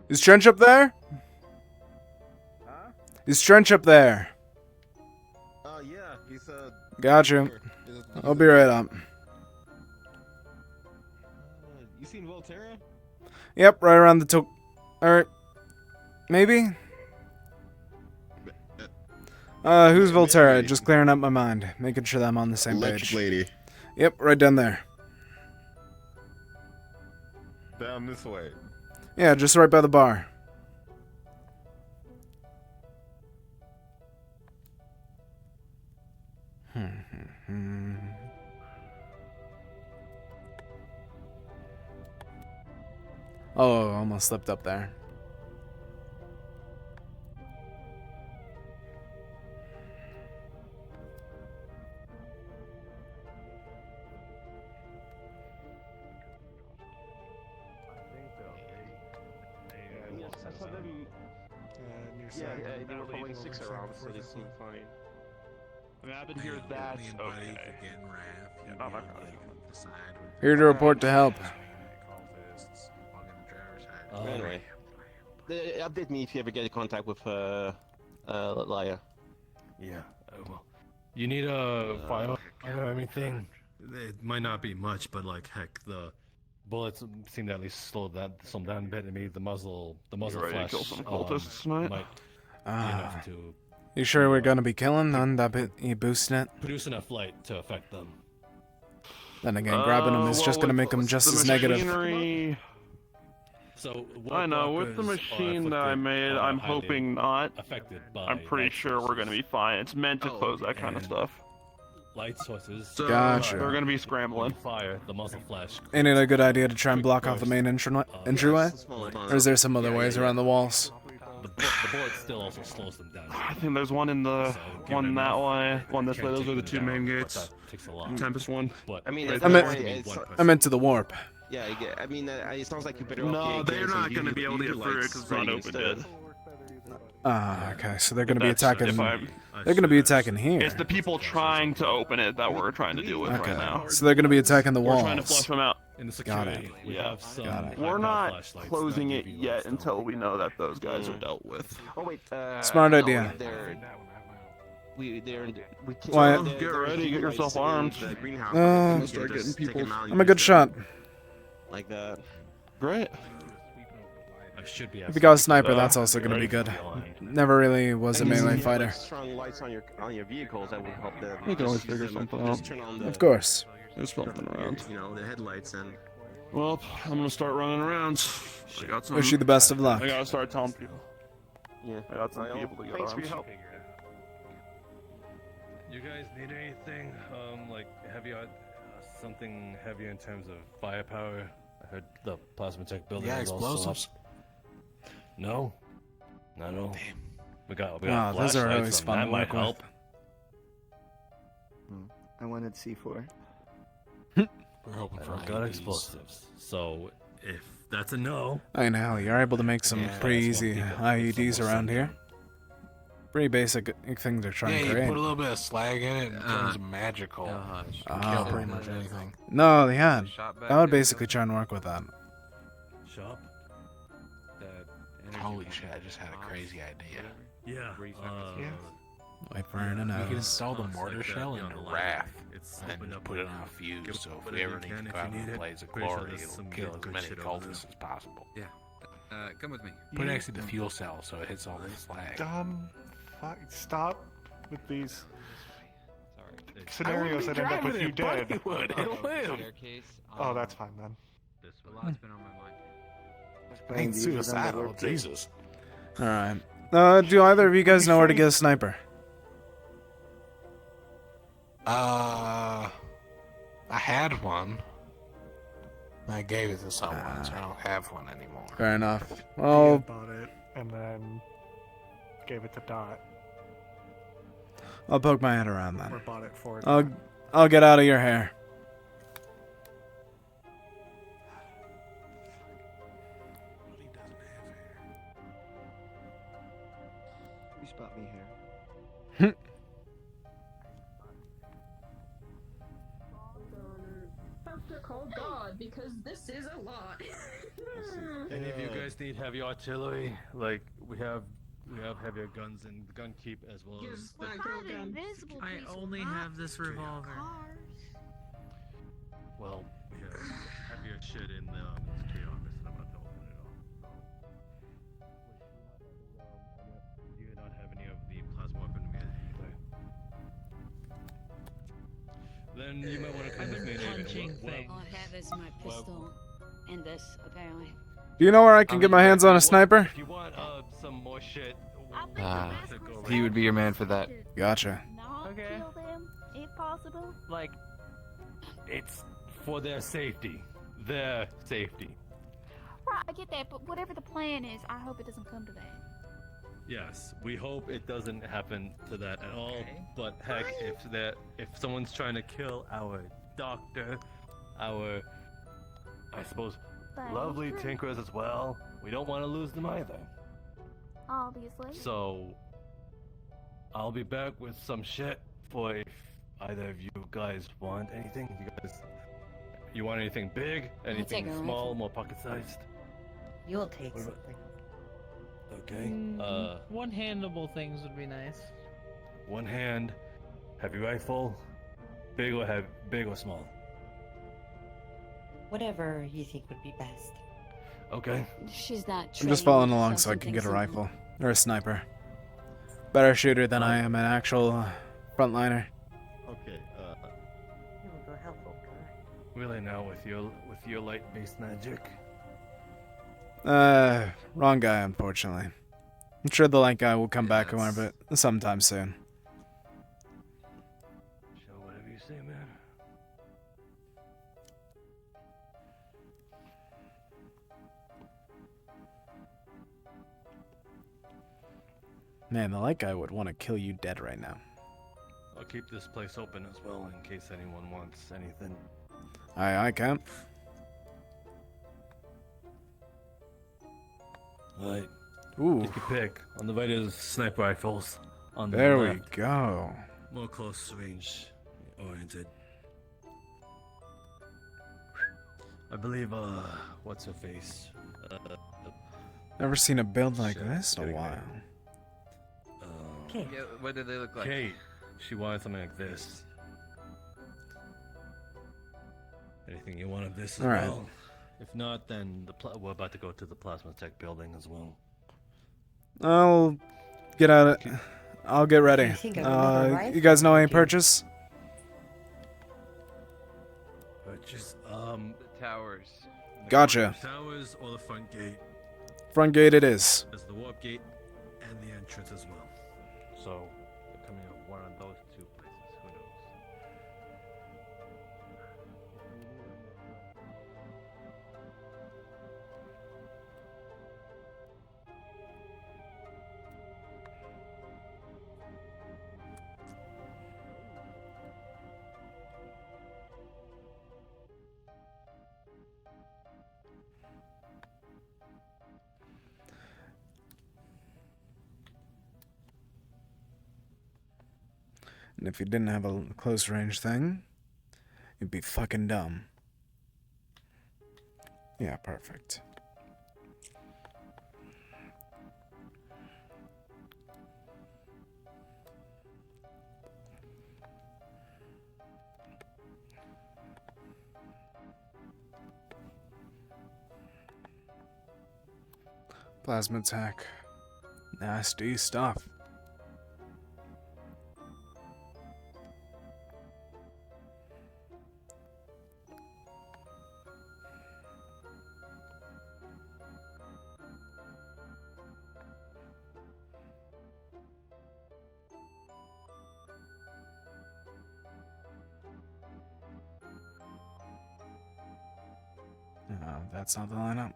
Is Trench up there? Huh? Is Trench up there? Yeah, he's Gotcha. I'll be right up. You seen Volterra? Yep, right around the or maybe? Who's Volterra? Just clearing up my mind, making sure that I'm on the same Electric page. lady. Yep, right down there. Down this way. Yeah, just right by the bar. Oh, almost slipped up there. They were pulling 6 around, so they seem fine. I mean, I've been here that okay. Not my problem. Here to report to help. Anyway, update me if you ever get in contact with Laya. Yeah, well, you need a fire or anything? It might not be much, but like heck, the bullets seem to at least slow down a bit. Maybe the muzzle flash Kill some cultists tonight? might be enough to You sure we're gonna be killing them? That bit you boosting it? produce enough light to affect them. Then again, grabbing them is just gonna make them just as negative. So I know, with the machine that I made, I'm hoping not. Affected by I'm pretty sure we're gonna be fine. It's meant to close that kind of stuff. Light sources. So Gotcha. they're gonna be scrambling. Fire, the muzzle flash. Ain't it a good idea to try and block off the main entryway? Or is there some other ways around the walls? The bullet still also slows them down. I think there's one in the one that way, one this way. Those are the two main gates. Takes a lot. Tempest one. I mean, I meant to the warp. Yeah, I mean, it sounds like you better. No, they're not going to be able to get through it because it's not open yet. Ah, okay. So they're gonna be attacking. They're They're gonna be attacking here. It's the people trying to open it that we're trying to deal with right now. So they're gonna be attacking the walls. We're trying to flush them out. In the Got security, it. we have some. We're not closing it yet until we know that those guys are dealt with. Oh wait. Smart idea. We can't. Why? Get ready. Get yourself armed. Start getting people. I'm a good shot. Like that. Great. I should be. If you got a sniper, that's also gonna be good. Never really was a melee fighter. Strong lights on your vehicles that will help them. We can always figure something out. Just turn on the, Of course. There's something around. You know, the headlights and. Well, I'm gonna start running around. I got some. Wish you the best of luck. I gotta start telling people. Yeah. I got some people to get Thanks for armed. your help. You guys need anything? Like something heavier in terms of firepower? I heard the plasma tech building. Yeah, is also explosives. No, not at all. Damn. We got those are always flashlights, fun that to might work with. help. I wanted C4. We're hoping for got IEDs. explosives. So if that's a no, I know, you're able to make some pretty easy IEDs around here. Pretty basic thing to try and Yeah, you create. put a little bit of slag in it and it turns magical. Kill pretty much anything. No, yeah. I would basically try and work with that. shop. Holy shit, I just had a crazy idea. Yeah. Wait for her to We know. can install the mortar shell in a raft and open up put it the- on a fuse, so if put we it ever in need can to if go you out need in a it. blaze of Pretty sure glory, there's it'll some kill good as many shit over cultists as possible. Yeah. Come with me. Put it next to the fuel cell so it hits all the slag. Fuck, stop with these scenarios that end up with you dead. It'll live. Oh, that's fine then. A lot's been on my mind. Ain't suicidal, Jesus. Alright. Do either of you guys know where to get a sniper? I had one. I gave it to someone, so I don't have one anymore. Fair enough. Ian Well, bought it and then gave it to Dot. I'll poke my head around Or then. bought it for I'll get out of your hair. You spot me here. Have to call God because this is a lot. Any of you guys need heavy artillery? Like we have heavier guns in the gun keep as well as. I only have this revolver. Well, we have heavier shit in the security office, and I'm about to open it all. Do you not have any of the plasma weapon either? Then you might want to come with me. All I have is my pistol and this, apparently. Do you know where I can get my hands on a sniper? If you want some more shit, He would be your man for that. Gotcha. Okay. Kill them if possible? Like, it's for their safety. Their safety. Right, I get that, but whatever the plan is, I hope it doesn't come to that. Yes, we hope it doesn't happen to that at all. But heck, if someone's trying to kill our doctor, our, I suppose, That is lovely true. tinkers as well, we don't want to lose them either. Obviously. So, I'll be back with some shit for if either of you guys want anything. You want anything big? Anything take a small, rifle. more pocket-sized? You'll take What about- something. Okay. One-handable things would be nice. One hand, heavy rifle, big or small. Whatever you think would be best. Okay. She's not. I'm just following along so I can get a rifle. Or a sniper. Better shooter than I am an actual frontliner. Okay, You will go helpful, correct? Really now with your light-based magic. Wrong guy, unfortunately. I'm sure the light guy will come back around, but sometime soon. Sure, whatever you say, man. Man, the light guy would want to kill you dead right now. I'll keep this place open as well in case anyone wants anything. I can't. Right. Ooh. Take your pick. On the right is sniper rifles. On the There we left, go. more close range oriented. I believe, what's her face? Never seen a build like this in a while. Yeah, what do they look like? Kate, she wanted something like this. Anything you want of this as All right. well? If not, then we're about to go to the Plasma Tech building as well. I'll get out. I'll get ready. think another You rifle guys know any would do. purchase? Purchase, The towers. Gotcha. Towers or the front gate. Front gate it is. There's the warp gate and the entrance as well. So, they're coming out one of those two places. Who knows? And if you didn't have a close range thing, you'd be fucking dumb. Yeah, perfect. Plasma attack. Nasty stuff. That's not the lineup.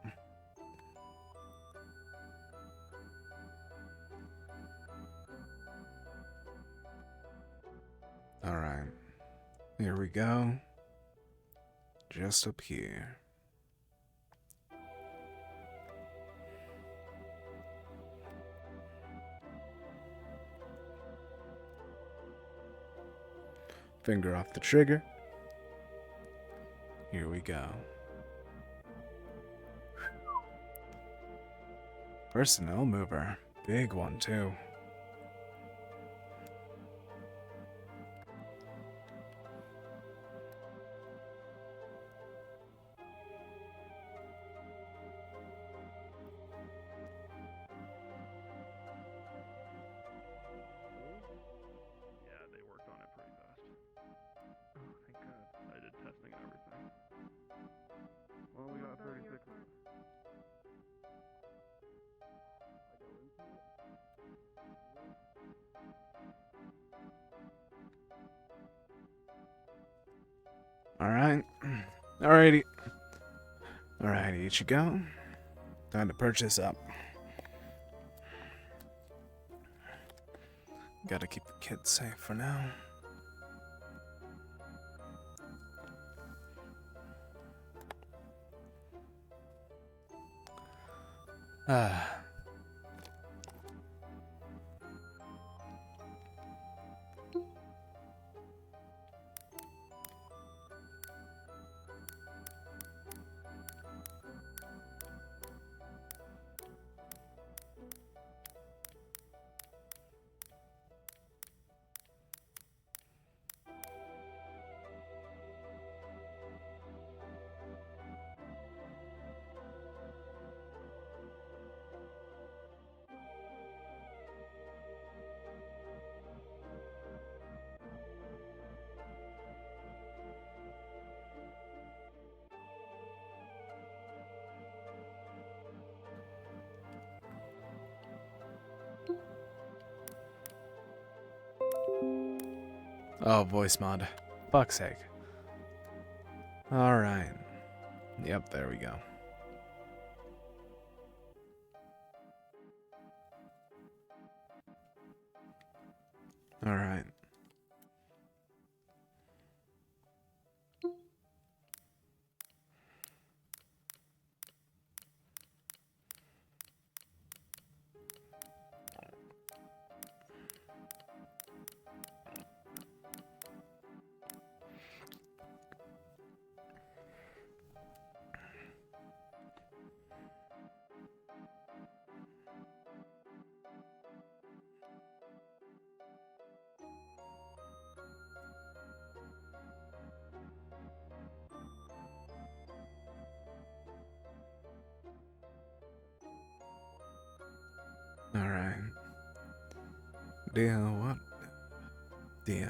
Alright. Here we go. Just up here. Finger off the trigger. Here we go. Personnel mover. Big one, too. Yeah, they worked on it pretty fast. Oh, thank God. I did testing and everything. Well, we got 36 minutes. I go into it. Alright. Alrighty. Alrighty, Ichigo. Time to perch this up. Gotta keep the kids safe for now. Ah. Oh, voice mod. Fuck's sake. Alright. Yep, there we go. Alright. Alright. Deal, what? Deal.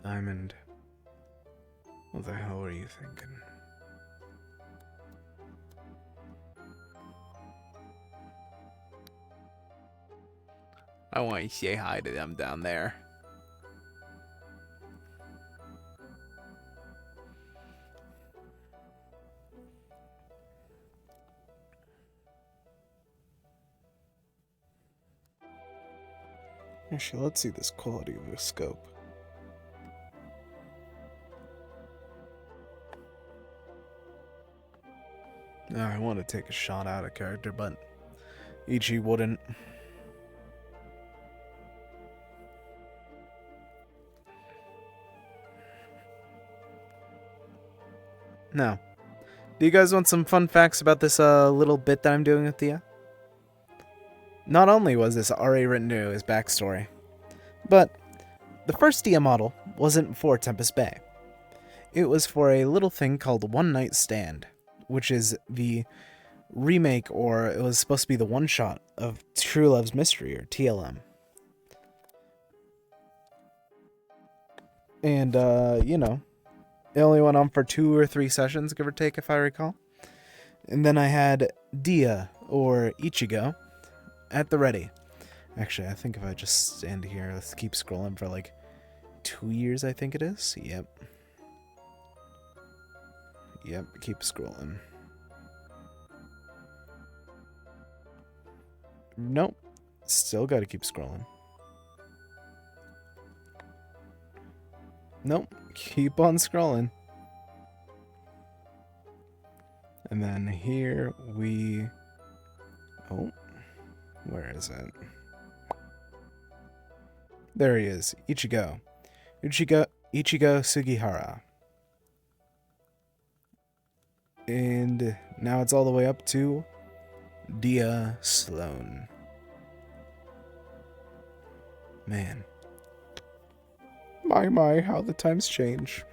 Diamond. What the hell were you thinking? I want you to say hi to them down there. Actually, let's see this quality of the scope. I want to take a shot out of character, but Ichi wouldn't. Now, do you guys want some fun facts about this little bit that I'm doing with Dia? Not only was this already written into his backstory, but the first Dia model wasn't for Tempest Bay. It was for a little thing called One Night Stand, which is the remake, or it was supposed to be the one-shot of True Love's Mystery, or TLM. And, you know, it only went on for 2 or 3 sessions, give or take, if I recall. And then I had Dia, or Ichigo, at the ready. Actually, I think if I just stand here, let's keep scrolling for like 2 years, I think it is. Yep. Yep, keep scrolling. Nope. Still gotta keep scrolling. Nope. Keep on scrolling. And then here we... Oh. Where is it? There he is. Ichigo. Ichigo Sugihara. And now it's all the way up to Dia Sloan. Man. My, how the times change.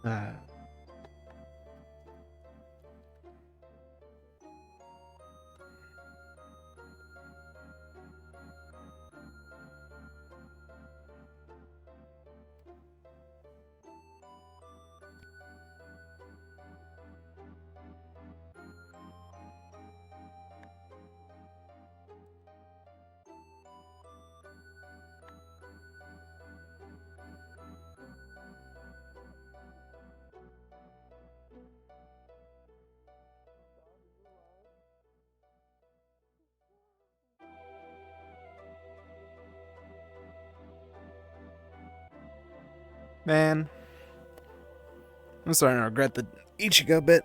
Man, I'm starting to regret the Ichigo bit.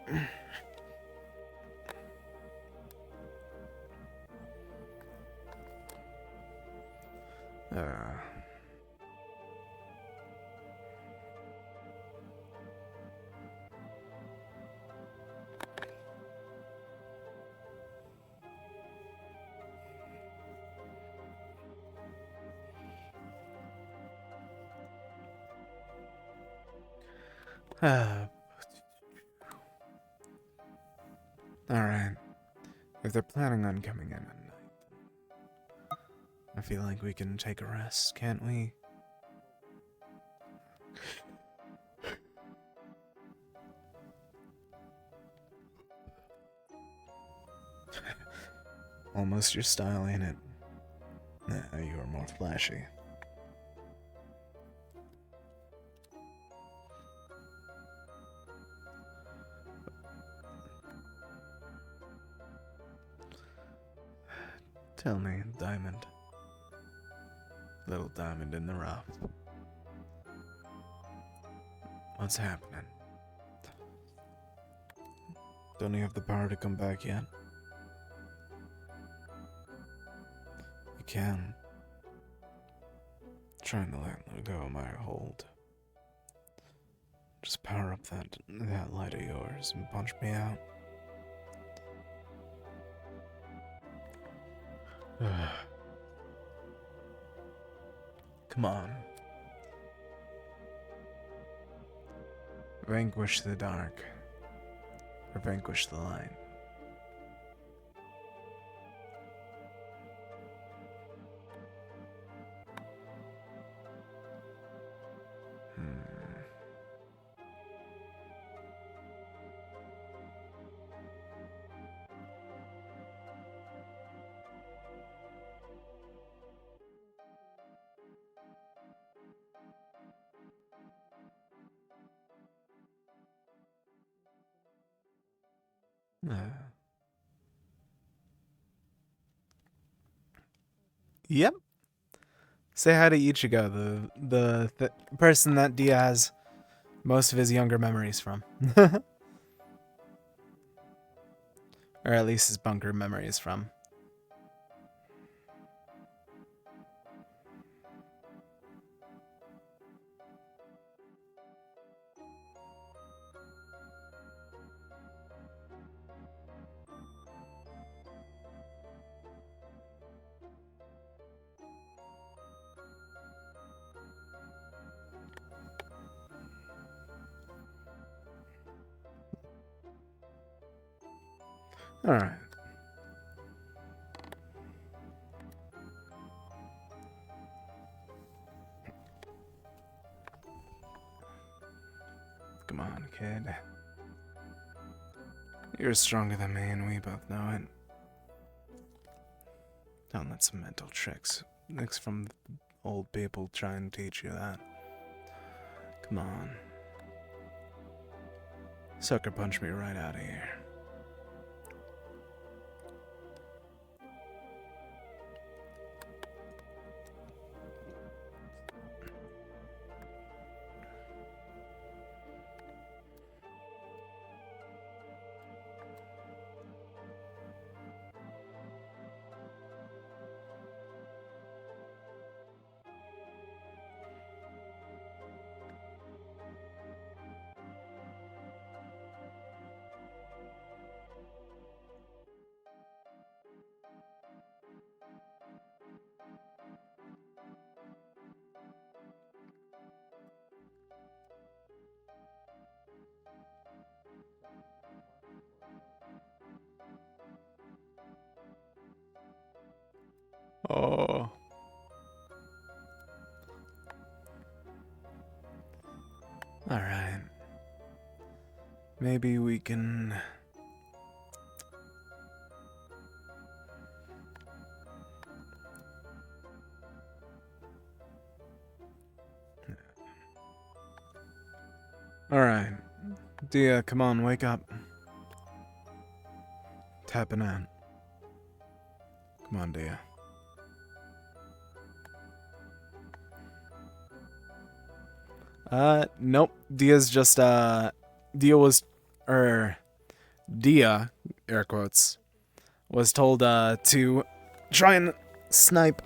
Alright. If they're planning on coming in at night, I feel like we can take a rest, can't we? Almost your style, ain't it? Nah, you are more flashy. Tell me, Diamond. Little diamond in the rough. What's happening? Don't you have the power to come back yet? You can. Trying to let go of my hold. Just power up that light of yours and punch me out. Come on. Vanquish the dark. Or vanquish the light. Yep. Say hi to Ichigo, the person that Dia has most of his younger memories from. Or at least his bunker memories from. Alright. Come on, kid. You're stronger than me, and we both know it. Don't let some mental tricks from old people try and teach you that. Come on. Sucker punch me right out of here. Oh. Alright. Maybe we can... Alright. Dia, come on, wake up. Tapping in. Come on, Dia. Nope. Dia's just, Dia, air quotes, was told, to try and snipe,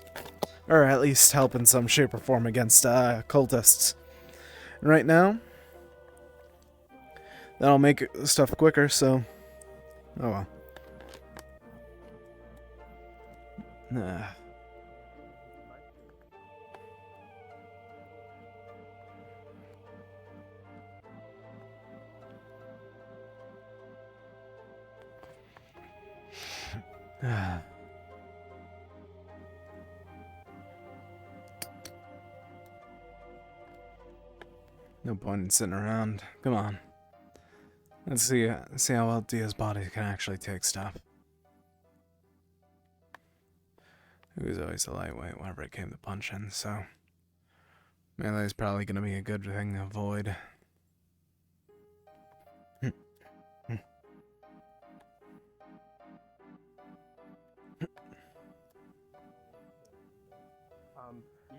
or at least help in some shape or form against, cultists. And right now, that'll make stuff quicker, so, oh well. No point in sitting around. Come on. Let's see how well Dia's body can actually take stuff. He was always a lightweight whenever it came to punching, so melee's probably gonna be a good thing to avoid.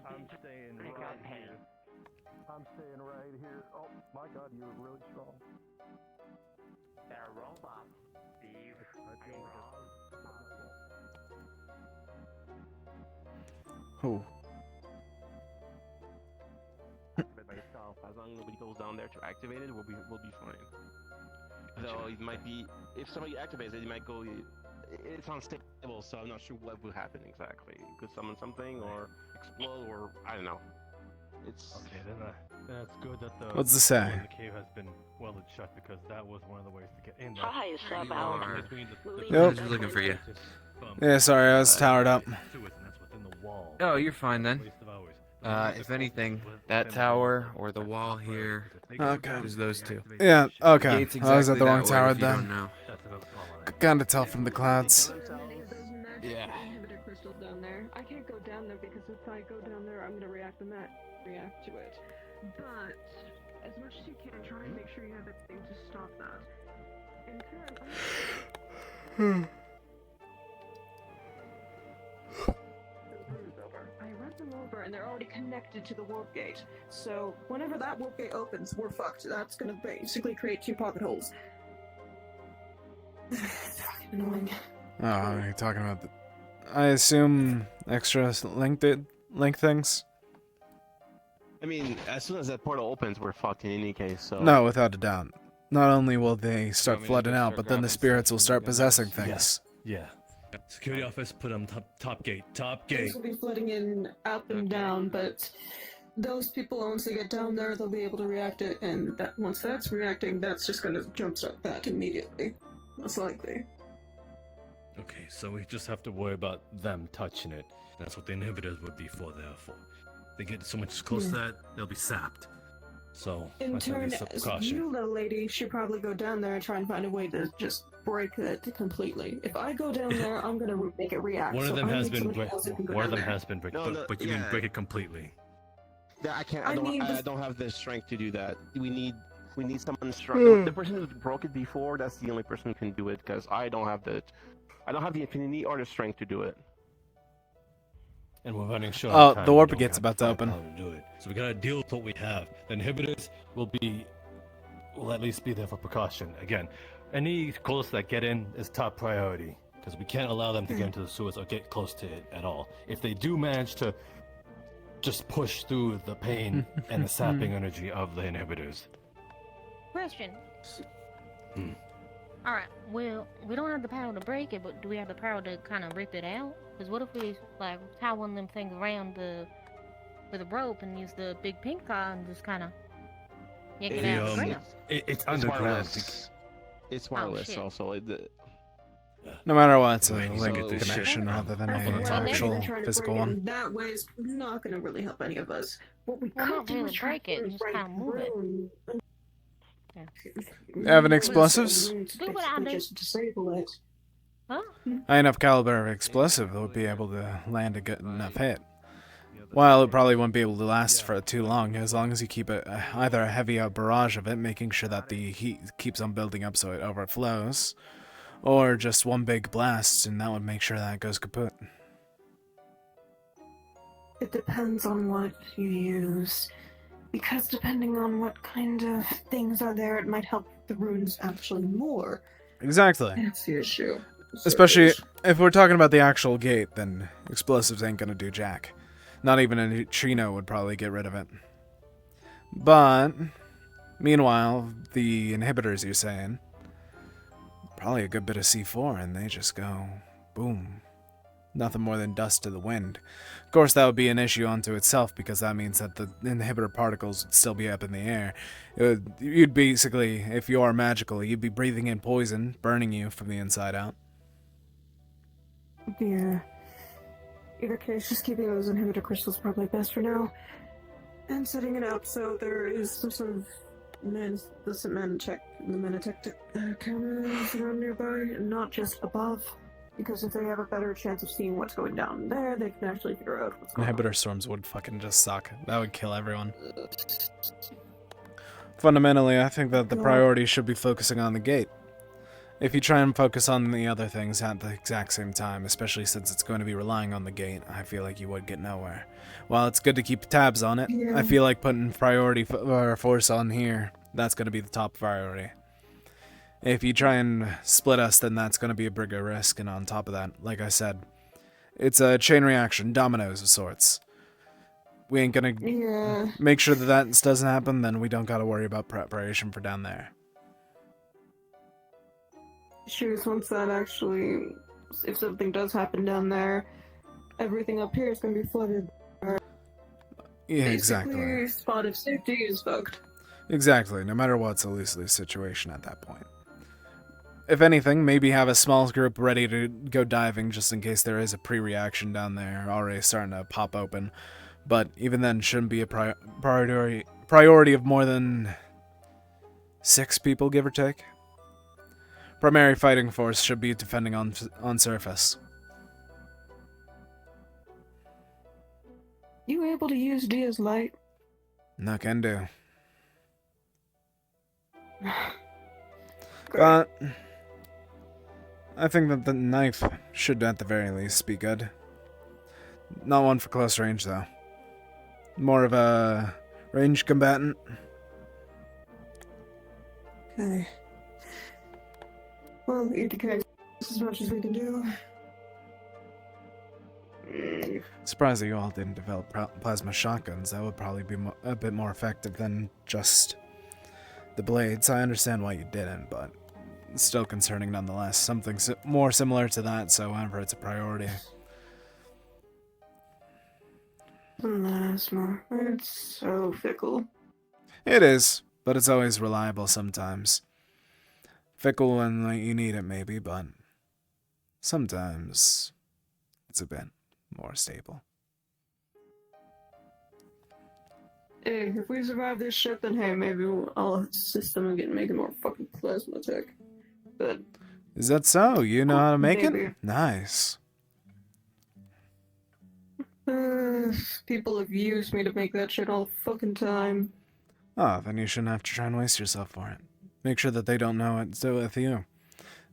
I'm staying right here. I'm staying right here. Oh my god, you're really strong. They're robots, Steve. Oh. Myself, as long as nobody goes down there to activate it, we'll be fine. Though it might be, if somebody activates it, it might go. It's unstable, so I'm not sure what would happen exactly. It could summon something or explode, or I don't know. It's okay. Then it's good that the What's the say? The cave has been welded shut because that was one of the ways to get in there. Hi, sub out. Yep. Who's looking for you? Yeah, sorry, I was towered up. Oh, you're fine then. If anything, that tower or the wall here. Okay. Is those two. Yeah, okay. Gate's I was at exactly the wrong that way tower if you don't then. know. Could kinda tell from the clouds. Yeah. Inhibitor crystal down there. I can't go down there because if I go down there, I'm gonna react to it. But as much as you can, try and make sure you have everything to stop that. In turn, I read them over, and they're already connected to the warp gate. So whenever that warp gate opens, we're fucked. That's gonna basically create 2 pocket holes. It's fucking annoying. Oh, are you talking about the... I assume extra link things? I mean, as soon as that portal opens, we're fucked in any case, so... No, without a doubt. Not only will they start flooding out, but then the spirits will start possessing things. Yeah. Security office, put on top gate. Top gate. Things will be flooding in up and down, but those people, once they get down there, they'll be able to react it, and that once that's reacting, that's just gonna jumpstart that immediately. Most likely. Okay, so we just have to worry about them touching it. That's what the inhibitors would be for there for. They get so much close to that, they'll be sapped. So, In that's at turn, least a as precaution. you, little lady, should probably go down there and try and find a way to just break it completely. If I go down there, I'm gonna make it react. One of so them I has need been somebody else who can go one of down them there. has been break, No, but you mean yeah. break it completely. Yeah, I can't. I I mean, don't have the strength to do that. We need someone strong. The person who broke it before, that's the only person who can do it. Because I don't have the affinity or the strength to do it. And we're running short. Oh, on time. the We warp don't gate's have about to open. firepower do it. So we gotta deal with what we have. The inhibitors will at least be there for precaution. Again, any cultists that get in is top priority because we can't allow them to get into the sewers or get close to it at all. If they do manage to just push through the pain and the sapping energy of the inhibitors. Question. Alright, well, we don't have the power to break it, but do we have the power to kind of rip it out? Because what if we, like, tie one of them things around with a rope and use the big pink car and just kind of yank it out of the ground? It's underground. It's wireless shit. also. No matter what, it's a Might need to link get this shit connection from rather than up on the an top actual anyway. Trying to physical break it one. that way is not going to really help any of us. What we Well, could not do really is try break it, to just break kind of move it. room. Have any explosives? Do what I do. Just disable it. Huh? High enough caliber of explosive that would be able to land a good enough hit. While it probably won't be able to last for too long as you keep it either a heavy barrage of it, making sure that the heat keeps on building up so it overflows, or just one big blast, and that would make sure that it goes kaput. It depends on what you use. Because depending on what kind of things are there, it might help the runes actually more. Exactly. That's the issue. Especially if we're talking about the actual gate, then explosives ain't gonna do jack. Not even a neutrino would probably get rid of it. But, meanwhile, the inhibitors you're saying, probably a good bit of C4 and they just go boom. Nothing more than dust to the wind. Of course, that would be an issue unto itself because that means that the inhibitor particles would still be up in the air. You'd basically, if you are magical, you'd be breathing in poison, burning you from the inside out. Yeah. Either case, just keeping those inhibitor crystals probably best for now. And setting it up so there is some sort of manatech cameras around nearby, and not just above. Because if they have a better chance of seeing what's going down there, they can actually figure out what's going on. Inhibitor storms would fucking just suck. That would kill everyone. Fundamentally, I think that the priority should be focusing on the gate. If you try and focus on the other things at the exact same time, especially since it's going to be relying on the gate, I feel like you would get nowhere. While it's good to keep tabs on it, I feel like putting priority force on here, that's going to be the top priority. If you try and split us, then that's going to be a bigger risk, and on top of that, like I said, it's a chain reaction, dominoes of sorts. We ain't going to make sure that that doesn't happen, then we don't got to worry about preparation for down there. Sure, once that actually, if something does happen down there, everything up here is going to be flooded. Yeah, exactly. Basically, spot of safety is fucked. Exactly, no matter what, it's a lose-lose situation at that point. If anything, maybe have a small group ready to go diving just in case there is a pre-reaction down there already starting to pop open. But even then, shouldn't be a priority of more than 6 people, give or take. Primary fighting force should be defending on surface. You able to use Dia's light? No can do. But I think that the knife should at the very least be good. Not one for close range though. More of a ranged combatant. Okay. Well, either case, as much as we can do. Surprised that you all didn't develop plasma shotguns. That would probably be a bit more effective than just the blades. I understand why you didn't, but it's still concerning nonetheless. Something more similar to that, so whenever it's a priority. Plasma. It's so fickle. It is, but it's always reliable sometimes. Fickle when you need it, maybe, but sometimes it's a bit more stable. Hey, if we survive this shit, then hey, maybe I'll assist them in making more fucking plasma tech. But is that so? You know how to make maybe. it? Nice. People have used me to make that shit all fucking time. Oh, then you shouldn't have to try and waste yourself for it. Make sure that they don't know it's with you.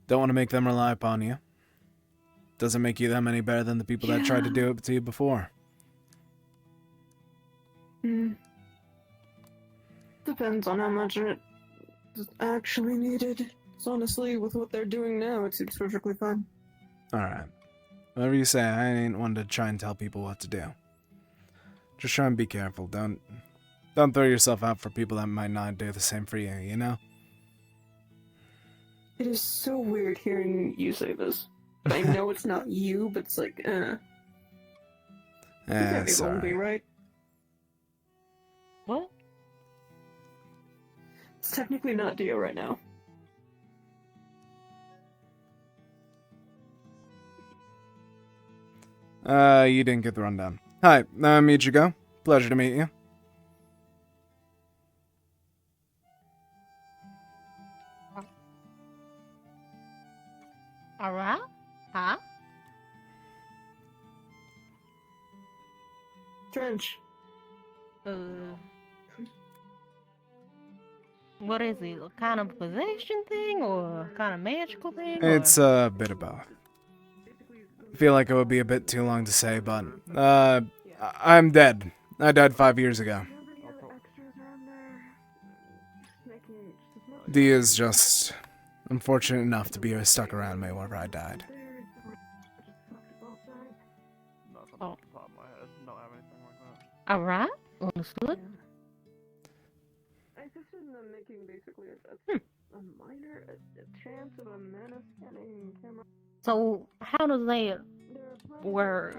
Don't want to make them rely upon you. Doesn't make you them any better than the people that tried to do it to you before. Depends on how much it is actually needed. So honestly, with what they're doing now, it seems perfectly fine. Alright. Whatever you say, I ain't one to try and tell people what to do. Just try and be careful. Don't throw yourself out for people that might not do the same for you, you know? It is so weird hearing you say this. I know it's not you, but it's like, You can't be wrong, be right? What? It's technically not Dio right now. You didn't get the rundown. Hi, I'm Ichigo. Pleasure to meet you. Alright? Huh? Trench. What is it? A kind of possession thing or a kind of magical thing? It's or... a bit of both. I feel like it would be a bit too long to say, but, I'm dead. I died 5 years ago. D is just unfortunate enough to be stuck around me whenever I died. Nothing off the top of my head. Don't have anything like that. Alright, understood. I just in them making basically a minor a chance of a mana scanning camera. So, how does that work?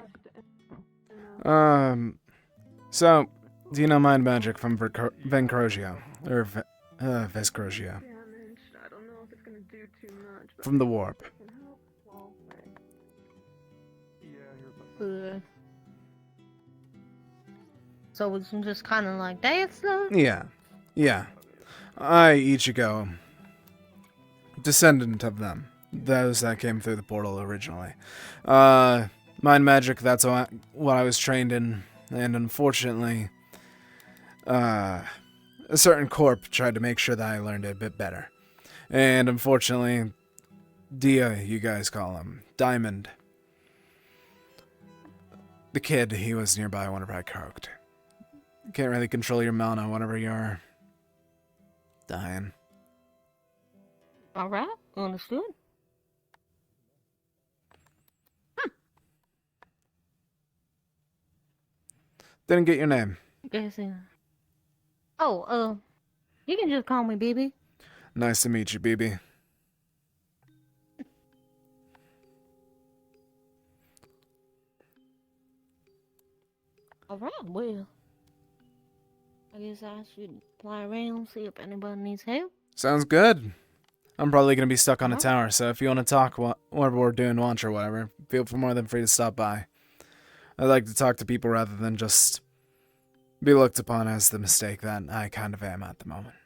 So, do you know mind magic from Vencrogio? Or Vescrogio? I don't know if it's gonna do too much. But From the warp. So it's just kind of like that stuff? Yeah. Yeah. I, Ichigo, descendant of them. Those that came through the portal originally. Mind magic, that's what I was trained in. And unfortunately, a certain corp tried to make sure that I learned it a bit better. And unfortunately, Dia, you guys call him, Diamond. The kid, he was nearby whenever I croaked. You can't really control your mana whenever you're dying. Alright, understood. Didn't get your name. Guess you can just call me BB. Nice to meet you, BB. Alright, well, I guess I should fly around, see if anybody needs help. Sounds good. I'm probably going to be stuck on a tower, so if you want to talk whatever we're doing lunch or whatever, feel more than free to stop by. I like to talk to people rather than just be looked upon as the mistake that I kind of am at the moment.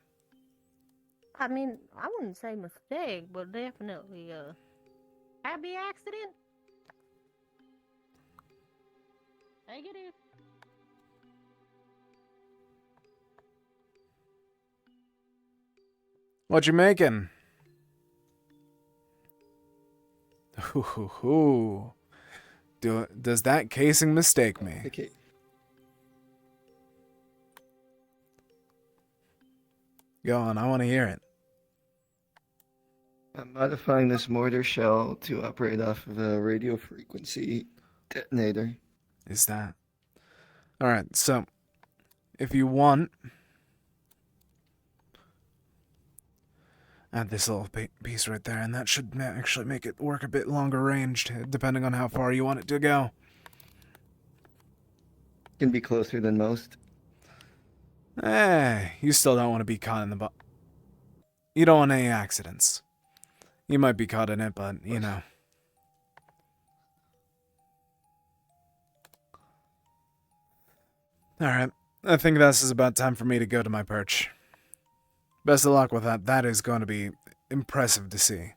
I mean, I wouldn't say mistake, but definitely a happy accident. Negative. What you making? Ooh. Does that casing mistake me? Okay. Go on, I want to hear it. I'm modifying this mortar shell to operate off of a radio frequency detonator. Is that? Alright, so, if you want, add this little piece right there, and that should actually make it work a bit longer ranged, depending on how far you want it to go. Can be closer than most. You still don't want to be caught in the You don't want any accidents. You might be caught in it, but, you know. Alright, I think this is about time for me to go to my perch. Best of luck with that. That is going to be impressive to see.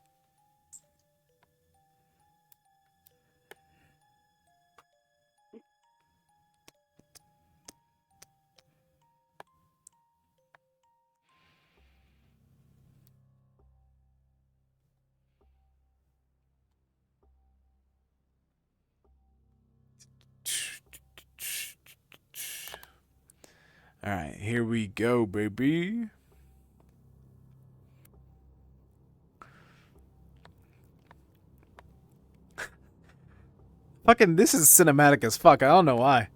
Alright, here we go, baby. Fucking, this is cinematic as fuck. I don't know why.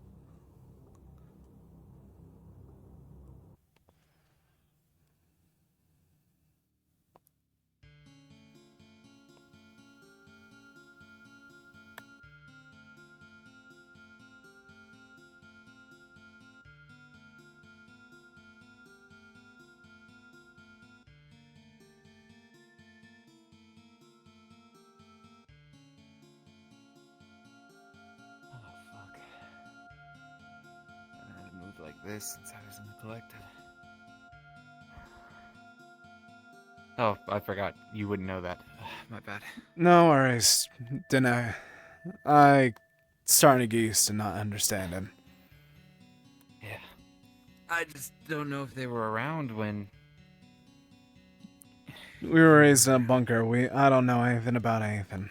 this since I was in the collective. Oh, I forgot. You wouldn't know that. My bad. No worries. Didn't I starting to get used to not understanding. Yeah. I just don't know if they were around when... We were raised in a bunker. I don't know anything about anything.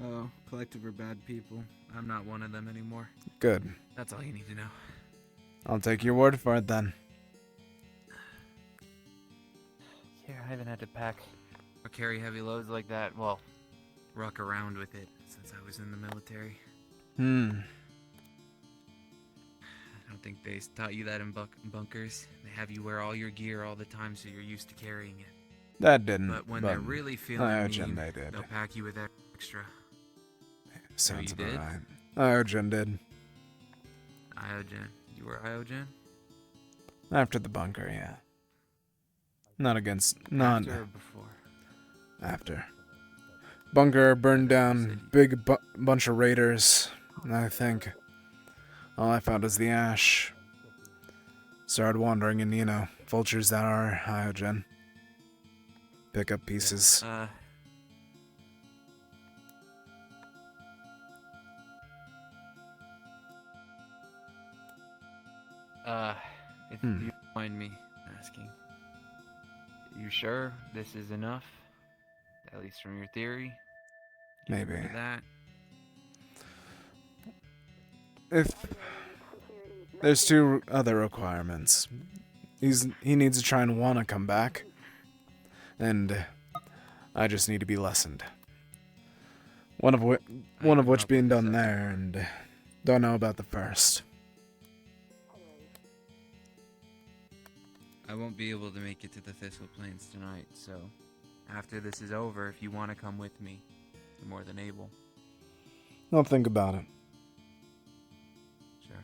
Oh, collective are bad people. I'm not one of them anymore. Good. That's all you need to know. I'll take your word for it then. Yeah, I haven't had to pack or carry heavy loads like that. Well, ruck around with it since I was in the military. I don't think they taught you that in bunkers. They have you wear all your gear all the time so you're used to carrying it. That didn't. But when they're really feeling mean, they did. they'll pack you with extra. Sounds you about did? right. Iogen did. Iogen. You were Iogen? After the bunker, yeah. Not against. After or before? After. Bunker burned down. Big bunch of raiders. I think. All I found was the ash. Started wandering and, vultures that are Iogen. Pick up pieces. If you don't mind me asking, you sure this is enough? At least from your theory? Maybe. Get rid of that? If there's 2 other requirements. He needs to try and want to come back. And I just need to be lessened. One of which being done there, and don't know about the first. I won't be able to make it to the Thistle Plains tonight, so after this is over, if you want to come with me, you're more than able. I'll think about it. Sure.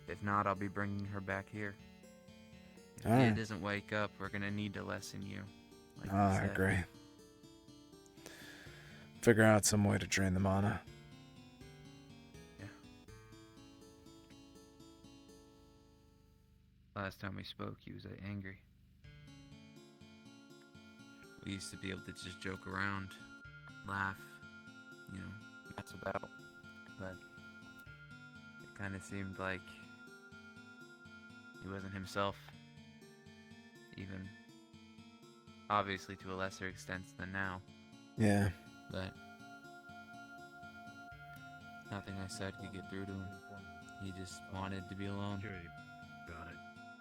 If not, I'll be bringing her back here. If Alright. he doesn't wake up, we're gonna need to lessen you. Like I said. agree. Figure out some way to drain the mana. Yeah. Last time we spoke, he was angry. We used to be able to just joke around, laugh, mess about, but it kind of seemed like he wasn't himself, even obviously to a lesser extent than now. Yeah. But nothing I said could get through to him. He just wanted to be alone. Got it.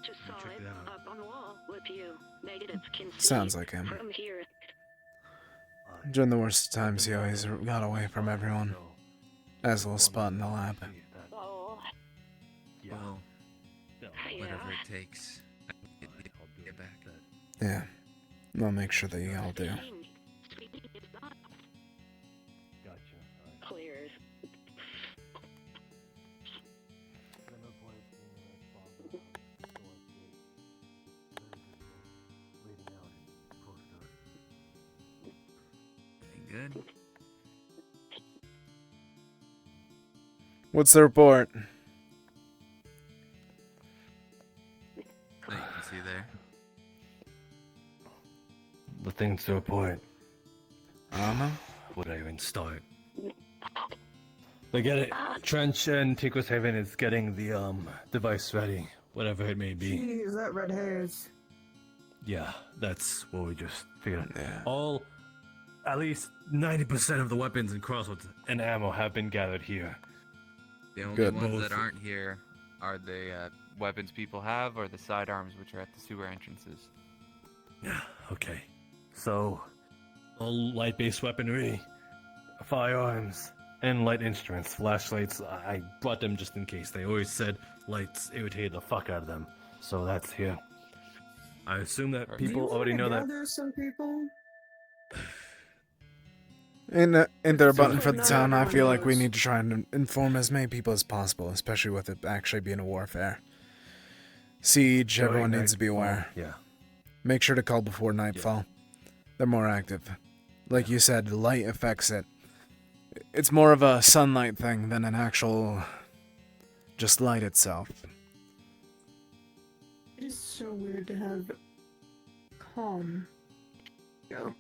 Just saw it up on the wall with you. Negative can see Sounds like him. from here. During the worst of times, he always got away from everyone. Has a little spot in the lab. Oh. Well, whatever it takes, I can get back. Yeah. I'll make sure that you all do. Clears. Good. What's the report? So you can see there. The things to report. Uh-huh. Would I even start? They get it. Trench and Tico's Haven is getting the device ready, whatever it may be. Jeez, that red hairs. Yeah, that's what we just figured. Yeah. At least 90% of the weapons and crossbows and ammo have been gathered here. The only Good. ones that aren't here are the weapons people have or the sidearms which are at the sewer entrances. Yeah, okay. So, all light-based weaponry, firearms, and light instruments, flashlights. I brought them just in case. They always said lights irritated the fuck out of them. So that's here. I assume that people already know that. There's some people. In there a button for the town, I feel like we need to try and inform as many people as possible, especially with it actually being a warfare. Siege, everyone needs to be aware. Yeah. Make sure to call before nightfall. They're more active. Like you said, light affects it. It's more of a sunlight thing than an actual just light itself. It is so weird to have calm go.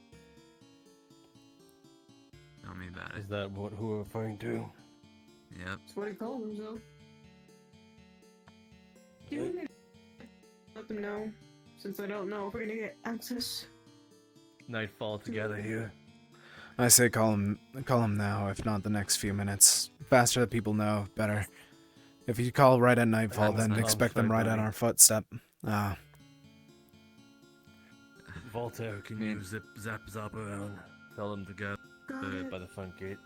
Tell me about it. Is that what who we're referring to? Yep. That's what he calls himself. Do you want me to let them know? Since I don't know if we're gonna get access. Nightfall together here. I say call him now, if not the next few minutes. Faster that people know, better. If you call right at nightfall, then expect them right on our footstep. Ah. Voltaire, can you zap around? Tell them to get by the front gate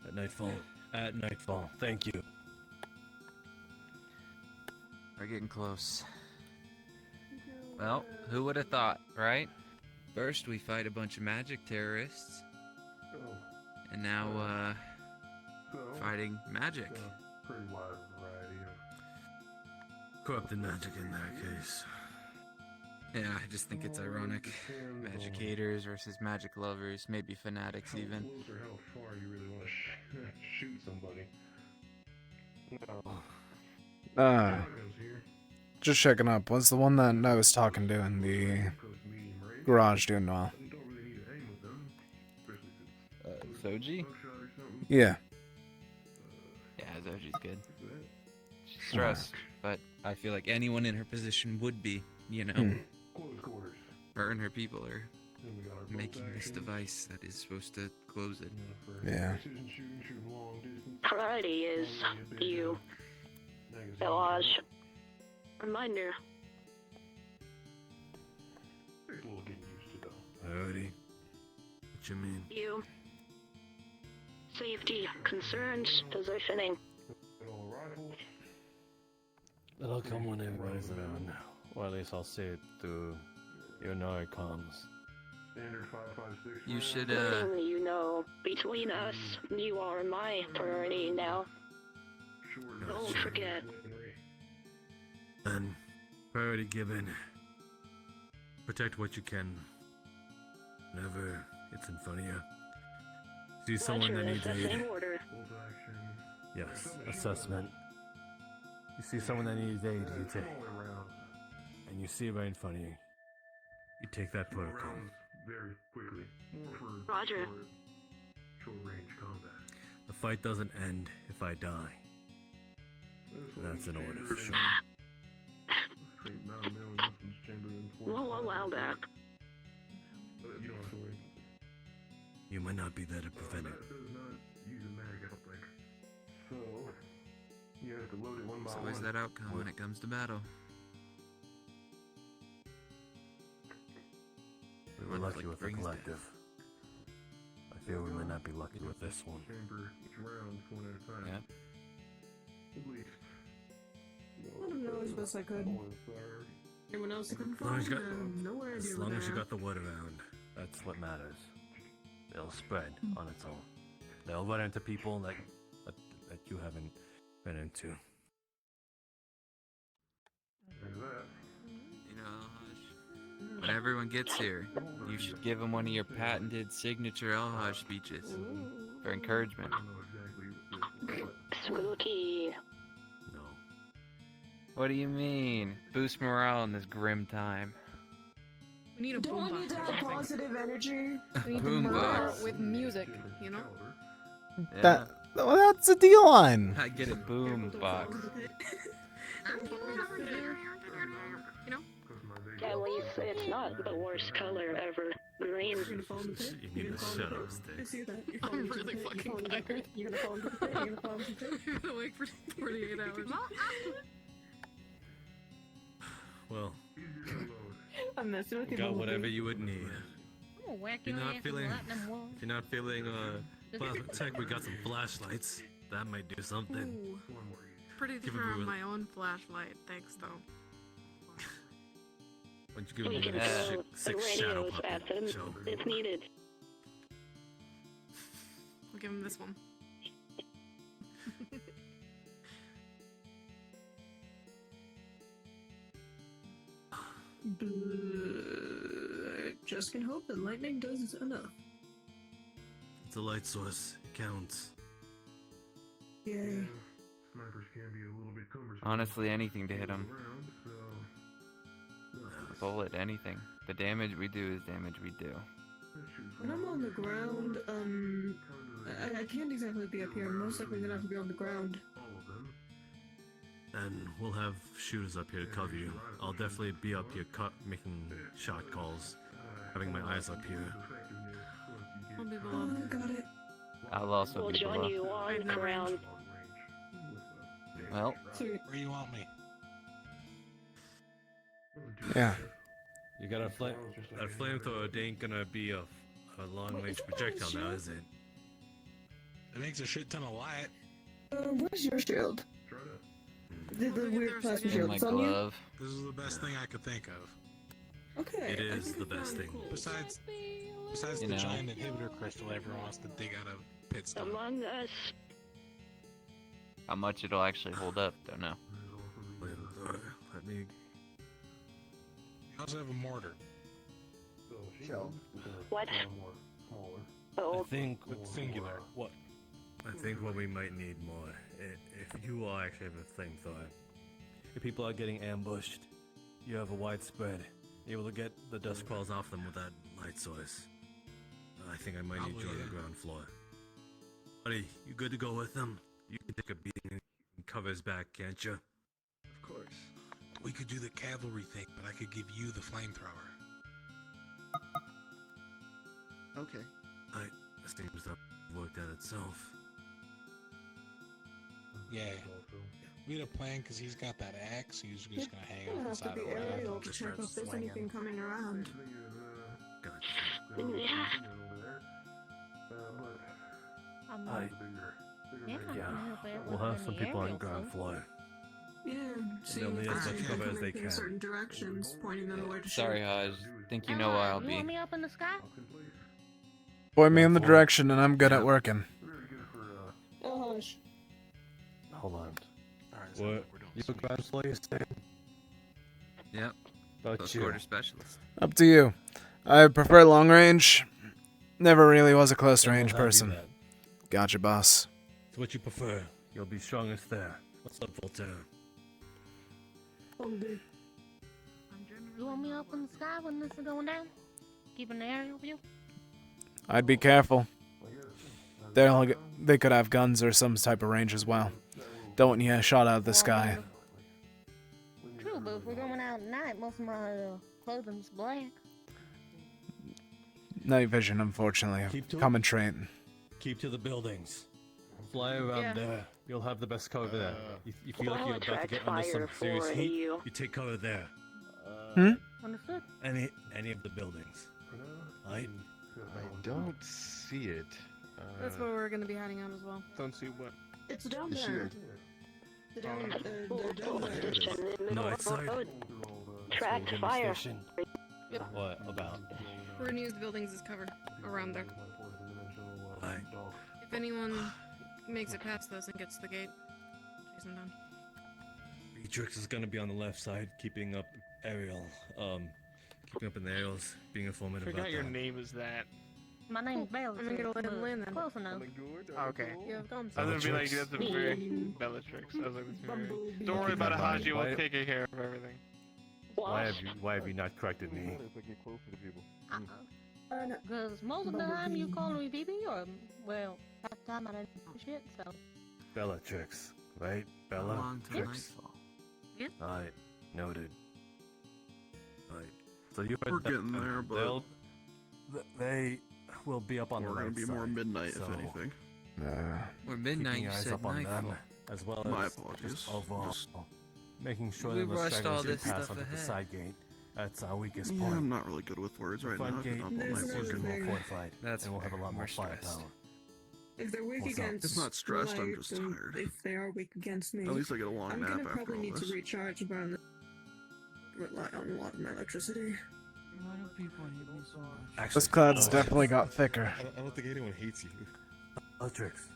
at nightfall. At nightfall. Thank you. We're getting close. Well, who would have thought, right? First we fight a bunch of magic terrorists. And now, fighting magic. Pretty wide variety of corrupted magic in that case. Yeah, I just think it's ironic. Magic haters versus magic lovers, maybe fanatics even. Close or how far you really want to shoot somebody. No. Just checking up. Was the one that I was talking to in the garage doing well? Soji? Yeah. Yeah, Soji's good. She's stressed, but I feel like anyone in her position would be, you know. Her and her people are making this device that is supposed to close it. Yeah. Priority is you. Elage. Reminder. Priority? What you mean? You. Safety concerns, positioning. It'll come when everybody's around. Or at least I'll see it through your comms. Standard 556. You should, Letting you know, between us, you are my priority now. Don't forget. And priority given. Protect what you can. Whenever it's in front of you. See someone that needs aid. Yes, assessment. You see someone that needs aid, you take. And you see it right in front of you. You take that protocol. Very quickly. More for Roger. Short range combat. The fight doesn't end if I die. That's an order for sure. We'll allow that. You don't have to worry. You might not be there to prevent it. So, you have to load it one by It's one. always that outcome when it comes to battle. We were lucky with the collective. I feel we might not be lucky with this one. Chamber each round one at a time. Yeah. At least. Let him know as best I could. Anyone else I couldn't As long as find? you got, No idea. as long as you got the word around. That's what matters. It'll spread on its own. They'll run into people that you haven't run into. You know, when everyone gets here, you should give them one of your patented signature Elhaj speeches for encouragement. Spooky. No. What do you mean? Boost morale in this grim time. We need a Don't boom need box. to have positive energy. We need Boom to morale box. with music, you know? That well, that's a deal line. I get a boom box. You know? At least it's not the worst color ever. Green. You need to shut up, I Stick. see that. I'm really fucking tired. You're gonna fall into the pit. You're gonna fall into the pit. You're gonna wait for 48 hours. Well, I'm messing with you. got Bumblebee. whatever you would need. I'm gonna whack If you're your not ass feeling, with lightning wall. if you're not feeling plasma tech, we got some flashlights. That might do something. Ooh. Pretty Give different him a on real- my own flashlight, thanks though. Why don't you give We him can a throw sick the shadow radios at puppet? them So, if needed. I'll give him this one. Just can hope that lightning does enough. it's a light source. It counts. Yay. Honestly, anything to hit him. Bullet, anything. The damage we do is damage we do. When I'm on the ground, I can't exactly be up here. I'm most likely gonna have to be on the ground. And we'll have shooters up here to cover you. I'll definitely be up here making shot calls, having my eyes up here. I'll be below. Got it. I'll also be join below. you on ground. Well, where you want me? Yeah. You got a flame. That flamethrower it ain't gonna be a long-range projectile now, is it? It makes a shit ton of light. Where's your shield? The weird plasma In shield. my It's on you? glove. This is the best thing I could think of. Okay. It is the best thing. Besides You the know. giant inhibitor crystal everyone wants to dig out of pit stone. Among Us. How much it'll actually hold up, don't know. Let me. You also have a mortar. What? I think It's singular. What? I think what we might need more. If you all actually have a flamethrower, if people are getting ambushed, you have a wide spread. You're able to get the dust crawls off them with that light source. I think I might need you on the ground floor. Buddy, you good to go with them? You can take a beating and cover his back, can't you? Of course. We could do the cavalry thing, but I could give you the flamethrower. Okay. This seems to have worked out itself. Yeah. We had a plan because he's got that axe. He's just gonna hang I'll off the have to side be of the road aerial and to just check start if there's swinging. anything coming around. Yeah. We'll have some people on ground floor. Yeah, see They'll need if as there's much cover anything as they coming from can. certain directions, pointing them the way to Sorry, shoot. Hodge. Think you know where I'll You be. want me up in the sky? Point me in the direction, and I'm good at working. Oh, hush. Hold on. What? You a ground floor, you said? Yep. About Close you. quarter specialist. Up to you. I prefer long range. Never really was a close Then we'll range have you person. then. Gotcha, boss. It's what you prefer. You'll be strongest there. What's up, Voltaire? You want me up in the sky when this is going down? Keeping the aerial view? I'd be careful. They could have guns or some type of range as well. Don't want you shot out of the sky. True, but if we're going out at night, most of my clothing's black. Night vision, unfortunately. Keep to it. Common trait. Keep to the buildings. Fly around Yeah. there. You'll have the best cover there. You feel like you're about to Attract get under some fire serious for heat. you. You take cover there. Understood. Any of the buildings. Right? I don't see it. That's where we're gonna be hiding out as well. Don't see what. It's down The there. shield. They're down there. No, outside. Track Within the fire. station. Yep. What about? We're gonna use the buildings as cover around there. Right. If anyone makes it past those and gets to the gate, chase them down. Beatrix is gonna be on the left side, keeping up aerial. Keeping up in the aerials, being informative Forgot about your that. name is that. My name's Bella. I'm gonna let him land then. Close enough. Okay. You have guns. I was gonna be like, Bellatrix. that's a very Bellatrix. I was like, that's very... Don't worry about it, Haji. We'll take care of everything. Why have you not corrected me? Because most of the time you call me BB, or, well, half the time I didn't do shit, so. Bellatrix, right? Bella. Long to Trix. nightfall. Yep. Alright, noted. Alright, so you heard We're that, getting there, but they will be up on we're the gonna right be side, more midnight, so if anything. Or midnight, keeping you your eyes said up on them, nightfall. as well My as apologies. just overall, Just- making sure We that the rushed all stragglers this can pass stuff onto the ahead. side gate. That's our weakest Yeah, point. I'm not really good with words The right now. front I gate cannot put There's my is words more in. fortified, That's and we'll have a fair. lot more We're stressed. firepower. If they're weak What's up? against It's not stressed, I'm light, just then tired. if they are weak against me, At least I get a long I'm nap gonna after probably all need this. to recharge, but I'm rely on a lot of my electricity. Why do people hate me so much? This cloud's definitely got thicker. I don't think anyone hates you. Bellatrix.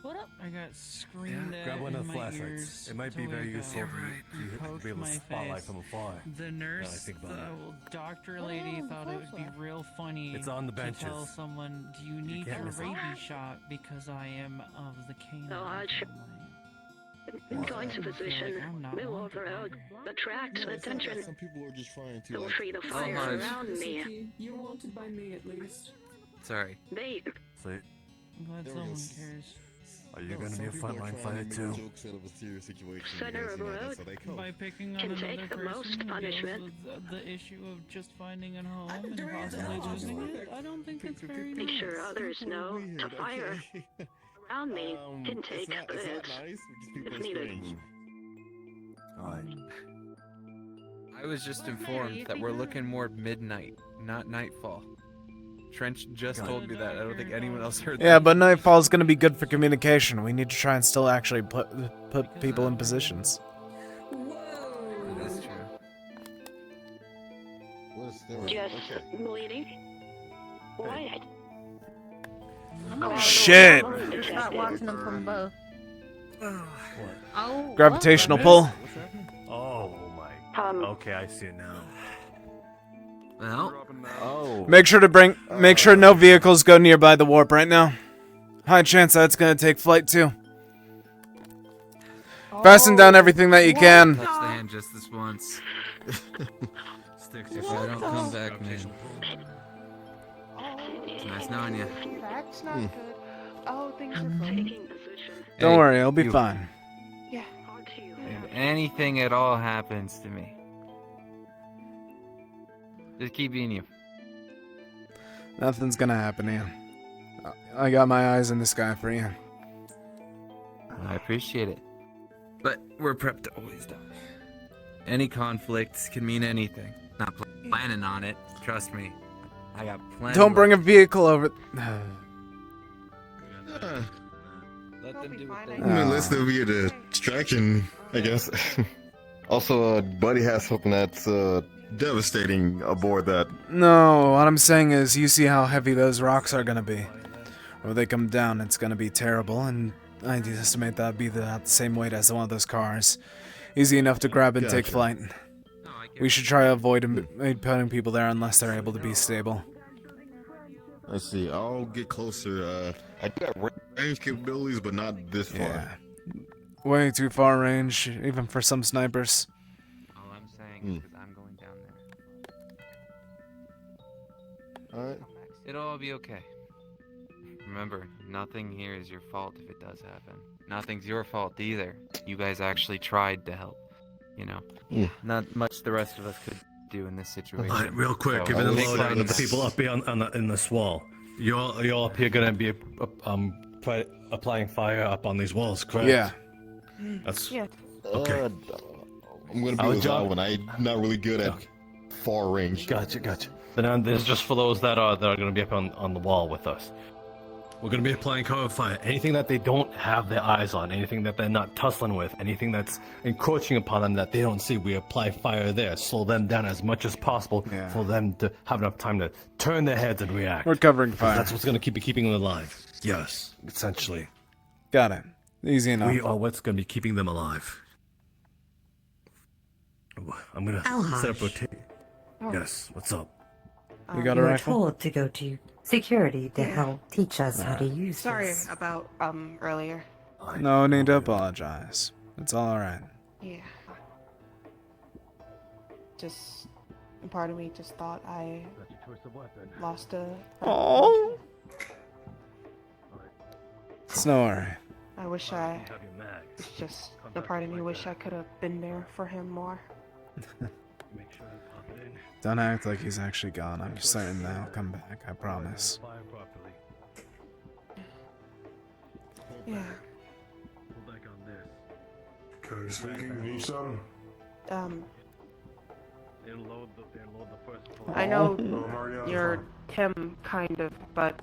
What up? I got screamed at Grab one in of the my flashlights. ears It might to be very wake useful up. to He be poked able to my spotlight face. from afar. The Now I nurse, think the about it. old doctor What lady, on the thought it would be flashlight? real funny It's on the to tell benches. someone, "Do you need can't your miss it. rabies shot because I am of the canine No, Hodge. family?" Going to position will attract attention. Some people are just trying to. Feel like, free to fire around me. You're wanted by me at least. Sorry. They. So, I'm glad There we someone go. cares. are you No, gonna some be a people are frontline trying to fighter make too? jokes out of a serious situation. Center because, of you know, road that's how they come. By picking on can another take the person most who punishment. deals with the issue of just finding a home and possibly losing it, I don't think it's very Make nice. sure others know to fire around me can take it's not this nice. Because people if are needed. strange. I was just Well, hey, informed you that think we're that- looking more midnight, not nightfall. Trench just told me that. I don't think anyone else heard Yeah, that. but nightfall's gonna be good for communication. We need to try and still actually put people in positions. That is true. What's there? Just Okay. bleeding. What? Shit! Start watching them from above. Oh. Gravitational what? pull. What's happening? Oh my. Okay, I see it now. Well, Oh. Make sure no vehicles go nearby the warp right now. High chance that's gonna take flight too. Fasten down everything that you can. touch the hand just this once. Stick If I don't come back, man. It's nice knowing you. That's not good. Oh, things are fine. Taking position. Don't Hey, worry, it'll be you. fine. Yeah. On to you. If anything at all happens to me, just keep being you. Nothing's gonna happen to you. I got my eyes in the sky for you. I appreciate it. But we're prepped to always die. Any conflicts can mean anything. Not planning on it. Trust me. I got plenty. Don't bring a vehicle over. Let them do what they I mean, let's still be a distraction, I guess. Also, Buddy has something that's devastating aboard that. No, what I'm saying is, you see how heavy those rocks are gonna be. When they come down, it's gonna be terrible, and I estimate that'd be the same weight as one of those cars. Easy enough to grab and take Gotcha. flight. We should try to avoid putting people there unless they're able to be stable. Let's see. I'll get closer. I do have range capabilities, but not this far. Yeah. Way too far range, even for some snipers. All I'm saying is I'm going down there. All right. It'll all be okay. Remember, nothing here is your fault if it does happen. Nothing's your fault either. You guys actually tried to help. You know, not much the rest of us could do in this situation. Alright, real quick, So, give it a big load on the thanks. people up here in this wall. You're all up here gonna be applying fire up on these walls, correct? Yeah. That's Yeah. okay. I'm gonna be Our with that job- one. I'm not really good at far range. Gotcha. Then this is just for those that are gonna be up on the wall with us. We're gonna be applying cover fire. Anything that they don't have their eyes on, anything that they're not tussling with, anything that's encroaching upon them that they don't see, we apply fire there. Slow them down as much as possible for them to have enough time to turn their heads and react. We're covering Because fire. That's what's gonna keeping them alive. Yes, essentially. Got it. Easy enough. We are what's gonna be keeping them alive. I'm gonna set up rotation. Yes, what's up? You got a we were rifle? told to go to security to help teach us how to use Sorry this. about earlier. No need to apologize. It's all right. Yeah. Just part of me just thought I lost a. Oh. It's no worry. I wish I. It's just the part of me wish I could have been there for him more. Don't act like he's actually gone. I'm certain that he'll come back. I promise. Yeah. Cody speaking, you need something? I know Oh, I'm already on the you're phone. Tim, kind of, but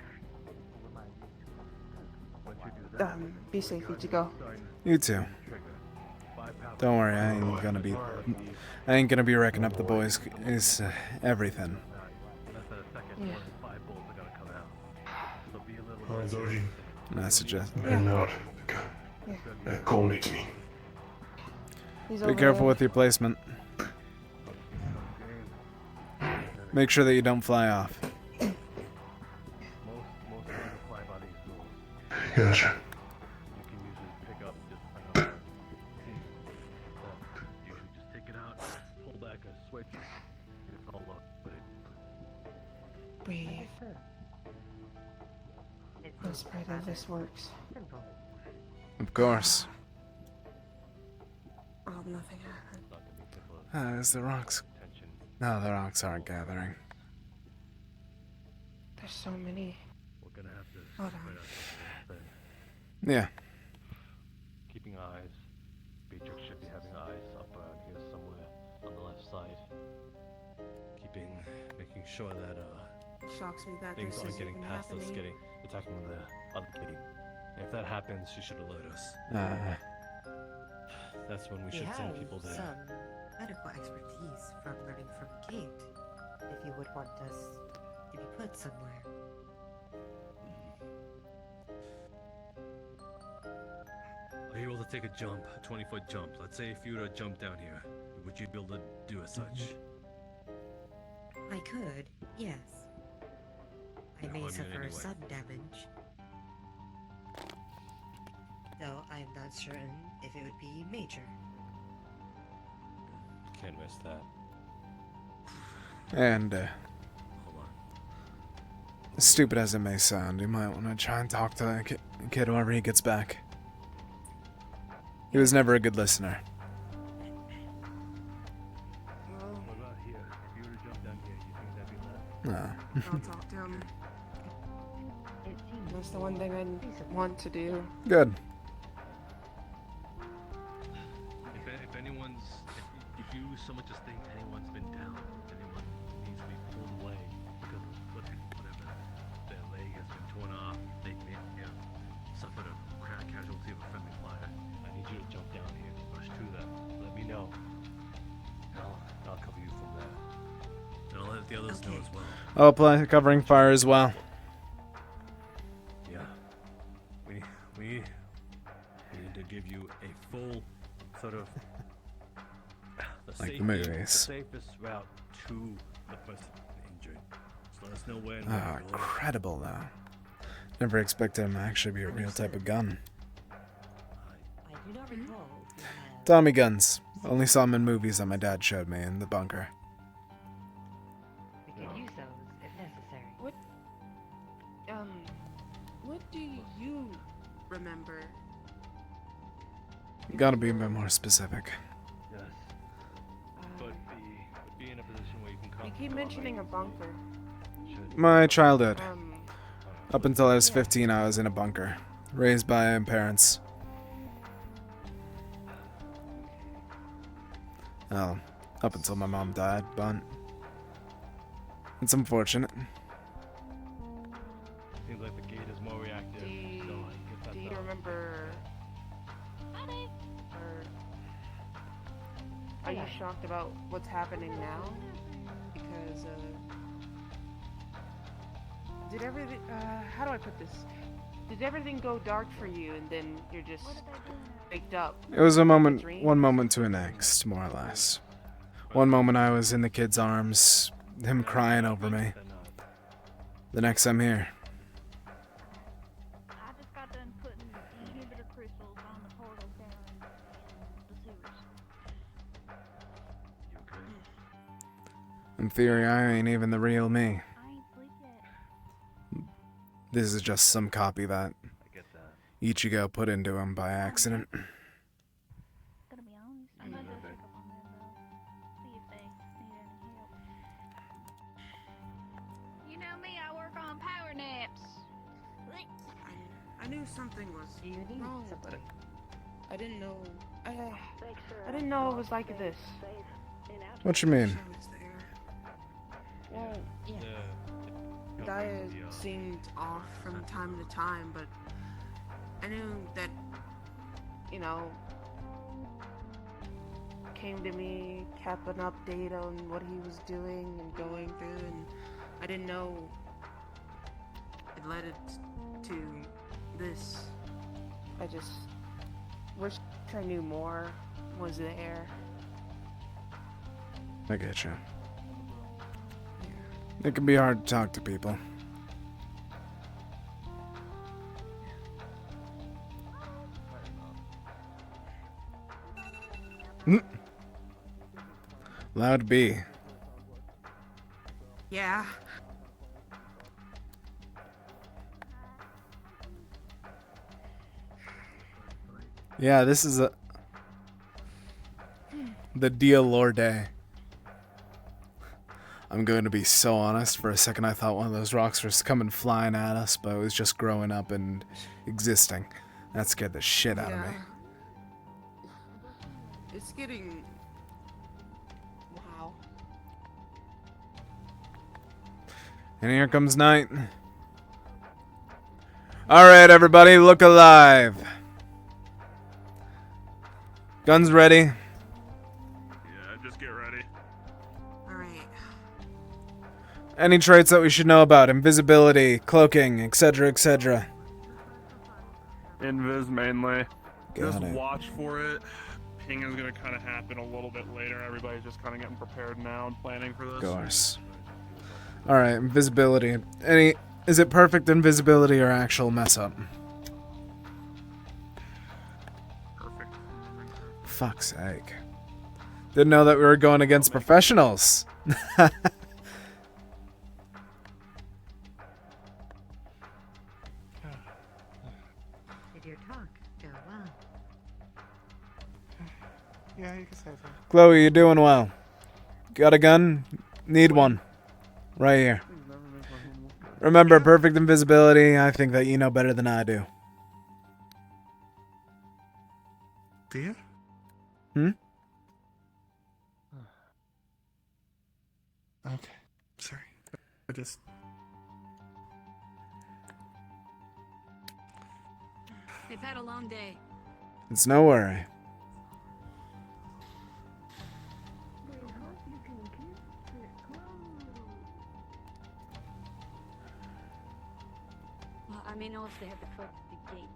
be safe, Ichigo. You too. Don't worry, I ain't gonna be wrecking up the boys. Is everything. Yeah. Alright, Zoji. I suggest. Heading out. Cole needs me. He's Be over careful there. with your placement. Make sure that you don't fly off. Gotcha. Let's pray that this works. Of course. I hope nothing happens. Is the rocks? No, the rocks aren't gathering. There's so many. We're gonna have to Hold spread on. out the thing. Yeah. Keeping eyes. Beatrix should be having eyes up around here somewhere on the left side. Making sure that Shocks me that things this aren't is getting even past us, happening. attacking the other team. And if that happens, she should alert us. That's when we We should send have people there. some medical expertise from learning from Kate. If you would want us to be put somewhere. Are you able to take a jump, a 20-foot jump? Let's say if you were to jump down here, would you be able to do as such? I could, yes. I No, may I mean suffer anyway. some damage. Though I am not certain if it would be major. Can't miss that. And, as stupid as it may sound, you might want to try and talk to the kid whenever he gets back. He was never a good listener. What about here? If you were to jump down here, you think that'd be left? No. I'll talk to him. That's the one thing I want to do. Good. If anyone's, if you so much as think anyone's been down, anyone needs to be pulled away because of whatever, their leg has been torn off, they may have suffered a casualty of a friendly fire. I need you to jump down here, rush to them, let me know. And I'll cover you from there. And I'll let the others know as well. Oh, covering fire as well. Yeah. We need to give you a full sort of Like the movies. safest route to the person injured. So let us know when. Ah, incredible though. Never expected him to actually be a real type of gun. I do not recall. Tommy guns. Only saw them in movies that my dad showed me in the bunker. We could use those if necessary. What do you remember? You gotta be a bit more specific. Yes. But be in a position where you can come. You keep mentioning a bunker. My childhood. Up until I was 15, I was in a bunker. Raised by my parents. Well, up until my mom died, but it's unfortunate. Seems like the gate is more reactive. So I guess that's Do you remember? Or are you shocked about what's happening now? Because did everything? How do I put this? Did everything go dark for you, and then you're just waked up? It was a moment, Dream? one moment to the next, more or less. One moment I was in the kid's arms, him crying over me. The next I'm here. I just got done putting inhibitor crystals on the portals down in the sewers. In theory, I ain't even the real me. I ain't sleep yet. This is just some copy that I get that. Ichigo put into him by accident. Gonna be honest, I'm gonna go check up on them though. See if they need any help. You know me, I work on power naps. I knew something was wrong, but I didn't know. I didn't know it was like this. What you mean? Well, Diet seemed off from time to time, but I knew that, you know, came to me, kept an update on what he was doing and going through, and I didn't know it led it to this. I just wish I knew more was there. I get you. It can be hard to talk to people. Loud B. Yeah. Yeah, this is the deal lore day. I'm going to be so honest. For a second, I thought one of those rocks was coming flying at us, but it was just growing up and existing. That scared the shit out of me. It's getting. Wow. And here comes night. Alright, everybody, look alive. Guns ready. Yeah, just get ready. Alright. Any traits that we should know about? Invisibility, cloaking, etc., etc. Invis mainly. Just Got it. watch for it. Ping is gonna kind of happen a little bit later. Everybody's just kind of getting prepared now and planning for this. Of course. Alright, invisibility. Is it perfect invisibility or actual mess up? Perfect. Fuck's sake. Didn't know that we were going against professionals. Did your talk go well? Yeah, you can say so. Chloe, you're doing well. Got a gun? Need one. Right here. Remember, perfect invisibility. I think that you know better than I do. Do you? Hmm? Okay. Sorry. I just. They've had a long day. It's no worry. Well, I may know if they have the code to the gate.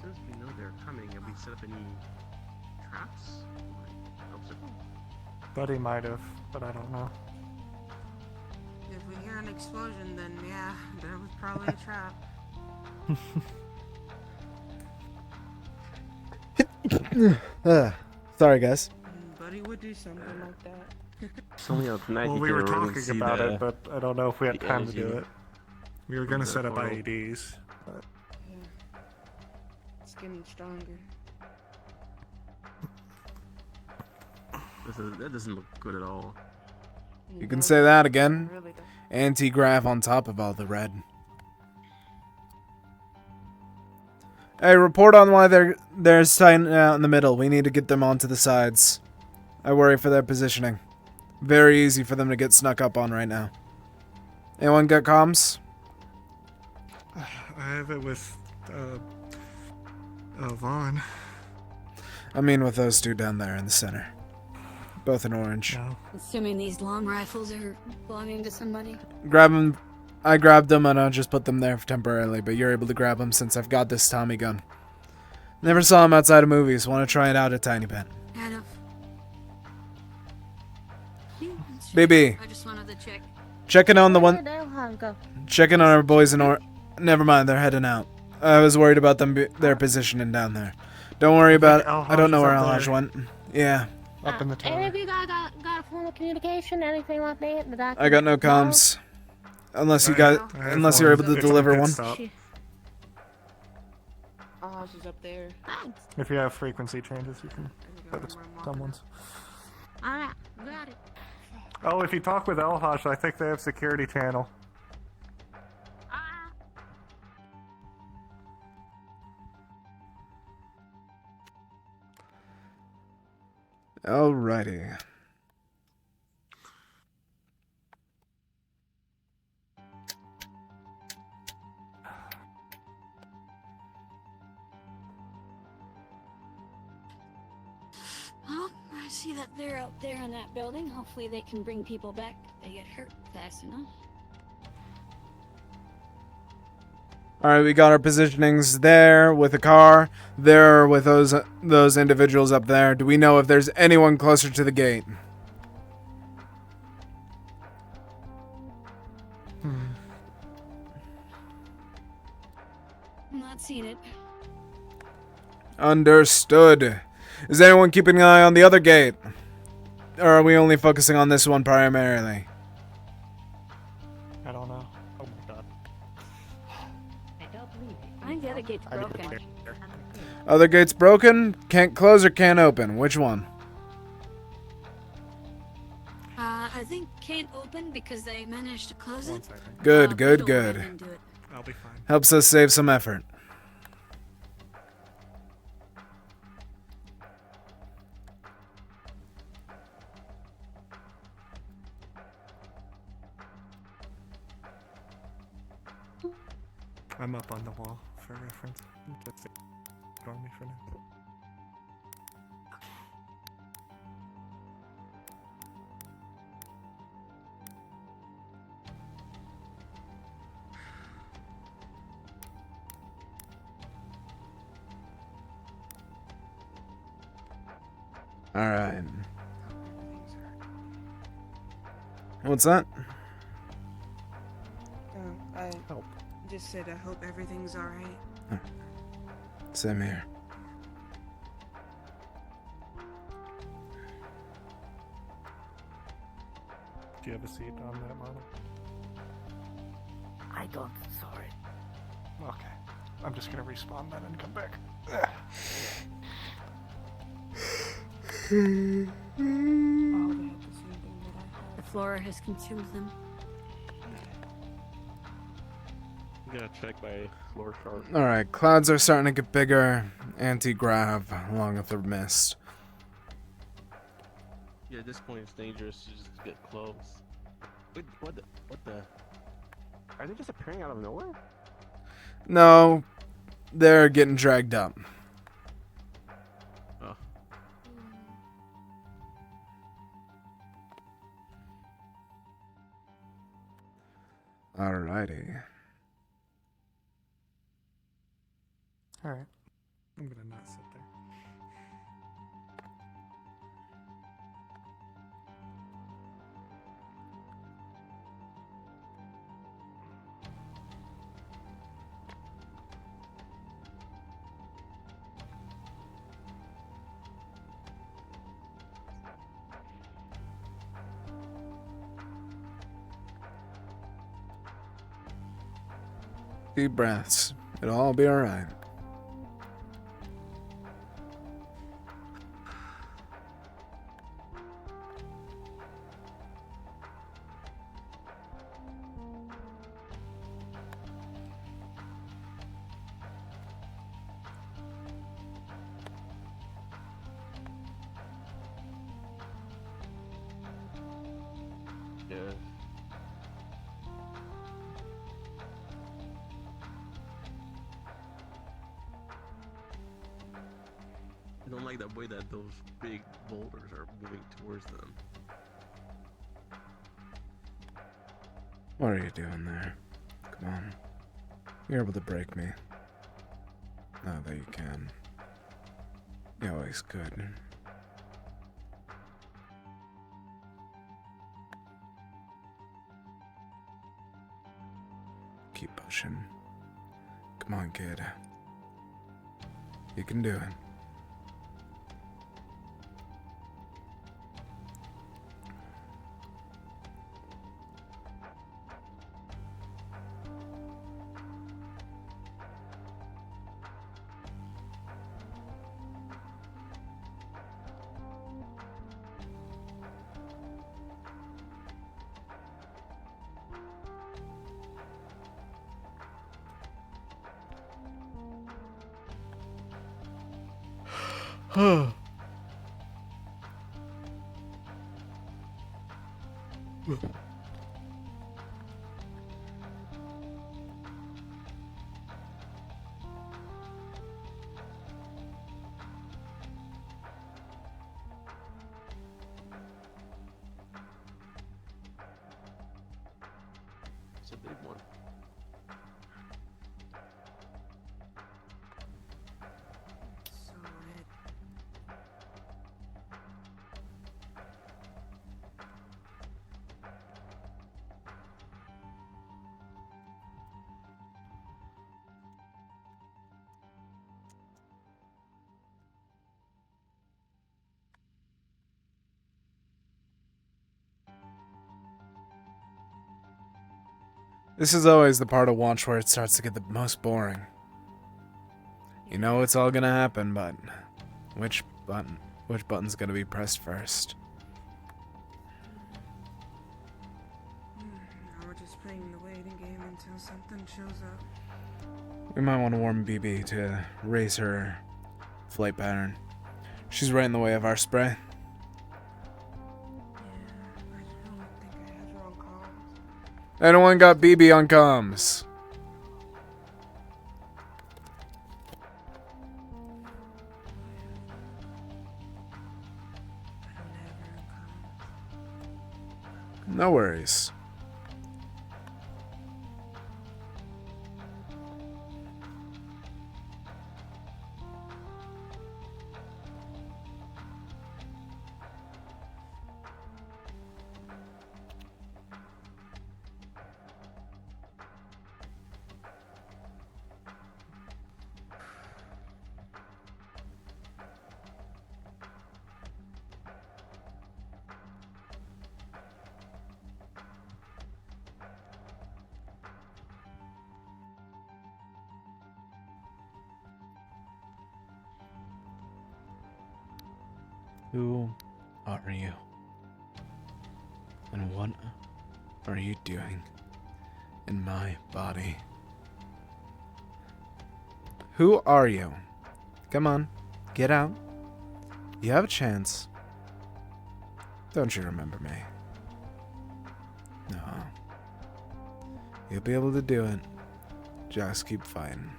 Since we know they're coming, have we set up any traps? Like, obstacles? Buddy might have, but I don't know. If we hear an explosion, then yeah, there was probably a trap. Sorry, guys. Buddy would do something like that. Only at night Well, you we can were really talking see about the- it, but I don't know if we had the time to do energy it. We were from gonna the set up portal. IEDs. But Yeah. It's getting stronger. That doesn't look good at all. You can say that again. Anti-grav on top of all the red. Hey, report on why they're standing out in the middle. We need to get them onto the sides. I worry for their positioning. Very easy for them to get snuck up on right now. Anyone got comms? I have it with Vaughn. I mean with those two down there in the center. Both in orange. Assuming these long rifles are belonging to somebody. Grab them. I grabbed them and I'll just put them there temporarily, but you're able to grab them since I've got this Tommy gun. Never saw them outside of movies. Want to try it out a tiny bit. Kind of. BB. I just wanted to check. Checking on the Where'd one. Elham go? Checking on our boys in Never mind, they're heading out. I was worried about their positioning down there. Don't worry about it. I don't know where Alhaj went. Yeah. Up in the Any tower. of you guys got a form of communication, anything like that? That I got no can comms. Unless you I got, have unless you're one. able to It's on deliver pit one. stop. Oh, she's up there. If you have frequency changes, you can put someone's. Alright, got it. Oh, if you talk with Elhosh, I think they have security channel. Alrighty. Well, I see that they're out there in that building. Hopefully they can bring people back if they get hurt fast enough. Alright, we got our positionings there with a car, there with those individuals up there. Do we know if there's anyone closer to the gate? not seen it. Understood. Is anyone keeping an eye on the other gate? Or are we only focusing on this one primarily? I don't know. Oh my god. I think the other gate's I need to broken. clear. Other gate's broken? Can't close or can't open? Which one? I think can't open because they managed to close it. Good, but good, don't go ahead good. and do it. I'll be fine. Helps us save some effort. I'm up on the wall for reference. Just ignore me for now. Alright. What's that? I just said I hope everything's alright. Same here. Do you have a seat on that model? I don't, sorry. Okay. I'm just gonna respawn then and come back. The flora has consumed them. I'm gonna check my floor chart. Alright, clouds are starting to get bigger. Anti-grav along with the mist. Yeah, at this point it's dangerous to just get close. Wait, what the? Are they just appearing out of nowhere? No, they're getting dragged up. Oh. Alrighty. Alright. I'm gonna not sit there. Deep breaths. It'll all be alright. Yeah. I don't like the way that those big boulders are moving towards them. What are you doing there? Come on. You're able to break me. Now that you can. You always could. Keep pushing. Come on, kid. You can do it. It's a big one. So red. This is always the part of Watch where it starts to get the most boring. You know it's all gonna happen, but which button's gonna be pressed first? Now we're just playing the waiting game until something shows up. We might want to warn BB to raise her flight pattern. She's right in the way of our spray. Anyone got BB on comms? No worries. Who are you? And what are you doing in my body? Who are you? Come on, get out. You have a chance. Don't you remember me? No. You'll be able to do it. Just keep fighting.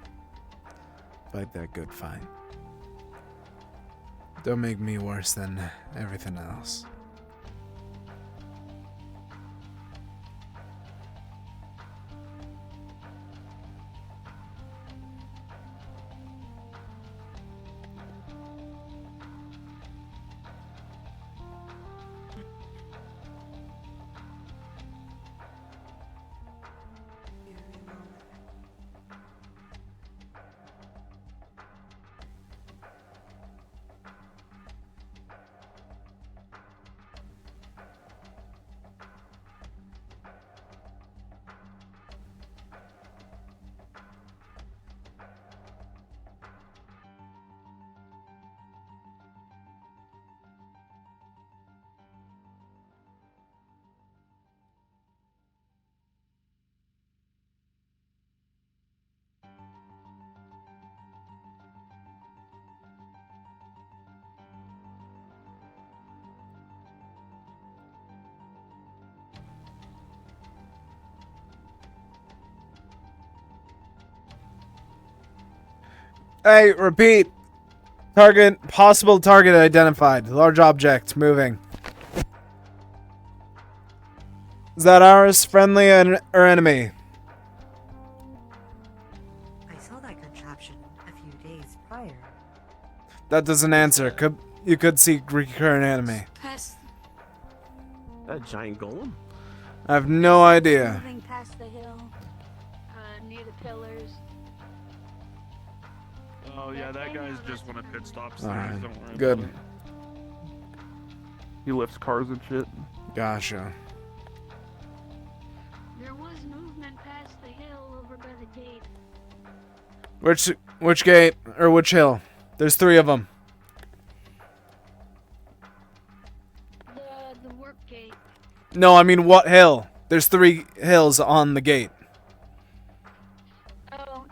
Fight that good fight. Don't make me worse than everything else. Hey, repeat. Possible target identified. Large object moving. Is that ours? Friendly or enemy? I saw that contraption a few days prior. That doesn't answer. You could see recurrent enemy. Past, That giant golem? I have no idea. moving past the hill, near the pillars. Oh yeah, that guy's just one of pit stops. Alright, Don't worry good. about it. He lifts cars and shit. Gotcha. There was movement past the hill over by the gate. Which gate or which hill? There's 3 of them. The work gate. No, I mean what hill? There's 3 hills on the gate. Oh,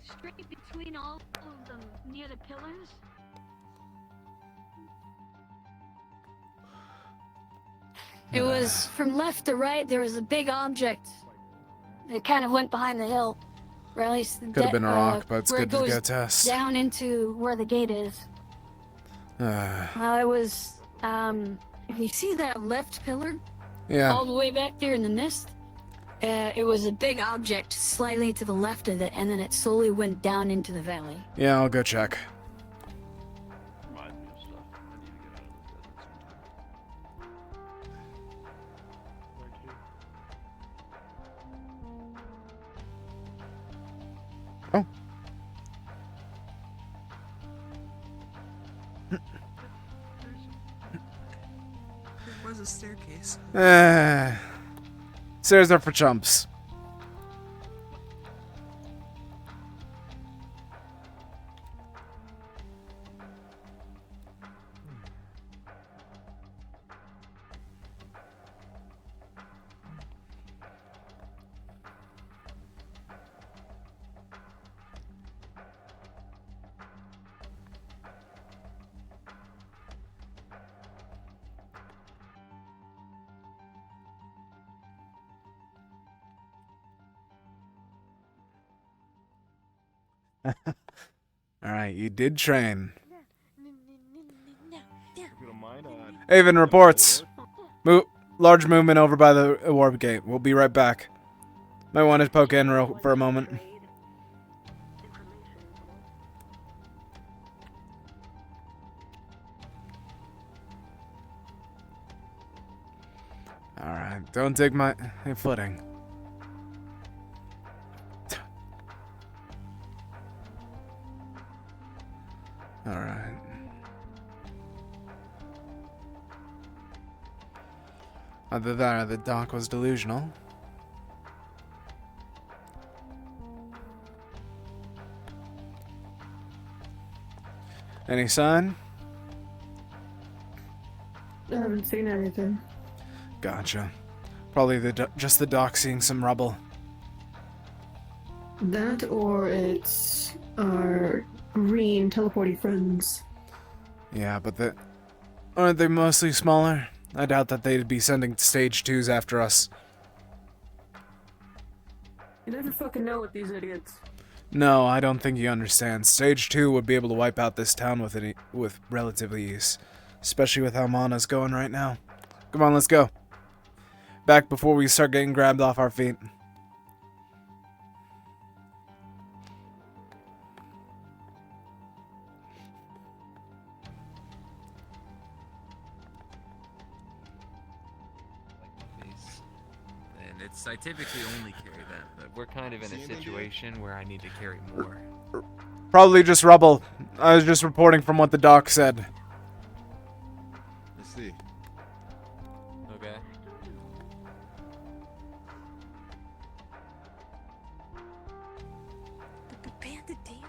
straight between all of them, near the pillars. It was from left to right. There was a big object. It kind of went behind the hill, or at least Could have been a rock, but it's where good it to goes go test. down into where the gate is. Well, it was. If you see that left pillar, Yeah. all the way back there in the mist, it was a big object slightly to the left of it, and then it slowly went down into the valley. Yeah, I'll go check. Remind me of stuff. I need to get out of this desert sometime. Where to? Oh. There was a staircase. Stairs are for chumps. Alright, you did train. If you don't mind, Avon reports. Large movement over by the warp gate. We'll be right back. Might want to poke in for a moment. Alright, don't take my footing. Alright. Either that or the doc was delusional. Any sign? I haven't seen anything. Gotcha. Probably just the doc seeing some rubble. That or it's our green teleporty friends. Yeah, but aren't they mostly smaller? I doubt that they'd be sending stage 2s after us. You never fucking know with these idiots. No, I don't think you understand. Stage 2 would be able to wipe out this town with relative ease. Especially with how Mana's going right now. Come on, let's go. Back before we start getting grabbed off our feet. And I typically only carry that, but we're kind of in a situation where I need to carry more. Probably just rubble. I was just reporting from what the doc said. Let's see. Okay. The bandit Dana.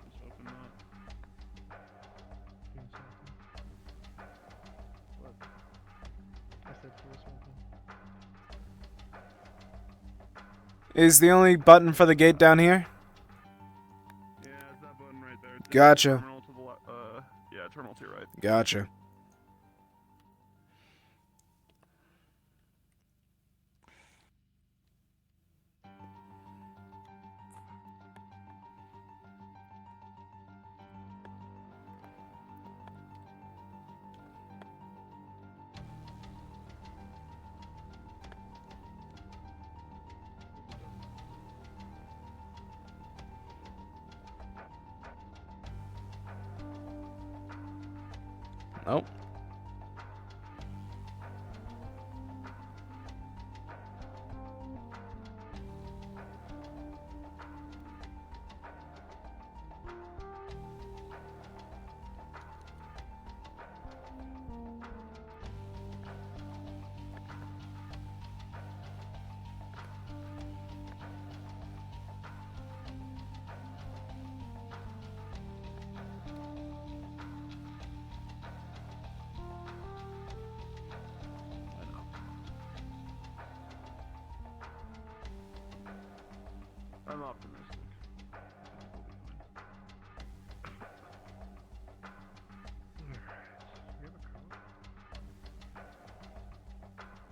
Just open up. What? I said here's something. Is the only button for the gate down here? Yeah, it's that button right there. It's Gotcha. Terminal to the yeah, terminal to your right. Gotcha. Nope. I'm optimistic.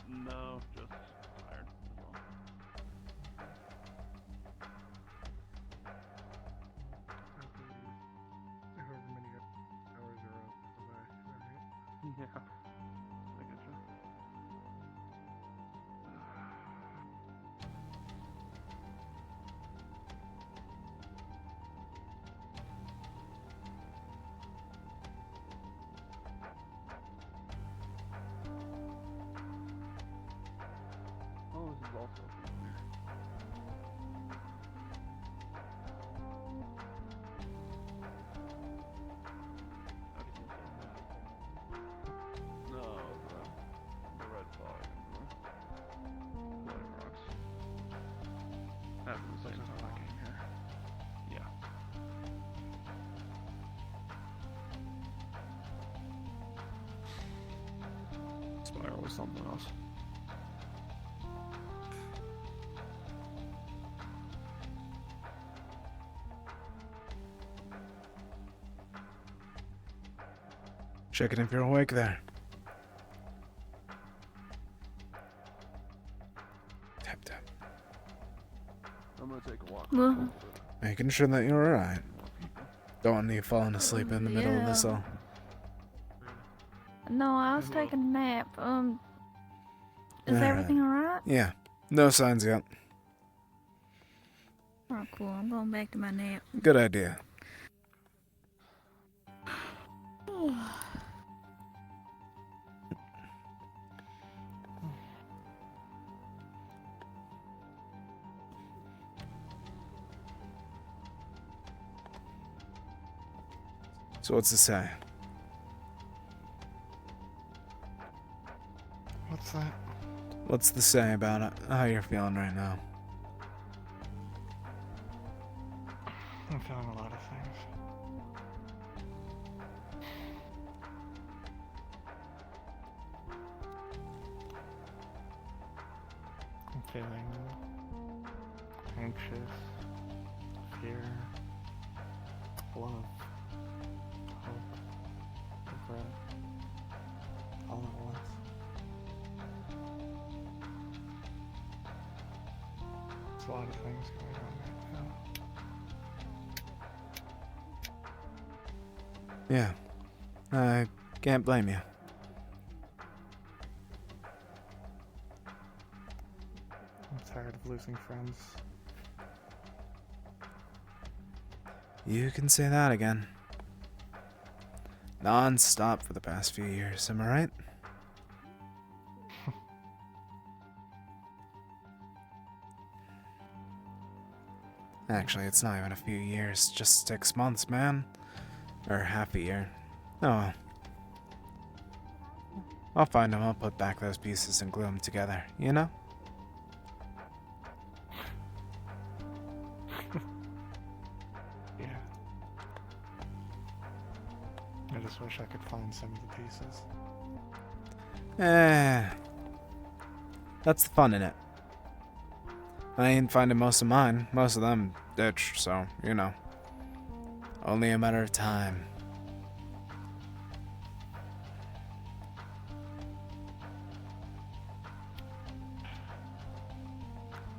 No, just tired. That's all. However many hours are up for that, alright? Yeah. I get you. Oh, this is also familiar. No, the red fog and the floating rocks. Happened the same time I came here. Yeah. Spire was something else. Checking if you're awake there. Tap tap. I'm gonna take a walk. Well, Making sure that you're alright. Don't want you falling asleep in the middle of this all. no, I was taking a nap. Is Alright. everything alright? Yeah. No signs yet. Oh, cool. I'm going back to my nap. Good idea. So what's to say? What's that? What's to say about it? How you're feeling right now? I'm feeling a lot of things. I'm feeling anxious, fear, love, hope, regret, all at once. There's a lot of things going on right now. Yeah. I can't blame you. I'm tired of losing friends. You can say that again. Non-stop for the past few years, am I right? Actually, it's not even a few years, just 6 months, man. Or half a year. Oh well. I'll find them, I'll put back those pieces and glue them together, you know? Yeah. I just wish I could find some of the pieces. That's the fun in it. I ain't finding most of mine. Most of them ditched, so, you know. Only a matter of time.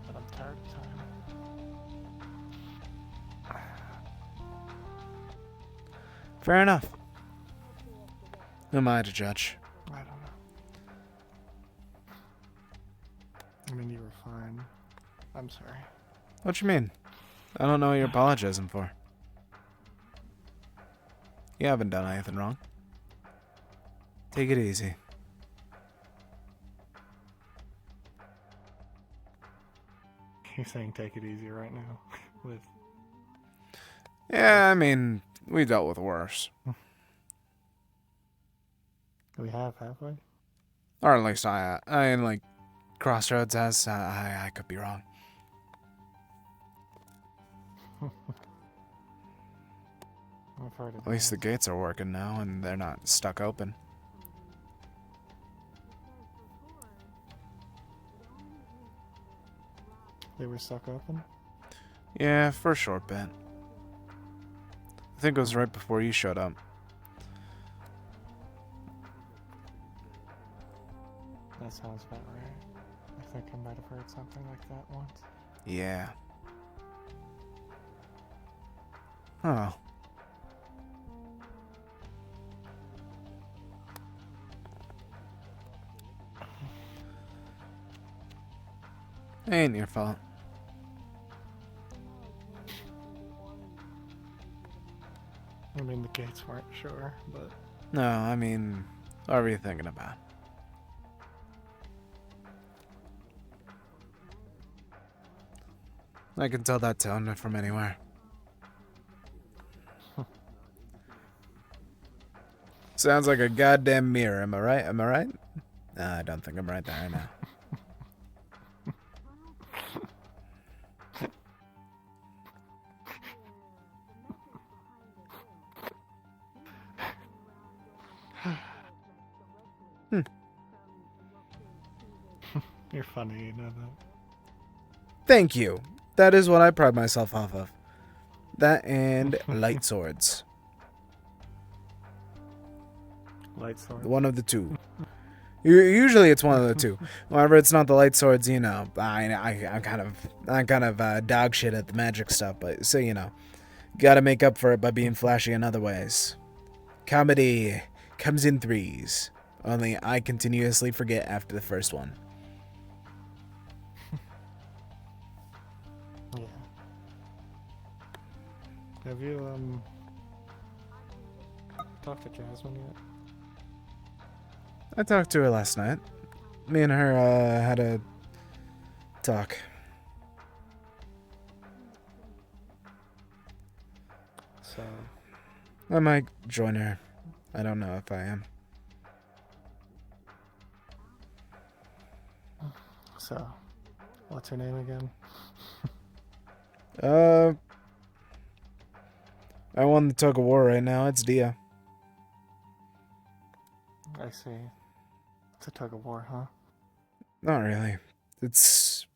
But I'm tired of time. Fair enough. Who am I to judge? I don't know. I mean, you were fine. I'm sorry. What you mean? I don't know what you're apologizing for. You haven't done anything wrong. Take it easy. You're saying take it easy right now. With Yeah, I mean, we dealt with worse. we have we? Or at least I mean, like, Crossroads has. I could be wrong. I've heard of At least the gates are working now, and they're not stuck open. They were stuck open? Yeah, for a short bit. I think it was right before you showed up. That sounds about right. I think I might have heard something like that once. Yeah. Oh. Ain't your fault. I mean, the gates weren't sure, but No, I mean, what were you thinking about? I can tell that tone from anywhere. Sounds like a goddamn mirror, am I right? Am I right? Nah, I don't think I'm right there now. You're funny, you know that. Thank you. That is what I pride myself off of. That and light swords. Light sword. One of the two. Usually it's one of the two. Whenever it's not the light swords, you know, I'm kind of dog shit at the magic stuff. But so you know, gotta make up for it by being flashy in other ways. Comedy comes in threes. Only I continuously forget after the first one. Yeah. Have you talked to Jasmine yet? I talked to her last night. Me and her had a talk. So I might join her. I don't know if I am. So, what's her name again? I won the tug of war right now. It's Dia. I see. It's a tug of war, huh? Not really. It's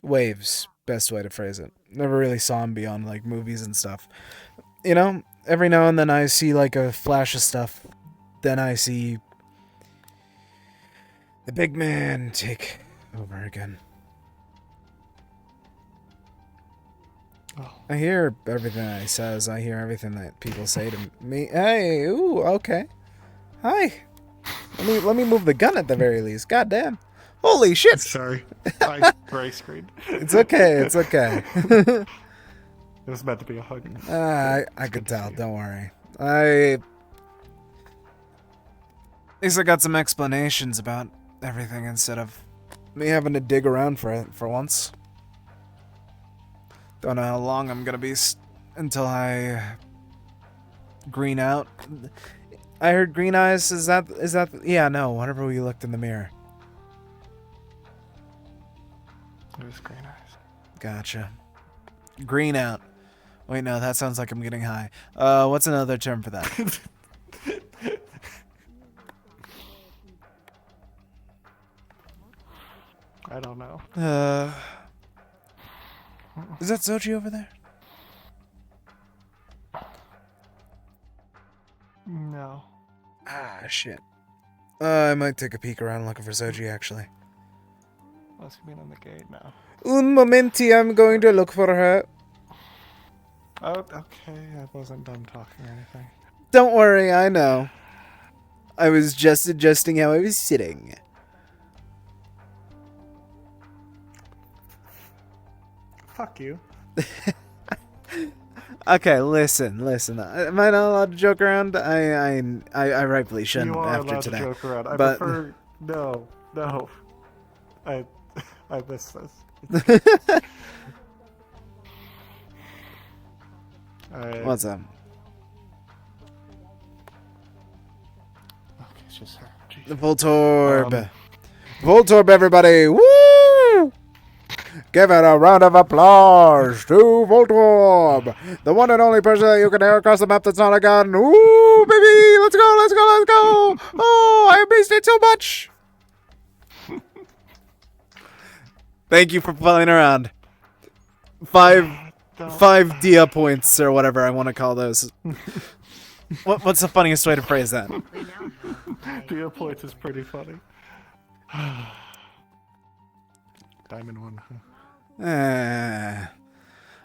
waves. Best way to phrase it. Never really saw him beyond like movies and stuff. You know, every now and then I see like a flash of stuff. Then I see the big man take over again. Oh. I hear everything that he says. I hear everything that people say to me. Hey, ooh, okay. Hi. Let me move the gun at the very least. God damn. Holy shit. Sorry. I gray screened. It's okay. It's okay. It was meant to be a hug. I could tell. Don't worry. At least I got some explanations about everything instead of me having to dig around for it for once. Don't know how long I'm gonna be until I green out. I heard green eyes. Is that? Yeah, no. Whenever we looked in the mirror. It was green eyes. Gotcha. Green out. Wait, no, that sounds like I'm getting high. What's another term for that? I don't know. Is that Zoji over there? No. Ah, shit. I might take a peek around looking for Zoji, actually. Must have been on the gate now. Un momenti, I'm going to look for her. Oh, okay. I wasn't done talking or anything. Don't worry, I know. I was just adjusting how I was sitting. Fuck you. Okay, listen. Am I not allowed to joke around? I rightfully shouldn't You are after allowed today. to joke around. I but prefer no. I miss this. What's up? Okay, it's just her. Jeez. The Voltorb. Voltorb, everybody! Woo! Give it a round of applause to Voltorb, the one and only person that you can hear across the map that's not a gun. Woo, baby! Let's go! Oh, I missed it so much. Thank you for playing around. Five Dia points or whatever I want to call those. What's the funniest way to phrase that? Dia points is pretty funny. Diamond one, huh?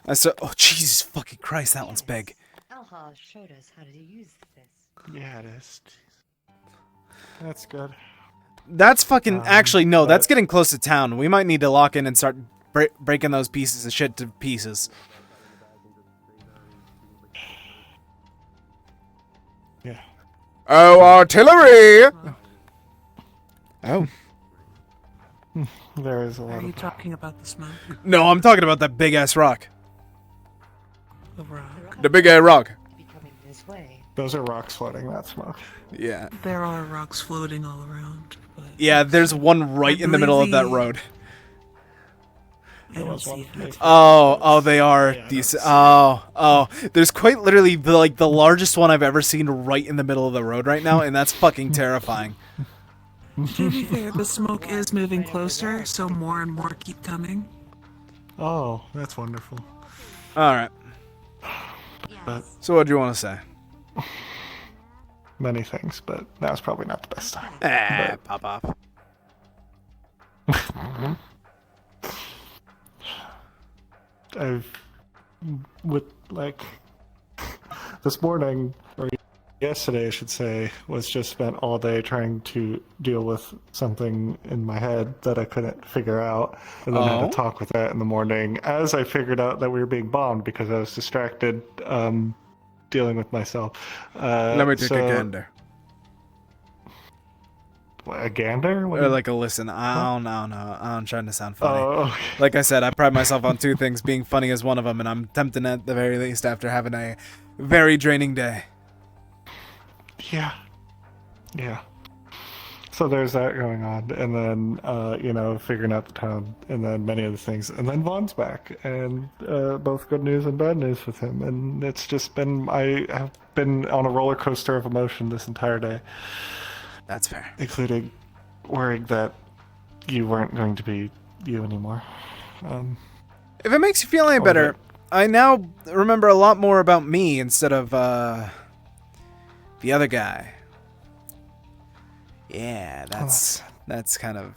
I saw. Oh, Jesus fucking Christ, that one's big. Alha showed us how to use this. Yeah, it is. That's good. That's fucking. Actually, no, that's but- getting close to town. We might need to lock in and start breaking those pieces of shit to pieces. Yeah. Oh, artillery! Oh. There is a lot Are you of talking about the smoke? No, I'm talking about that big ass rock. The rock? The big ass rock. Coming this way. Those are rocks floating that smoke. Yeah. There are rocks floating all around. But Yeah, there's one right in the middle of that road. I don't see it. Oh, they are these. Oh, there's quite literally the largest one I've ever seen right in the middle of the road right now, and that's fucking terrifying. To be fair, the smoke is moving closer, so more and more keep coming. Oh, that's wonderful. All right. But So what do you want to say? many things, but now's probably not the best time. Pop off. I've with like this morning or yesterday I should say was just spent all day trying to deal with something in my head that I couldn't figure out, and then had Oh? to talk with that in the morning as I figured out that we were being bombed because I was distracted dealing with myself. Let me take a gander. A gander? What do Or you- like a listen. I don't know. I'm trying to sound funny. Oh, okay. Like I said, I pride myself on two things. Being funny is one of them, and I'm tempting at the very least after having a very draining day. Yeah. So there's that going on, and then figuring out the town, and then many other things, and then Vaughn's back, and both good news and bad news with him, and it's just been I have been on a roller coaster of emotion this entire day. That's fair. Including worrying that you weren't going to be you anymore. If it makes you feel any Or better, I now remember a lot more about me instead of the other guy. Yeah, that's kind of.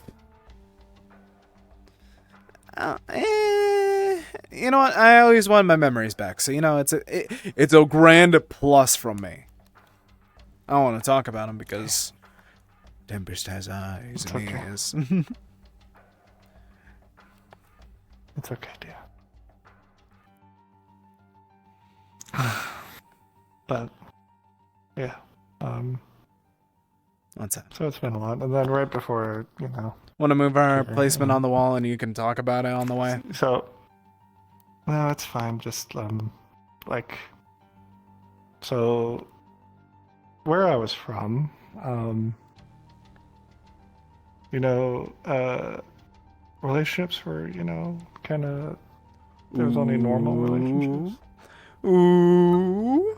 You know what? I always wanted my memories back, so it's a grand plus from me. I don't want to talk about him because Tempest has eyes and okay. ears. It's okay, dear. But yeah, What's that? so it's been a lot, and then right before Want to move our Sure, placement on the wall, and you can talk about it on the way. So, no, it's fine. Just so where I was from, relationships were, kind of. There was only normal relationships. Ooh.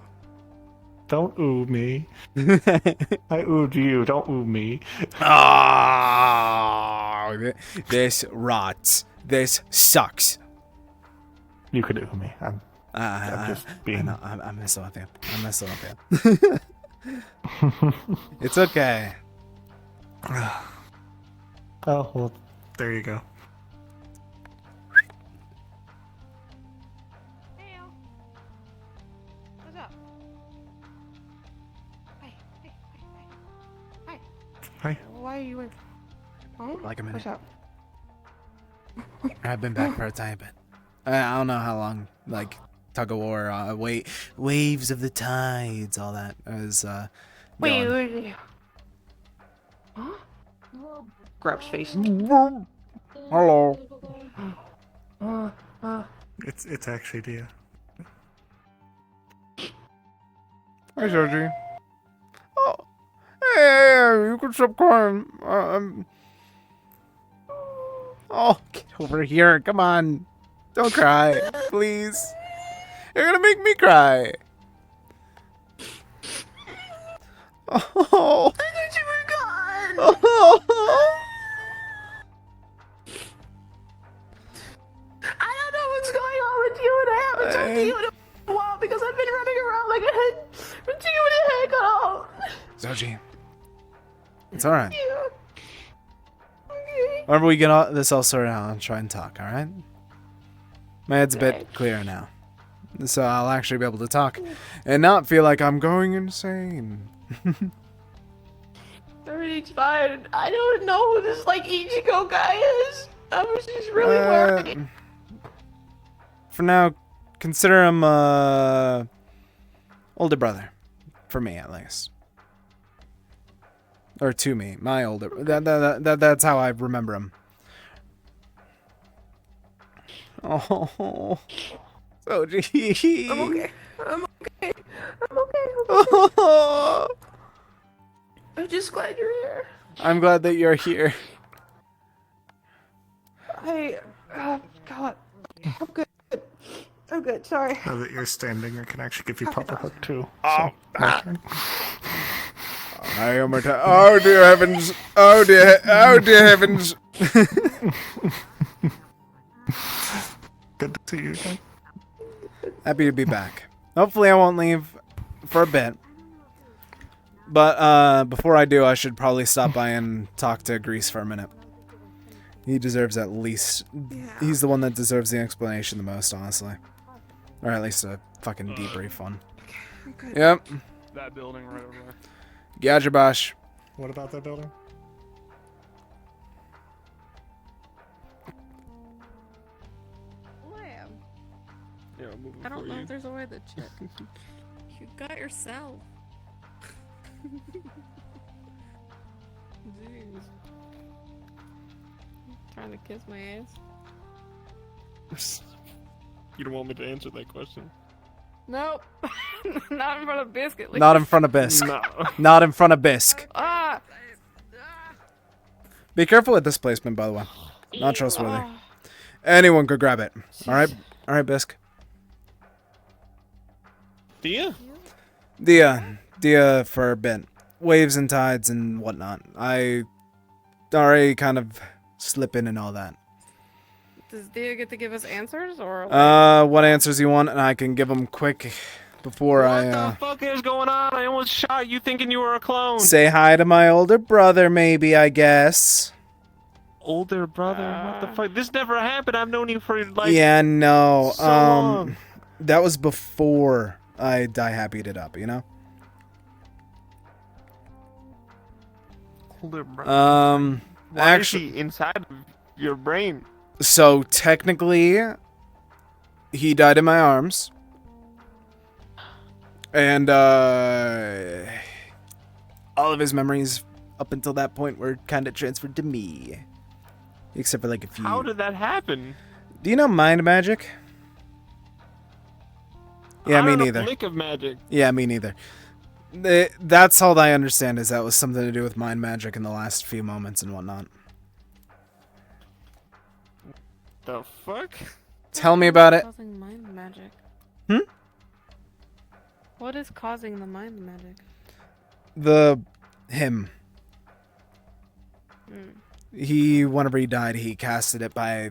Don't ooh me. I oohed you. Don't ooh me. Oh, this rots. This sucks. You could ooh me. I'm just being. I'm messing with you. It's okay. Oh, well, there you go. What's up? Hi. Hi. Why are you in? Huh? Like a minute. What's up? I've been back for a tiny bit. I don't know how long. Like tug of war, waves of the tides, all that is. Wait. Huh? Grabs face. Hello. It's actually Dia. Hi, Georgie. Oh, hey, you can stop crying. Oh, get over here. Come on. Don't cry, please. You're gonna make me cry. Oh. I thought you were gone. Oh. I don't know what's going on with you, and I haven't talked to you in a while because I've been running around like a head with too many head cut off. Zoji. It's alright. Yeah. Okay. Whenever we get this all sorted out, I'll try and talk, alright? My head's a bit clearer now. So I'll actually be able to talk and not feel like I'm going insane. Everything's fine. I don't know who this Ichigo guy is. I was just really worried. For now, consider him older brother. For me, at least. Or to me, my older. That's how I remember him. Oh, Soji. I'm okay. I'm just glad you're here. I'm glad that you're here. God. I'm good. Sorry. Now that you're standing, I can actually give you proper hug too. So, my turn. I am retired. Oh dear heavens! Oh dear heavens! Good to see you again. Happy to be back. Hopefully I won't leave for a bit. But before I do, I should probably stop by and talk to Grease for a minute. He deserves at least... He's the one that deserves the explanation the most, honestly. Or at least a fucking debrief one. Yep. That building right over there. Gotcha, Bosh. What about that building? Lamb. Yeah, I'm moving I don't for know you. if there's a way to check. You got yourself. Jeez. Trying to kiss my ass? You don't want me to answer that question? Nope. Not in front of Biscuit. Like, Not in front of Bisque. No. Not in front of Bisque. Ah! Be careful with this placement, by the way. Not trustworthy. Anyone could grab it. Alright? Alright, Bisque. Dia? Dia for a bit. Waves and tides and whatnot. I already kind of slip in and all that. Does Dia get to give us answers or? What answers you want, and I can give them quick before What I the fuck is going on? I almost shot you thinking you were a clone. say hi to my older brother, maybe, I guess. Older brother? What the fuck? This never happened. I've known you for like. Yeah, no. so long. That was before I die happied it up, you know? Older brother. Why Actually, is he inside of your brain? so technically, he died in my arms. And, all of his memories up until that point were kind of transferred to me. Except for, like, a few. How did that happen? Do you know mind magic? Yeah, I me don't know neither. a lick of magic. Yeah, me neither. That's all I understand is that was something to do with mind magic in the last few moments and whatnot. The fuck? Tell me about it. Causing mind magic. Hmm? What is causing the mind magic? Him. Whenever he died, he casted it by,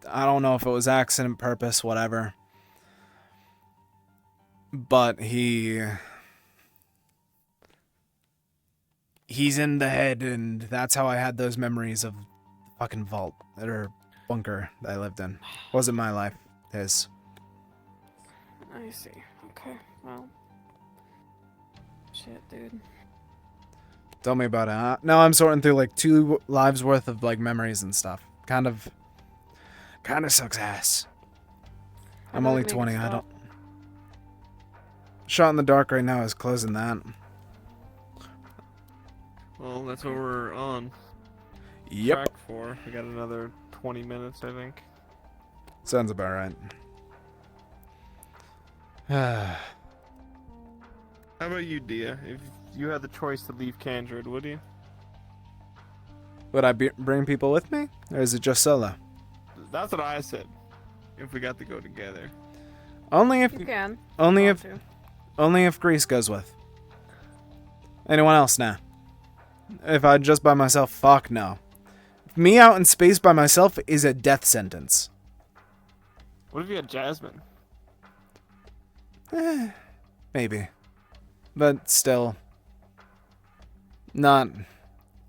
I don't know if it was accident, purpose, whatever. But he's in the head, and that's how I had those memories of the fucking vault, or bunker that I lived in. Wasn't my life, his. I see. Okay, well. Shit, dude. Tell me about it. Now I'm sorting through like 2 lives worth of like memories and stuff. Kind of sucks ass. I'm only 20. I don't. Shot in the dark right now is closing that. Well, that's what we're on. Yep. Track for. We got another 20 minutes, I think. Sounds about right. How about you, Dia? If you had the choice to leave Candrid, would you? Would I bring people with me, or is it just solo? That's what I said. If we got to go together. Only if You can. Only You if want only if Grease goes with. Anyone else, nah. If I'm just by myself, fuck no. Me out in space by myself is a death sentence. What if you had Jasmine? Maybe. But still. Not.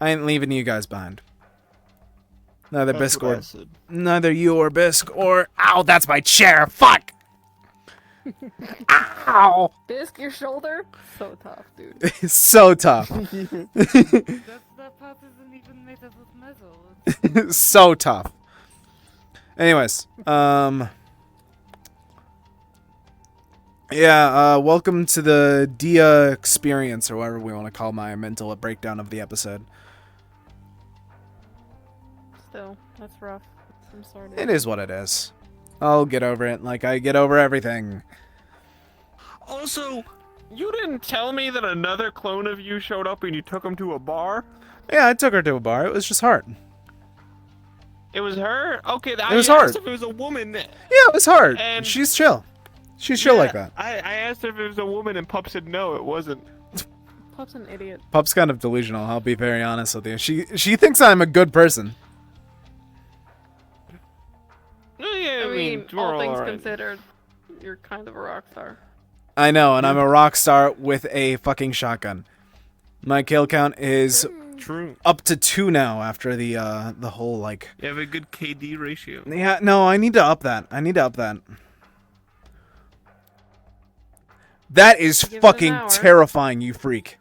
I ain't leaving you guys behind. Neither That's Bisque what I or. said. Neither you or Bisque or. Ow, that's my chair! Fuck! Ow! Bisque, your shoulder? So tough, dude. It's so tough. That part isn't even made up of metal. So tough. Anyways, yeah, welcome to the Dia experience, or whatever we want to call my mental breakdown of the episode. Still, that's rough. I'm sorry. It is what it is. I'll get over it like I get over everything. Also, you didn't tell me that another clone of you showed up and you took him to a bar? Yeah, I took her to a bar. It was just hard. It was her? Okay, It was hard. If it was a woman. Yeah, it was hard. And She's chill. She's chill like that. I asked her if it was a woman and Pup said no, it wasn't. Pup's an idiot. Pup's kind of delusional, I'll be very honest with you. She thinks I'm a good person. I mean, all things considered, you're kind of a rock star. I know, and I'm a rock star with a fucking shotgun. My kill count is up to 2 now after the whole like. You have a good KD ratio. Yeah, no, I need to up that. That is Give it an fucking hour. terrifying, you freak.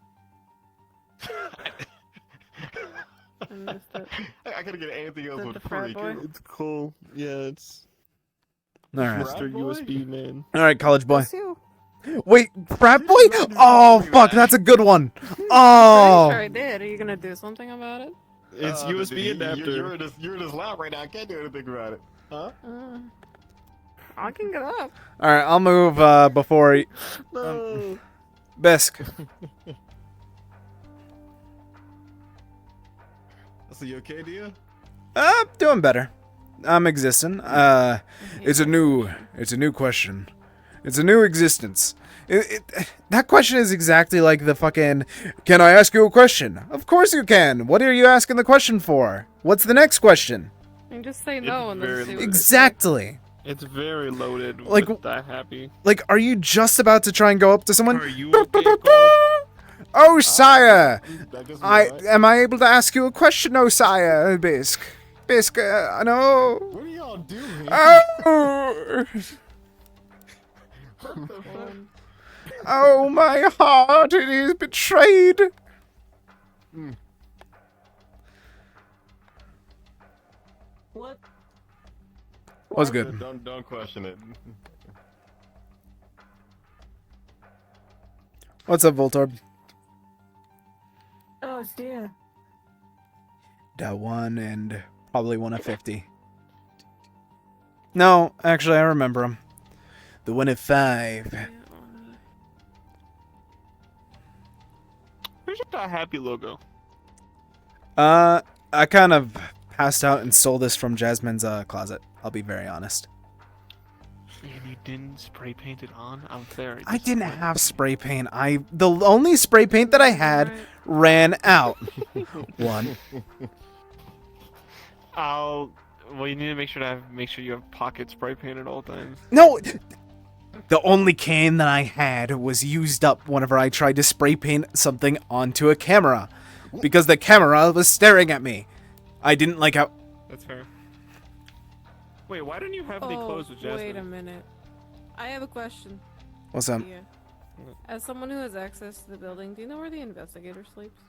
I missed it. I gotta get anything else Is with it the frat freak. boy? It's cool. Yeah, it's All right. Mr. USB man. All right, college boy. That's you. Wait, frat boy? Oh fuck, that's a good one. Pretty Oh. sure I did. Are you gonna do something about it? It's USB adapter. You're in this lab right now. I can't do anything about it. Huh? I can get up. All right, I'll move before. No. Bisk. So you okay, Dia? Doing better. I'm existing. It's a new question. It's a new existence. That question is exactly like the fucking, can I ask you a question? Of course you can. What are you asking the question for? What's the next question? You just say no and then see what Exactly. It's very loaded. Like- with that happy. Like, are you just about to try and go up to someone? Are you okay, Cole? Oh, sire! Am I able to ask you a question, oh, sire? Bisk. Bisk, no. What are y'all doing? Oh! Oh, my heart, it is betrayed. What? Was good. Don't question it. What's up, Voltorb? Oh, it's dear. That one and probably one of 50. No, actually, I remember him. The one of 5. Where's your happy logo? I kind of passed out and stole this from Jasmine's closet. I'll be very honest. And you didn't spray paint it on? I'm very I didn't have spray paint. The only spray paint that I had ran out. One. Well, you need to make sure you have pocket spray paint at all times. No, the only can that I had was used up whenever I tried to spray paint something onto a camera, because the camera was staring at me. I didn't like how. That's fair. Wait, why didn't you have any clothes with Jasmine? Wait a minute. I have a question. What's up? Yeah. As someone who has access to the building, do you know where the investigator sleeps?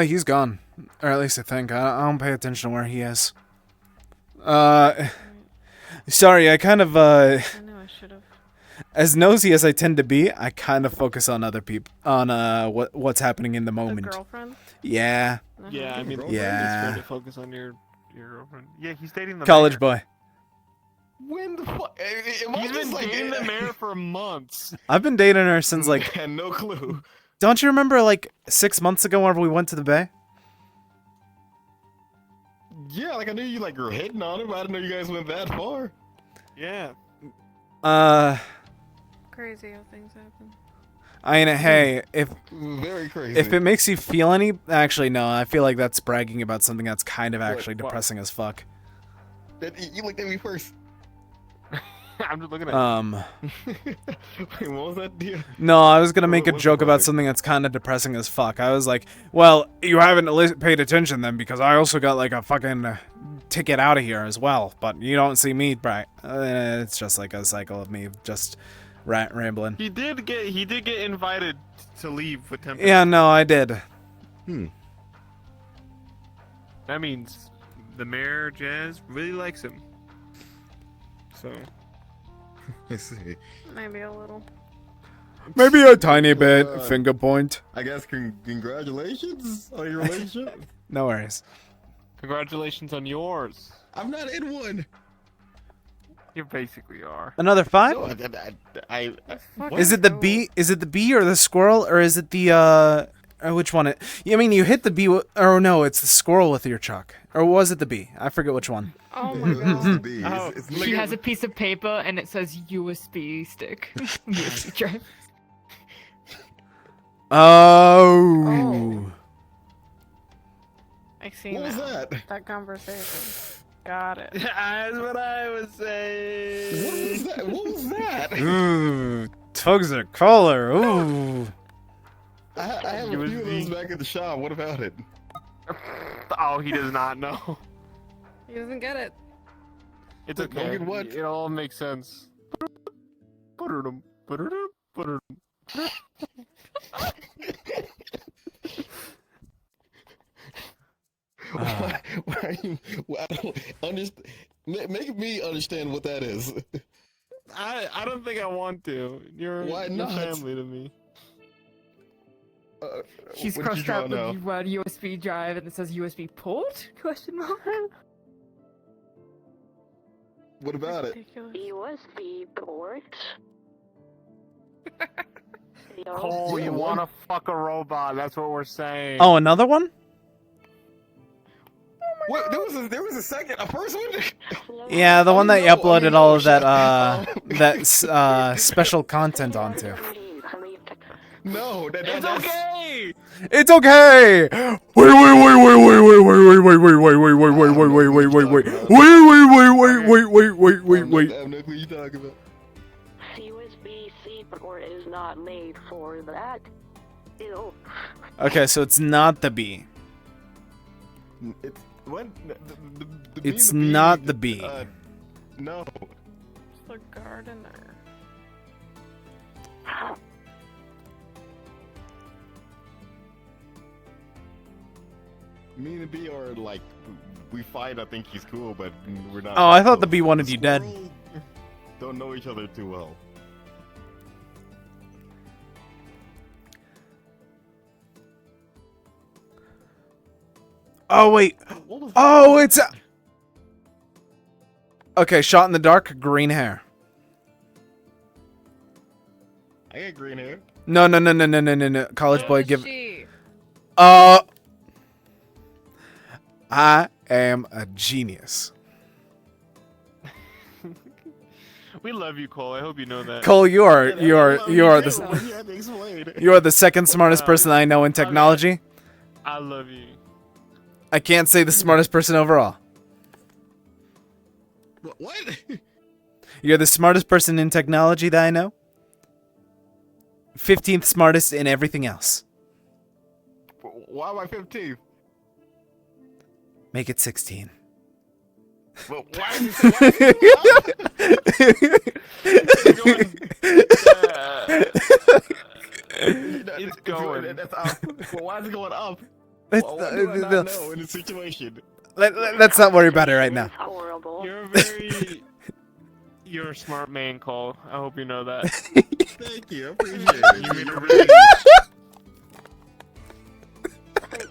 He's gone, or at least I think. I don't pay attention to where he is. Sorry, I kind of I know I should have. As nosy as I tend to be, I kind of focus on other people, on what's happening in the moment. A girlfriend? Yeah. Yeah, I mean, Yeah. it's fair to focus on your girlfriend. Yeah, he's dating the College mayor. boy. When the fuck? He's been dating the mayor for months. I've been dating her since like. had no clue. Don't you remember like 6 months ago whenever we went to the bay? Yeah, like I knew you like were hitting on him. But I didn't know you guys went that far. Yeah. Crazy how things happen. I mean, hey, Very crazy. if it makes you feel any, actually no, I feel like that's bragging about something that's kind of actually What? depressing as fuck. You looked at me first. I'm just looking at Wait, what was that deal? No, I was gonna make a What's joke about depressing? something that's kind of depressing as fuck. I was like, well, you haven't paid attention then, because I also got like a fucking ticket out of here as well. But you don't see me, right? It's just like a cycle of me just rambling. He did get invited to leave with Tempest. Yeah, no, I did. That means the mayor, Jazz, really likes him. So. I see. Maybe a little. Maybe a tiny bit. Uh, Finger point. I guess congratulations on your relationship. No worries. Congratulations on yours. I'm not in one. You basically are. Another 5? No, I Is it the bee? Is it the bee or the squirrel, or is it the which one? I mean, you hit the bee, or no, it's the squirrel with your chalk, or was it the bee? I forget which one. Oh my god. the bee. She has a piece of paper and it says USB stick. USB drive. Oh. I see What was now. that? That conversation. Got it. That's what I was saying. What was that? What was that? Ooh, tugs a collar. Ooh. I have a few of those back at the shop. What about it? Oh, he does not know. He doesn't get it. It's okay. What? It all makes sense. Why are you? I don't understand. Make me understand what that is. I don't think I want to. You're Why you're not? family to me. He's what did you crossed draw out the now? one USB drive and it says USB port? Question mark. What about it? USB port. Cole, you wanna fuck a robot? That's what we're saying. Oh, another one? What? There was a second, a first one. Yeah, the one that you uploaded all of that special content onto. No, It's that's okay. It's okay. Wait. I have no clue you talking about. USB-C port is not made for that. Ew. Okay, so it's not the B. It's what? The It's B and the B, not the B. No. It's the gardener. Me and the B are like, we fight. I think he's cool, but we're not. Oh, I thought the B wanted you dead. Don't know each other too well. Oh wait. Oh, it's. Okay, shot in the dark, green hair. I got green hair. No. College boy, give. She. I am a genius. We love you, Cole. I hope you know that. Cole, you are the second smartest person I know in technology. I love you. I can't say the smartest person overall. What? You're the smartest person in technology that I know. 15th smartest in everything else. Why am I 15th? Make it 16. Well, why is It's going. That's up. Well, why is it going up? Let's, What do I not know in this situation? let's not worry about it right now. Horrible. You're a smart man, Cole. I hope you know that. Thank you. I appreciate it. You made a really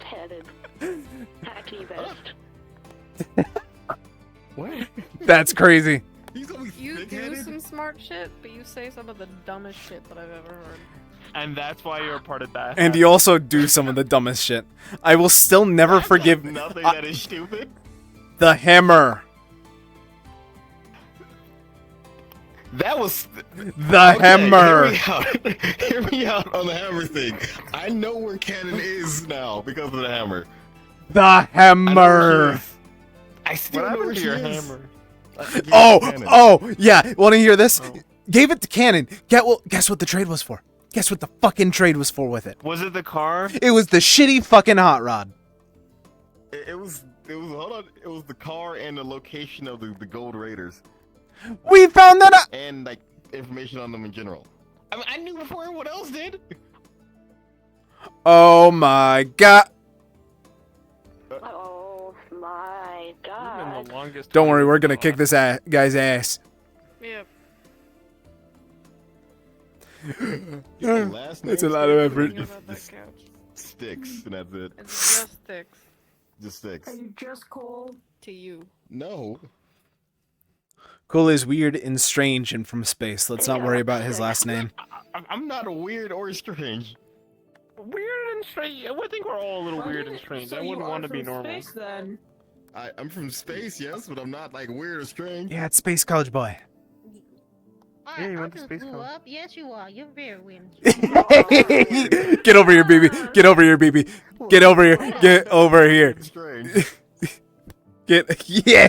Headed. Hacky vest. What? That's crazy. You do some smart shit, but you say some of the dumbest shit that I've ever heard. And that's why you're a part of that. And you also do some of the dumbest shit. I will still never forgive Nothing that is stupid. the hammer. That was The hammer. Hear me out on the hammer thing. I know where Cannon is now because of the hammer. The hammer. I still What know happened where to she your is. hammer? Oh, yeah. Want to hear this? Gave it to Cannon. Guess what the trade was for? Guess what the fucking trade was for with it? Was it the car? It was the shitty fucking hot rod. It was hold on. It was the car and the location of the Gold Raiders. We found that out. And like information on them in general. I mean, I knew before everyone else did. Oh my god. Oh my god. The longest Don't worry, we're gonna kick this guy's ass. Yep. It's a lot of effort. Sticks, and that's it. It's just sticks. Just sticks. Are you just Cole? To you. No. Cole is weird and strange and from space. Let's not worry about his last name. I'm not a weird or strange. Weird and strange. I think we're all a little weird and strange. I wouldn't want to be normal. Space, then. I'm from space, yes, but I'm not like weird or strange. Yeah, it's Space College Boy. not. Yeah, you I went to just space blew con. up. Yes, you are. You're very weird. Get over here, baby. Get over here, baby. Get over here. Get over here. Get yeah.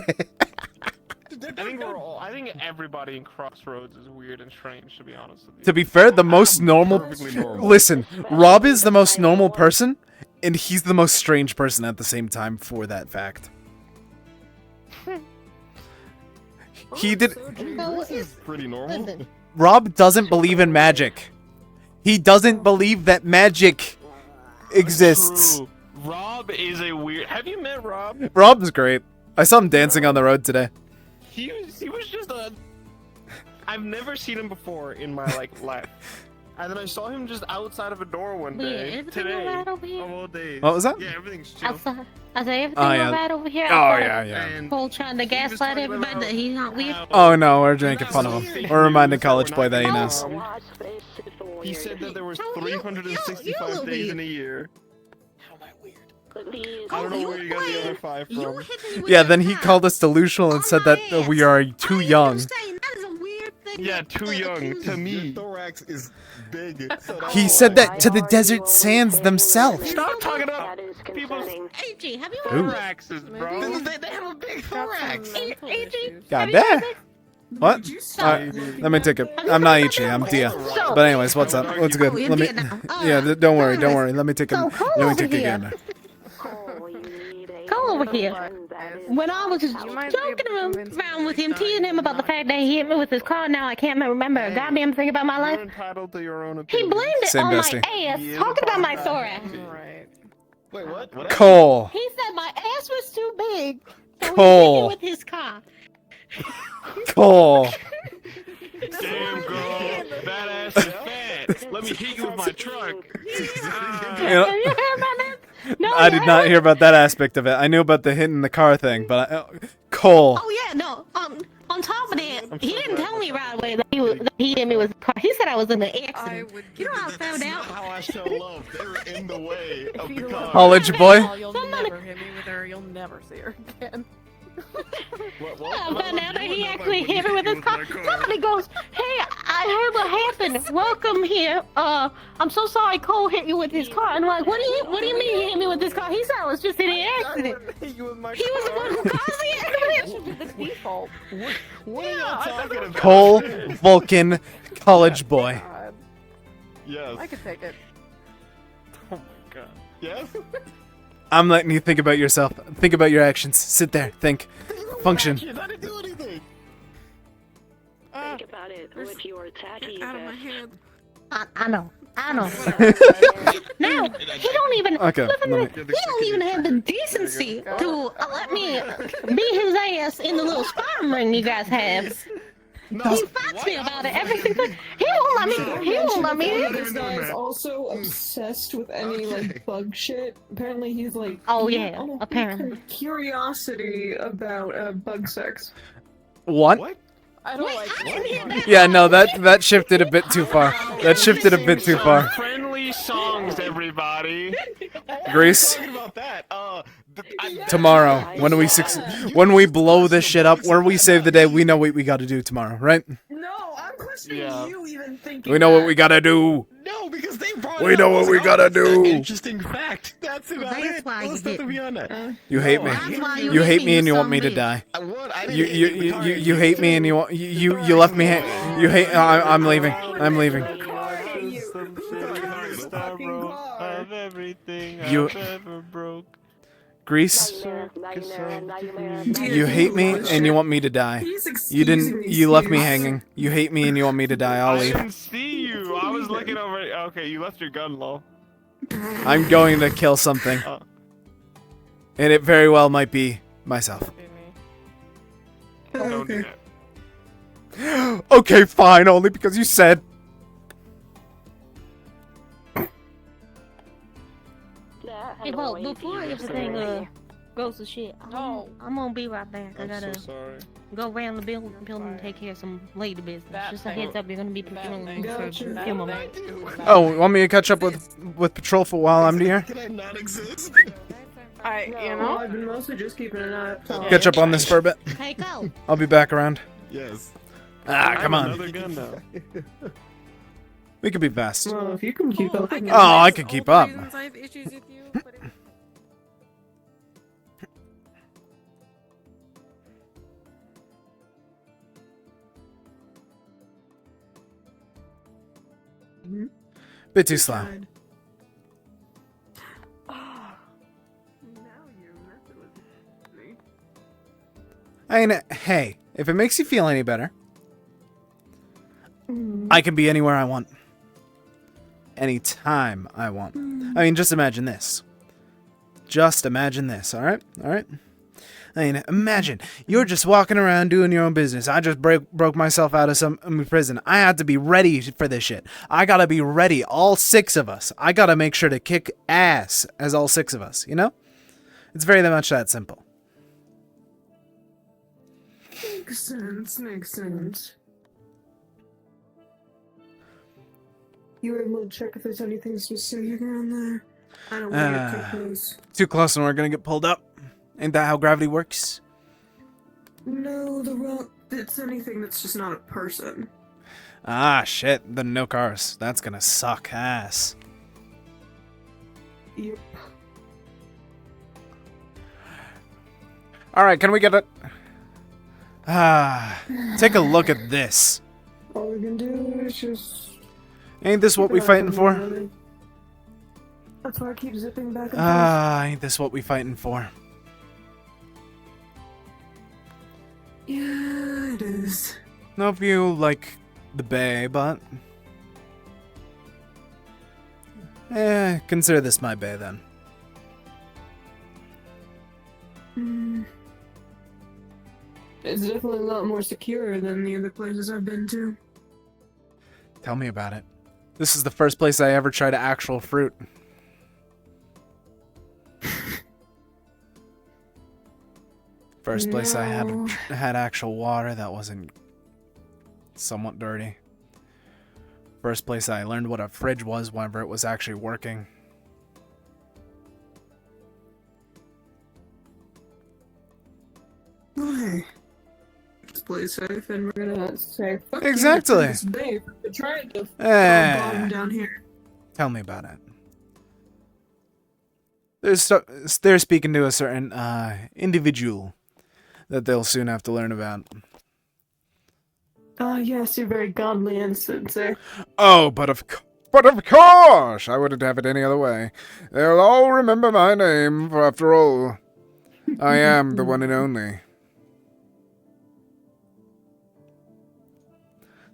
I think everybody in Crossroads is weird and strange, to be honest with you. To be fair, the most normal. perfectly normal. Listen, Rob is the most normal person, and he's the most strange person at the same time for that fact. He did. This is pretty normal. Rob doesn't believe in magic. He doesn't believe that magic exists. True. Rob is a weird. Have you met Rob? Rob's great. I saw him dancing on the road today. He was just a. I've never seen him before in my life. And then I saw him just outside of a door one day. Today. Of all days. What was that? Yeah, everything's chill. Outside. I said everything Oh, yeah. alright over here. Oh, outside. yeah. Paul trying to gaslight everybody that he's not weird. Oh no, we're making fun of him. We're reminding college boy that he knows. He said that there was 365 days in a year. I don't know where you got the other 5 from. Yeah, then he called us delusional and said that we are too young. Yeah, too young to me. Your thorax is big. He said that to the desert sands themselves. Stop talking about people's AG, have you thoraxes, bro. They have a big thorax. AG, God damn. What? Let me take it. I'm not Ichi, I'm Dia. But anyways, what's up? What's good? Let me. Yeah, don't worry. Let me take it. Let me take it again. Come over here. When I was joking around with him, teasing him about the fact that he hit me with his car, now I can't remember a goddamn thing about my life. You're entitled to your own He opinion. blamed it Same on bestie. my ass, talking about my thorax. Wait, what? Cole. He said my ass was too big, so Cole. he hit me with his car. Cole. Damn, girl. That ass is fat. Let me hit you with my truck. You know, Have you heard about that? No, I did not hear about that aspect of it. I knew about the hitting the car thing, but Cole. Oh yeah, no. On top of that, he didn't tell me right away that he hit me with his car. He said I was in an accident. You know how I found out? How I show love. They were in the way of the car. College boy. You'll never hit me with her. You'll never see her again. I found out that he actually hit me with his car. Somebody goes, "Hey, I heard what happened. Welcome here. I'm so sorry Cole hit you with his car." And I'm like, what do you mean he hit me with his car? He said I was just in an accident. He was the one who caused the accident. The default. What are y'all talking about? Cole Vulcan, college boy. Yes. I could take it. Oh my god. Yes? I'm letting you think about yourself. Think about your actions. Sit there. Think. Function. I didn't do anything. Think about it with your tacky Out of my head. I know. No, he don't even. Okay, Listen, let he don't even have the decency to let me beat his ass in the little sparring ring you guys have. He fights me about it every single. He won't let me. This guy is also obsessed with any bug shit. Apparently, he's like. Oh yeah, apparently. Curiosity about bug sex. What? I don't like Yeah, no, that shifted a bit too far. That shifted a bit too far. Friendly songs, everybody. Grease. About that. Tomorrow, when we blow this shit up, when we save the day, we know what we gotta do tomorrow, right? No, I'm questioning you even thinking. We know what we gotta do. No, because they brought We know what we gotta do. Interesting fact. That's about it. There's nothing beyond that. You hate me. You hate me and you want me to die. You hate me and you want you left me. You hate. I'm leaving. I'm leaving. You. Grease. You hate me and you want me to die. You left me hanging. You hate me and you want me to die. I'll I leave. didn't see you. I was looking over. Okay, you left your gun low. I'm going to kill something. And it very well might be myself. Don't do that. Okay, fine, only because you said. Hey, Bo, before everything goes to shit, I'm gonna be right back. I gotta go around the building and take care of some lady business. Just a heads up, you're gonna be patrolling for a few moments. Oh, want me to catch up with Patrol for while I'm here? Can I not exist? I've been mostly just keeping an eye out. Catch up on this for a bit. Hey, go. I'll be back around. Yes. Ah, I come have on. another gun now. We could be fast. Well, if you can keep up. Oh, I could keep up. Reasons I have issues with you, but Bit too slow. I mean, hey, if it makes you feel any better, I can be anywhere I want. Anytime I want. I mean, just imagine this. Just imagine this, alright? Alright? I mean, imagine, you're just walking around doing your own business. I just broke myself out of some prison. I had to be ready for this shit. I gotta be ready, all 6 of us. I gotta make sure to kick ass as all 6 of us, you know? It's very much that simple. Makes sense, makes sense. You were able to check if there's anything specific around there? I don't want to get too close. Too close and we're gonna get pulled up. Ain't that how gravity works? No, the rock, it's anything that's just not a person. Ah, shit. Then no cars. That's gonna suck ass. Yep. Alright, can we get it? Ah, take a look at this. All we can do is just... Ain't this what we fighting for? That's why I keep zipping back and forth. Ah, ain't this what we fighting for? Yeah, it is. No, if you like the bay, but... consider this my bay then. It's definitely a lot more secure than the other places I've been to. Tell me about it. This is the first place I ever tried actual fruit. First place I had actual water that wasn't somewhat dirty. First place I learned what a fridge was whenever it was actually working. Well, hey. Let's play safe and we're gonna say fuck Exactly. You to Bay for trying to bomb down here. Tell me about it. They're speaking to a certain individual that they'll soon have to learn about. Ah, yes, you're very godly and sincere. Oh, but of course! I wouldn't have it any other way. They'll all remember my name, for after all, I am the one and only.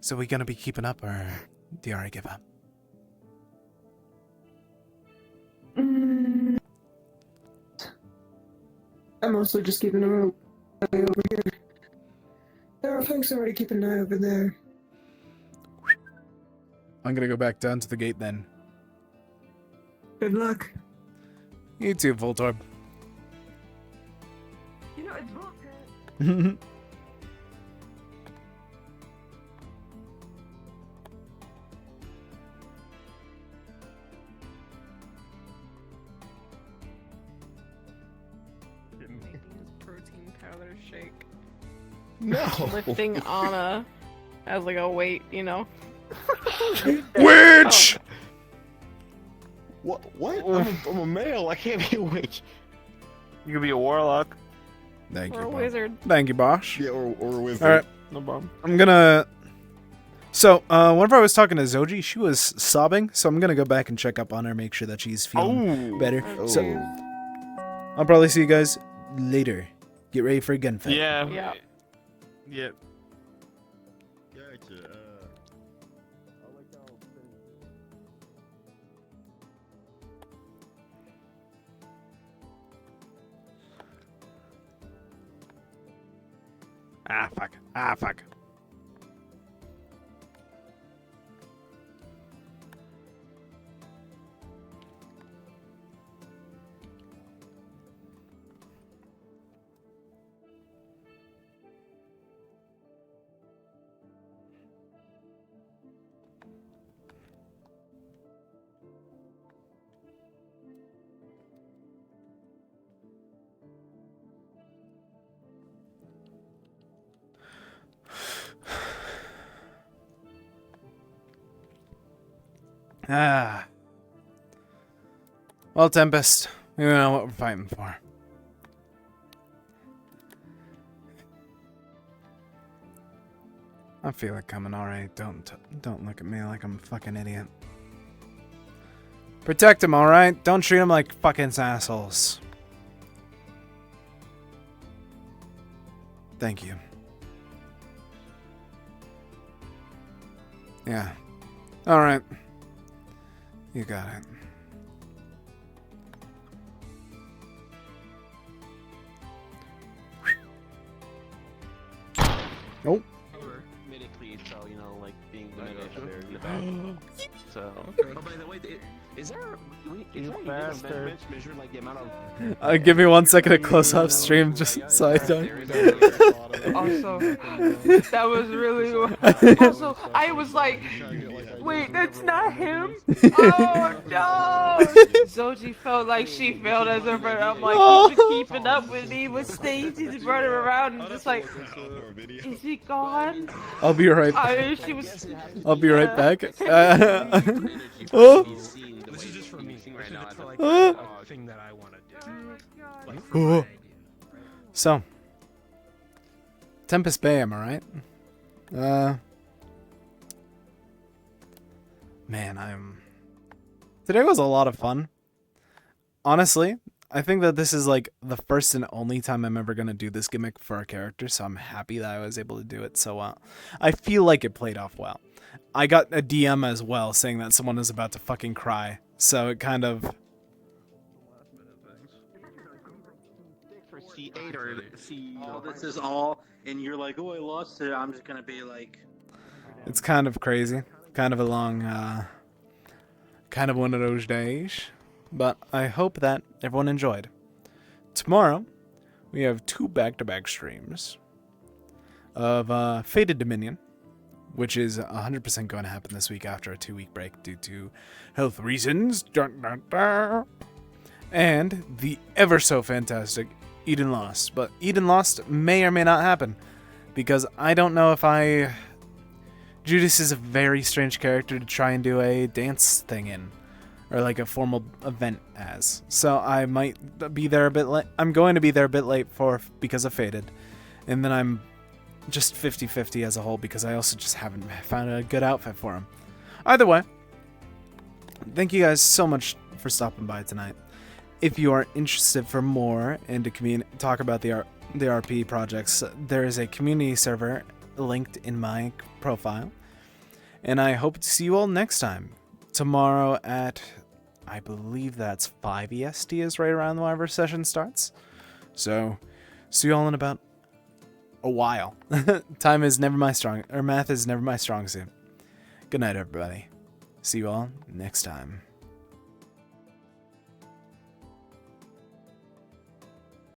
So we gonna be keeping up, or do you already give up? I'm mostly just keeping an eye over here. There are folks already keeping an eye over there. I'm gonna go back down to the gate then. Good luck. You too, Voltorb. You know, it's bullshit. protein powder shake. No. Lifting Anna as like a weight, you know. Witch! What? I'm a male. I can't be a witch. You could be a warlock. Thank Or you, a Bob. wizard. Thank you, Bosch. Yeah, or a wizard. Alright. No problem. I'm gonna... So, whenever I was talking to Zoji, she was sobbing, so I'm gonna go back and check up on her, make sure that she's feeling better. So, I'll probably see you guys later. Get ready for a gunfight. Yeah. Yeah. Yep. Gotcha. Ah, fuck. Ah, fuck. Ah. Well, Tempest, we know what we're fighting for. I feel it coming, alright. Don't look at me like I'm a fucking idiot. Protect him, alright? Don't treat him like fucking assholes. Thank you. Yeah. Alright. You got it. Nope. Or medically, so you know, like being limited in the back. So. Oh, by the way, is there a measure like the amount of? Give me 1 second to close up stream just so I don't. Also, that was really. Also, I was like, wait, that's not him. Oh no! Zoji felt like she failed as a friend. I'm like, you've been keeping up with me with Stacey to run her around and just like, is he gone? I'll be right. She was. I'll be right back. Oh. This is just for me right now. It's like a thing that I want to do. Oh. So, Tempest Bay, am I right? Man, Today was a lot of fun. Honestly, I think that this is like the first and only time I'm ever gonna do this gimmick for a character, so I'm happy that I was able to do it so well. I feel like it played off well. I got a DM as well saying that someone is about to fucking cry, so it kind of... For C8 or C. Oh, this is all, and you're like, oh, I lost it. I'm just gonna be like. It's kind of crazy. Kind of a long, kind of one of those days. But I hope that everyone enjoyed. Tomorrow, we have 2 back-to-back streams of Fated Dominion, which is 100% going to happen this week after a 2-week break due to health reasons. Dun, dun, dun. And the ever so fantastic Eden Lost. But Eden Lost may or may not happen, because I don't know if Judas is a very strange character to try and do a dance thing in, or like a formal event as. So I might be there a bit late. I'm going to be there a bit late because of Fated. And then I'm just 50-50 as a whole because I also just haven't found a good outfit for him. Either way, thank you guys so much for stopping by tonight. If you are interested for more and to talk about the RP projects, there is a community server linked in my profile. And I hope to see you all next time. Tomorrow at, I believe that's 5 EST is right around whenever session starts. So, see you all in about a while. Time is never my math is never my strong suit. Good night, everybody. See you all next time.